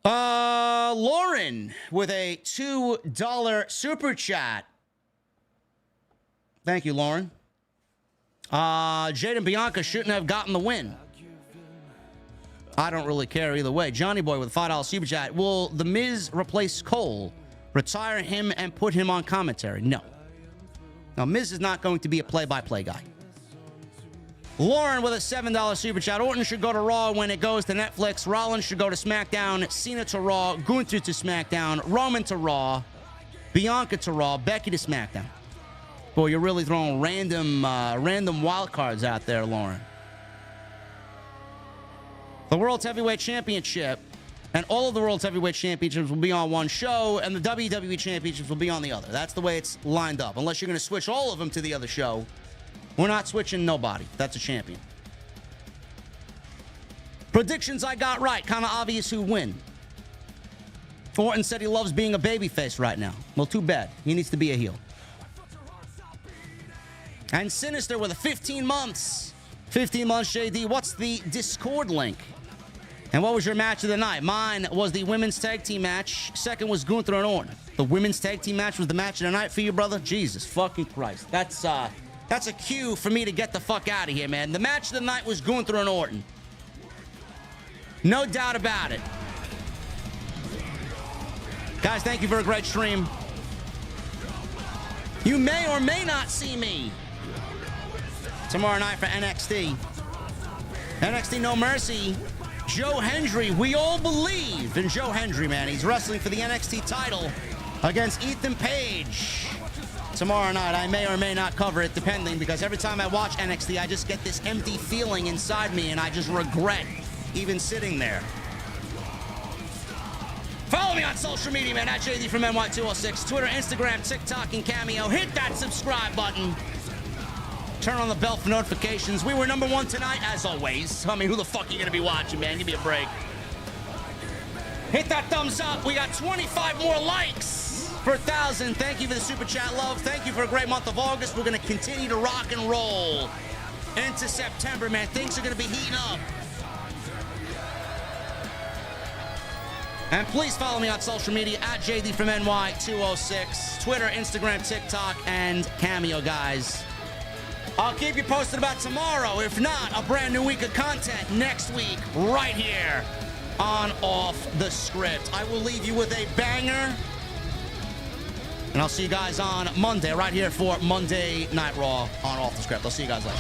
Lauren with a $2 super chat. Thank you, Lauren. Jade and Bianca shouldn't have gotten the win. I don't really care either way. Johnny Boy with a $5 super chat. Will The Miz replace Cole, retire him, and put him on commentary? No. Now, Miz is not going to be a play-by-play guy. Lauren with a $7 super chat. Orton should go to Raw when it goes to Netflix. Rollins should go to SmackDown. Cena to Raw. Gunther to SmackDown. Roman to Raw. Bianca to Raw. Becky to SmackDown. Boy, you're really throwing random wild cards out there, Lauren. The World's Heavyweight Championship and all of the World's Heavyweight Championships will be on one show, and the WWE Championships will be on the other. That's the way it's lined up. Unless you're going to switch all of them to the other show, we're not switching nobody. That's a champion. Predictions I got right. Kind of obvious who win. Orton said he loves being a babyface right now. Well, too bad. He needs to be a heel. And Sinister with a 15 months. 15 months, JD. What's the Discord link? And what was your match of the night? Mine was the women's tag team match. Second was Gunther and Orton. The women's tag team match was the match of the night for you, brother? Jesus fucking Christ. That's a cue for me to get the fuck out of here, man. The match of the night was Gunther and Orton. No doubt about it. Guys, thank you for a great stream. You may or may not see me tomorrow night for NXT. NXT No Mercy. Joe Hendry. We all believe in Joe Hendry, man. He's wrestling for the NXT title against Ethan Page. Tomorrow night, I may or may not cover it, depending, because every time I watch NXT, I just get this empty feeling inside me, and I just regret even sitting there. Follow me on social media, man, at JD from NY206. Twitter, Instagram, TikTok, and Cameo. Hit that subscribe button. Turn on the bell for notifications. We were #1 tonight, as always. I mean, who the fuck are you going to be watching, man? Give me a break. Hit that thumbs up. We got 25 more likes for 1,000. Thank you for the super chat, love. Thank you for a great month of August. We're going to continue to rock and roll into September, man. Things are going to be heating up. And please follow me on social media at JD from NY206. Twitter, Instagram, TikTok, and Cameo, guys. I'll keep you posted about tomorrow. If not, a brand new week of content next week, right here on Off the Script. I will leave you with a banger. And I'll see you guys on Monday, right here for Monday Night Raw on Off the Script. I'll see you guys later.